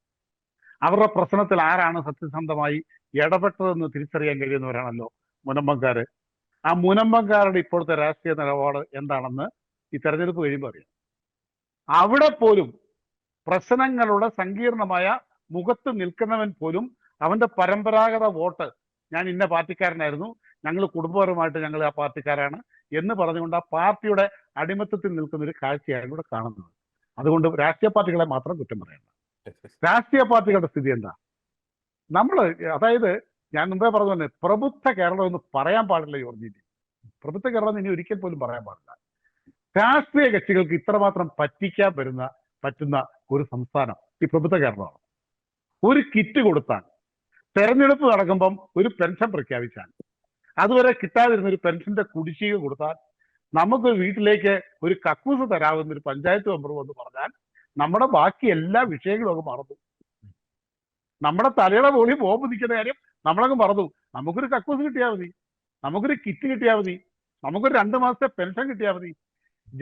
അവരുടെ പ്രശ്നത്തിൽ ആരാണ് സത്യസന്ധമായി ഇടപെട്ടതെന്ന് തിരിച്ചറിയാൻ കഴിയുന്നവരാണല്ലോ മുനമ്പംകാര്. ആ മുനമ്പംകാരുടെ ഇപ്പോഴത്തെ രാഷ്ട്രീയ നിലപാട് എന്താണെന്ന് ഈ തെരഞ്ഞെടുപ്പ് കഴിയുമ്പോൾ അറിയാം. അവിടെ പോലും പ്രശ്നങ്ങളുടെ സങ്കീർണമായ മുഖത്ത് നിൽക്കുന്നവൻ പോലും അവന്റെ പരമ്പരാഗത വോട്ട്, ഞാൻ ഇന്ന പാർട്ടിക്കാരനായിരുന്നു, ഞങ്ങൾ കുടുംബപരമായിട്ട് ഞങ്ങൾ ആ പാർട്ടിക്കാരാണ് എന്ന് പറഞ്ഞുകൊണ്ട് ആ പാർട്ടിയുടെ അടിമത്തത്തിൽ നിൽക്കുന്ന ഒരു കാഴ്ചയാണ് ഇവിടെ കാണുന്നത്. അതുകൊണ്ട് രാഷ്ട്രീയ പാർട്ടികളെ മാത്രം കുറ്റം പറയണ്ട. രാഷ്ട്രീയ പാർട്ടികളുടെ സ്ഥിതി എന്താ? അതായത് ഞാൻ മുമ്പേ പറഞ്ഞു തന്നെ, പ്രബുദ്ധ കേരളം എന്ന് പറയാൻ പാടില്ല ജോർജിന്. പ്രബുദ്ധ കേരളം ഇനി ഒരിക്കൽ പോലും പറയാൻ പാടില്ല. രാഷ്ട്രീയ കക്ഷികൾക്ക് ഇത്രമാത്രം പറ്റുന്ന ഒരു സംസ്ഥാനം ഈ പ്രബുദ്ധ കേരളമാണ്. ഒരു കിറ്റ് കൊടുത്താൽ, തെരഞ്ഞെടുപ്പ് നടക്കുമ്പം ഒരു പെൻഷൻ പ്രഖ്യാപിച്ചാൽ, അതുവരെ കിട്ടാതിരുന്ന ഒരു പെൻഷന്റെ കുടിശ്ശിക കൊടുത്താൽ, നമുക്ക് വീട്ടിലേക്ക് ഒരു കക്കൂസ് തരാവുന്ന ഒരു പഞ്ചായത്ത് മെമ്പർ എന്ന് പറഞ്ഞാൽ നമ്മുടെ ബാക്കി എല്ലാ വിഷയങ്ങളും ഒക്കെ മറന്നു. നമ്മുടെ തലയുടെ മുകളിൽ ബോംബ് നിൽക്കുന്ന കാര്യം നമ്മളങ്ങ് മറന്നു. നമുക്കൊരു കക്കൂസ് കിട്ടിയാൽ മതി, നമുക്കൊരു കിറ്റ് കിട്ടിയാൽ മതി, നമുക്കൊരു 2 മാസത്തെ പെൻഷൻ കിട്ടിയാൽ മതി.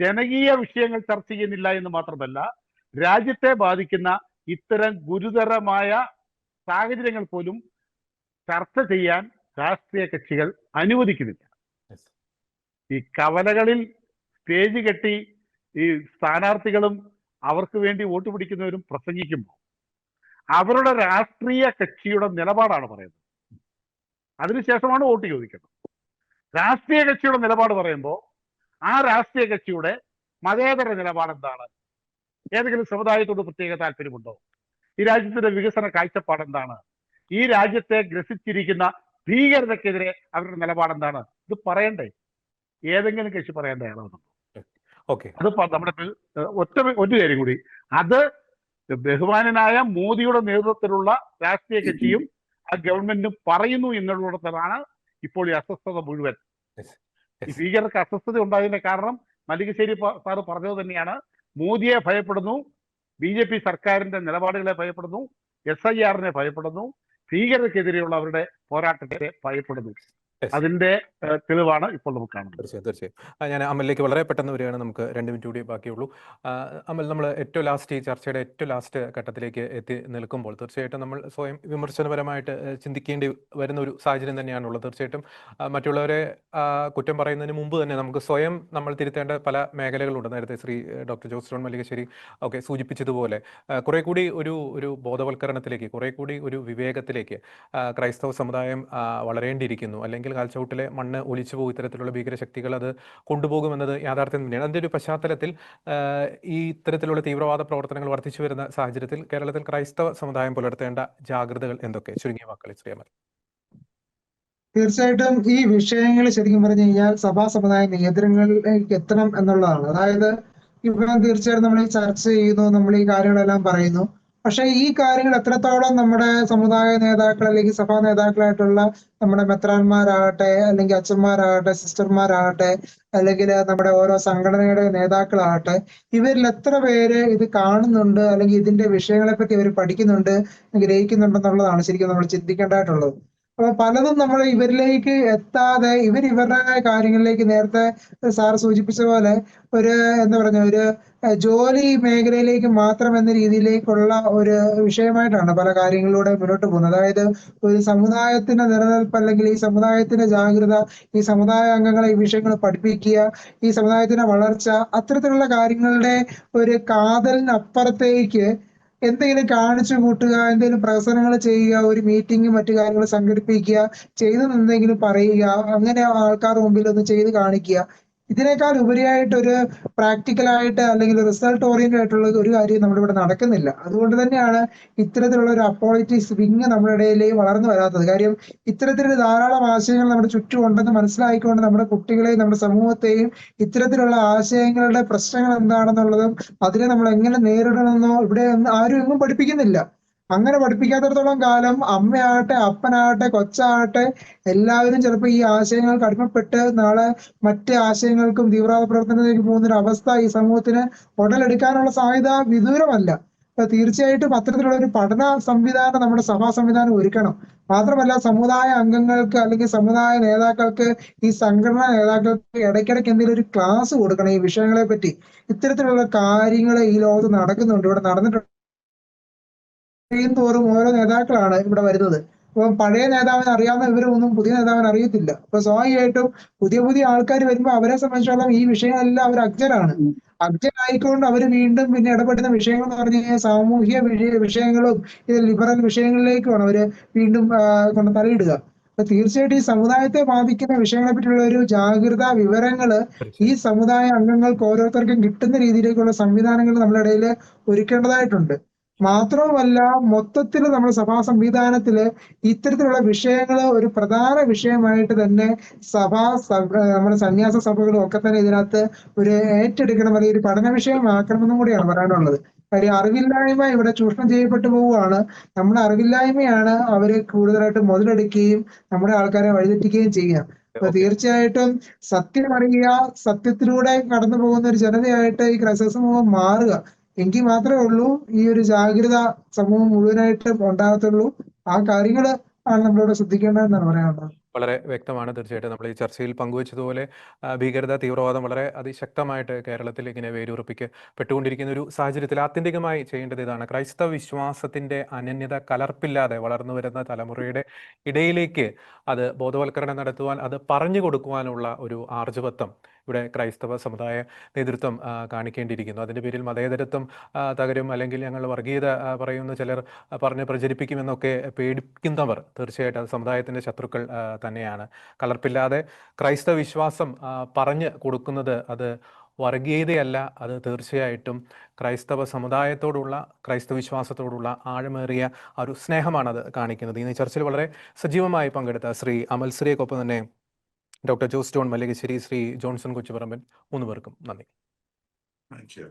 ജനകീയ വിഷയങ്ങൾ ചർച്ച ചെയ്യുന്നില്ല എന്ന് മാത്രമല്ല, രാജ്യത്തെ ബാധിക്കുന്ന ഇത്തരം ഗുരുതരമായ സാഹചര്യങ്ങൾ പോലും ചർച്ച ചെയ്യാൻ രാഷ്ട്രീയ കക്ഷികൾ അനുവദിക്കുന്നില്ല. ഈ കവലകളിൽ സ്റ്റേജ് കെട്ടി ഈ സ്ഥാനാർത്ഥികളും അവർക്ക് വേണ്ടി വോട്ട് പിടിക്കുന്നവരും പ്രസംഗിക്കുമ്പോൾ അവരുടെ രാഷ്ട്രീയ കക്ഷിയുടെ നിലപാടാണ് പറയുന്നത്. അതിനുശേഷമാണ് വോട്ട് ചോദിക്കുന്നത്. രാഷ്ട്രീയ കക്ഷിയുടെ നിലപാട് പറയുമ്പോൾ ആ രാഷ്ട്രീയ കക്ഷിയുടെ മതേതര നിലപാട് എന്താണ്? ഏതെങ്കിലും സമുദായത്തോട് പ്രത്യേക താല്പര്യമുണ്ടോ? ഈ രാജ്യത്തിന്റെ വികസന കാഴ്ചപ്പാട് എന്താണ്? ഈ രാജ്യത്തെ ഗ്രസിച്ചിരിക്കുന്ന ഭീകരതയ്ക്കെതിരെ അവരുടെ നിലപാട് എന്താണ്? ഇത് പറയണ്ടേ? ഏതെങ്കിലും കക്ഷി പറയേണ്ട ആളാണ്. അത് നമ്മുടെ ഒരു കാര്യം കൂടി, അത് ബഹുമാനനായ മോദിയുടെ നേതൃത്വത്തിലുള്ള രാഷ്ട്രീയ കക്ഷിയും ആ ഗവൺമെന്റും പറയുന്നു എന്നുള്ളിടത്താണ് ഇപ്പോൾ ഈ അസ്വസ്ഥത മുഴുവൻ. ഈ ഭീകരർക്ക് അസ്വസ്ഥത ഉണ്ടായതിന്റെ കാരണം മല്ലികശ്ശേരി സാറ് പറഞ്ഞത് തന്നെയാണ്. മോദിയെ ഭയപ്പെടുന്നു, BJP സർക്കാരിന്റെ നിലപാടുകളെ ഭയപ്പെടുന്നു, SIR-നെ ഭയപ്പെടുന്നു, ഭീകരതയ്ക്കെതിരെയുള്ള അവരുടെ പോരാട്ടത്തെ ഭയപ്പെടുന്നു. അതിന്റെ തെളിവാണ് ഇപ്പോൾ നമുക്ക് കാണുന്നത്. തീർച്ചയായും. ഞാൻ അമലിലേക്ക് വളരെ പെട്ടെന്ന് വരികയാണ്. നമുക്ക് 2 മിനിറ്റ് കൂടി ബാക്കിയുള്ളൂ. അമൽ, നമ്മൾ ഏറ്റവും ലാസ്റ്റ്, ഈ ചർച്ചയുടെ ഏറ്റവും ലാസ്റ്റ് ഘട്ടത്തിലേക്ക് എത്തി നിൽക്കുമ്പോൾ തീർച്ചയായിട്ടും നമ്മൾ സ്വയം വിമർശനപരമായിട്ട് ചിന്തിക്കേണ്ടി വരുന്ന ഒരു സാഹചര്യം തന്നെയാണുള്ളത്. തീർച്ചയായിട്ടും മറ്റുള്ളവരെ കുറ്റം പറയുന്നതിന് മുമ്പ് തന്നെ നമുക്ക് സ്വയം നമ്മൾ തിരുത്തേണ്ട പല മേഖലകളുണ്ട്. നേരത്തെ ഡോക്ടർ ജോസ് ജോൺ മല്ലികശ്ശേരി ഒക്കെ സൂചിപ്പിച്ചതുപോലെ കുറെ കൂടി ഒരു ബോധവൽക്കരണത്തിലേക്ക്, കുറെ കൂടി ഒരു വിവേകത്തിലേക്ക് ക്രൈസ്തവ സമുദായം വളരേണ്ടിയിരിക്കുന്നു. അല്ലെങ്കിൽ കാൽച്ചൗട്ടിലെ മണ്ണ് ഒലിച്ചു പോകും ഇത്തരത്തിലുള്ള ഭീകരശക്തികൾ അത് കൊണ്ടുപോകുമെന്നത് യാഥാർത്ഥ്യം തന്നെയാണ്. അതിൻ്റെ ഒരു പശ്ചാത്തലത്തിൽ ഈ ഇത്തരത്തിലുള്ള തീവ്രവാദ പ്രവർത്തനങ്ങൾ വർദ്ധിച്ചു വരുന്ന സാഹചര്യത്തിൽ കേരളത്തിൽ ക്രൈസ്തവ സമുദായം പുലർത്തേണ്ട ജാഗ്രതകൾ എന്തൊക്കെ? ചുരുങ്ങിയ വാക്കുകളിൽ ശ്രീ അമൽ. തീർച്ചയായിട്ടും ഈ വിഷയങ്ങൾ ശരിക്കും പറഞ്ഞു കഴിഞ്ഞാൽ സഭാ സമുദായ നേതൃത്വങ്ങളിലേക്ക് എത്തണം എന്നുള്ളതാണ്. അതായത് ഇപ്പം തീർച്ചയായിട്ടും നമ്മൾ ഈ ചർച്ച ചെയ്യുന്നു, നമ്മൾ ഈ കാര്യങ്ങളെല്ലാം പറയുന്നു. പക്ഷെ ഈ കാര്യങ്ങൾ എത്രത്തോളം നമ്മുടെ സമുദായ നേതാക്കൾ അല്ലെങ്കിൽ സഭാ നേതാക്കളായിട്ടുള്ള നമ്മുടെ മെത്രാന്മാരാകട്ടെ, അല്ലെങ്കിൽ അച്ഛന്മാരാകട്ടെ, സിസ്റ്റർമാരാകട്ടെ, അല്ലെങ്കിൽ നമ്മുടെ ഓരോ സംഘടനയുടെ നേതാക്കളാകട്ടെ, ഇവരിൽ എത്ര പേര് ഇത് കാണുന്നുണ്ട്, അല്ലെങ്കിൽ ഇതിന്റെ വിഷയങ്ങളെ പറ്റി അവർ പഠിക്കുന്നുണ്ട്, ഗ്രഹിക്കുന്നുണ്ടെന്നുള്ളതാണ് ശരിക്കും നമ്മൾ ചിന്തിക്കേണ്ടതായിട്ടുള്ളത്. അപ്പൊ പലതും നമ്മൾ ഇവരിലേക്ക് എത്താതെ ഇവരുടെ കാര്യങ്ങളിലേക്ക്, നേരത്തെ സാർ സൂചിപ്പിച്ച പോലെ ഒരു ഒരു ജോലി മേഖലയിലേക്ക് മാത്രം എന്ന രീതിയിലേക്കുള്ള ഒരു വിഷയമായിട്ടാണ് പല കാര്യങ്ങളിലൂടെ മുന്നോട്ട് പോകുന്നത്. അതായത് ഒരു സമുദായത്തിന്റെ നിലനിൽപ്പ്, അല്ലെങ്കിൽ ഈ സമുദായത്തിന്റെ ജാഗ്രത, ഈ സമുദായ അംഗങ്ങളെ ഈ വിഷയങ്ങൾ പഠിപ്പിക്കുക, ഈ സമുദായത്തിന്റെ വളർച്ച, അത്തരത്തിലുള്ള കാര്യങ്ങളുടെ ഒരു കാതലിനപ്പുറത്തേക്ക് എന്തെങ്കിലും കാണിച്ചു കൂട്ടുക, എന്തെങ്കിലും പ്രവർത്തനങ്ങൾ ചെയ്യുക, ഒരു മീറ്റിംഗ് മറ്റു കാര്യങ്ങൾ സംഘടിപ്പിക്കുക, ചെയ്തെന്തെങ്കിലും പറയുക, അങ്ങനെ ആൾക്കാരുടെ മുമ്പിൽ ഒന്ന് ചെയ്ത് കാണിക്കുക, ഇതിനേക്കാൾ ഉപരിയായിട്ടൊരു പ്രാക്ടിക്കലായിട്ട് അല്ലെങ്കിൽ റിസൾട്ട് ഓറിയന്റഡ് ആയിട്ടുള്ള ഒരു കാര്യം നമ്മുടെ ഇവിടെ നടക്കുന്നില്ല. അതുകൊണ്ട് തന്നെയാണ് ഇത്തരത്തിലുള്ള ഒരു അപ്പോളജിറ്റിക്സ് വിങ് നമ്മുടെ ഇടയിൽ വളർന്നു വരാത്തത്. കാര്യം ഇത്തരത്തിലുള്ള ധാരാളം ആശയങ്ങൾ നമ്മുടെ ചുറ്റും ഉണ്ടെന്ന് മനസ്സിലാക്കിക്കൊണ്ട് നമ്മുടെ കുട്ടികളെയും നമ്മുടെ സമൂഹത്തെയും ഇത്തരത്തിലുള്ള ആശയങ്ങളുടെ പ്രശ്നങ്ങൾ എന്താണെന്നുള്ളതും അതിനെ നമ്മൾ എങ്ങനെ നേരിടണമെന്നോ ഇവിടെ ആരും എങ്ങും പഠിപ്പിക്കുന്നില്ല. അങ്ങനെ പഠിപ്പിക്കാത്തിടത്തോളം കാലം അമ്മയാകട്ടെ, അപ്പനാകട്ടെ, കൊച്ചാകട്ടെ, എല്ലാവരും ചിലപ്പോൾ ഈ ആശയങ്ങൾക്ക് അടിമപ്പെട്ട് നാളെ മറ്റ് ആശയങ്ങൾക്കും തീവ്രവാദ പ്രവർത്തനത്തിലേക്ക് പോകുന്നൊരു അവസ്ഥ ഈ സമൂഹത്തിന് ഉടലെടുക്കാനുള്ള സാധ്യത വിദൂരമല്ല. അപ്പൊ തീർച്ചയായിട്ടും അത്തരത്തിലുള്ള ഒരു പഠന സംവിധാനം നമ്മുടെ സഭാ സംവിധാനം ഒരുക്കണം. മാത്രമല്ല സമുദായ അംഗങ്ങൾക്ക് അല്ലെങ്കിൽ സമുദായ നേതാക്കൾക്ക്, ഈ സംഘടനാ നേതാക്കൾക്ക് ഇടയ്ക്കിടയ്ക്ക് എന്തെങ്കിലും ഒരു ക്ലാസ് കൊടുക്കണം ഈ വിഷയങ്ങളെ പറ്റി. ഇത്തരത്തിലുള്ള കാര്യങ്ങൾ ഈ ലോകത്ത് നടക്കുന്നുണ്ട്, ഇവിടെ നടന്നിട്ടുണ്ട്. തോറും ഓരോ നേതാക്കളാണ് ഇവിടെ വരുന്നത്. അപ്പൊ പഴയ നേതാവിനെ അറിയാവുന്ന ഇവരൊന്നും പുതിയ നേതാവിനെ അറിയത്തില്ല. അപ്പൊ സ്വാഭാവികമായിട്ടും പുതിയ ആൾക്കാർ വരുമ്പോൾ അവരെ സംബന്ധിച്ചിടത്തോളം ഈ വിഷയങ്ങളെല്ലാം അവർ അജ്ഞരാണ്. അജ്ഞരായിക്കൊണ്ട് അവർ വീണ്ടും പിന്നെ ഇടപെടുന്ന വിഷയങ്ങൾ എന്ന് പറഞ്ഞു കഴിഞ്ഞാൽ സാമൂഹ്യ വിഷയങ്ങളും ഇത് ലിബറൽ വിഷയങ്ങളിലേക്കുമാണ് അവര് വീണ്ടും കൊണ്ട് തലയിടുക. അപ്പൊ തീർച്ചയായിട്ടും ഈ സമുദായത്തെ ബാധിക്കുന്ന വിഷയങ്ങളെ പറ്റിയുള്ള ഒരു ജാഗ്രത, വിവരങ്ങള് ഈ സമുദായ അംഗങ്ങൾക്ക് ഓരോരുത്തർക്കും കിട്ടുന്ന രീതിയിലേക്കുള്ള സംവിധാനങ്ങൾ നമ്മുടെ ഇടയിൽ ഒരുക്കേണ്ടതായിട്ടുണ്ട്. മാത്രവുമല്ല മൊത്തത്തിൽ നമ്മുടെ സഭാ സംവിധാനത്തില് ഇത്തരത്തിലുള്ള വിഷയങ്ങൾ ഒരു പ്രധാന വിഷയമായിട്ട് തന്നെ നമ്മുടെ സന്യാസ സഭകളും ഒക്കെ തന്നെ ഇതിനകത്ത് ഒരു ഏറ്റെടുക്കണം, അല്ലെങ്കിൽ ഒരു പഠന വിഷയമാക്കണമെന്നും കൂടിയാണ് പറയാനുള്ളത്. കാര്യം അറിവില്ലായ്മ ഇവിടെ ചൂഷണം ചെയ്യപ്പെട്ടു പോവുകയാണ്. നമ്മുടെ അറിവില്ലായ്മയാണ് അവര് കൂടുതലായിട്ട് മുതലെടുക്കുകയും നമ്മുടെ ആൾക്കാരെ വഴിതെറ്റിക്കുകയും ചെയ്യുക. അപ്പൊ ഓക്കെ. തീർച്ചയായിട്ടും സത്യം അറിയുക, സത്യത്തിലൂടെ കടന്നു പോകുന്ന ഒരു ജനതയായിട്ട് ഈ ക്രൈസ്തവ സമൂഹം മാറുക, എങ്കിൽ മാത്രമേ ഉള്ളൂ ഈ ഒരു ജാഗ്രത സമൂഹം മുഴുവനായിട്ട് ഉണ്ടാകത്തുള്ളൂ. ആ കാര്യങ്ങള് ആണ് നമ്മളിവിടെ ശ്രദ്ധിക്കേണ്ടതെന്നാണ് പറയാനുള്ളത്. വളരെ വ്യക്തമാണ്. തീർച്ചയായിട്ടും നമ്മൾ ഈ ചർച്ചയിൽ പങ്കുവച്ചതുപോലെ ഭീകരത, തീവ്രവാദം വളരെ അതിശക്തമായിട്ട് കേരളത്തിൽ ഇങ്ങനെ വേരൂറപ്പിക്കപ്പെട്ടുകൊണ്ടിരിക്കുന്ന ഒരു സാഹചര്യത്തിൽ ആത്യന്തികമായി ചെയ്യേണ്ടത് ഇതാണ്. ക്രൈസ്തവ വിശ്വാസത്തിൻ്റെ അനന്യത കലർപ്പില്ലാതെ വളർന്നു വരുന്ന തലമുറയുടെ ഇടയിലേക്ക് അത് ബോധവൽക്കരണം നടത്തുവാൻ, അത് പറഞ്ഞു കൊടുക്കുവാനുള്ള ഒരു ആർജവത്വം ഇവിടെ ക്രൈസ്തവ സമുദായ നേതൃത്വം കാണിക്കേണ്ടിയിരിക്കുന്നു. അതിൻ്റെ പേരിൽ മതേതരത്വം തകരും, അല്ലെങ്കിൽ ഞങ്ങൾ വർഗീയത പറയുന്ന ചിലർ പറഞ്ഞ് പ്രചരിപ്പിക്കുമെന്നൊക്കെ പേടിക്കുന്നവർ തീർച്ചയായിട്ടും അത് സമുദായത്തിൻ്റെ ശത്രുക്കൾ തന്നെയാണ്. കലർപ്പില്ലാതെ ക്രൈസ്തവ വിശ്വാസം പറഞ്ഞ് കൊടുക്കുന്നത് അത് വർഗീയതയല്ല, അത് തീർച്ചയായിട്ടും ക്രൈസ്തവ സമുദായത്തോടുള്ള, ക്രൈസ്തവ വിശ്വാസത്തോടുള്ള ആഴമേറിയ ഒരു സ്നേഹമാണ് അത് കാണിക്കുന്നത്. ഇന്ന് ചർച്ചയിൽ വളരെ സജീവമായി പങ്കെടുത്ത ശ്രീ അമൽ ശ്രീയൊപ്പം തന്നെ ഡോക്ടർ ജോസ് ജോൺ മല്ലികശ്ശേരി, ശ്രീ ജോൺസൺ കൊച്ചുപറമ്പൻ, 3 പേർക്കും നന്ദി. Thank U.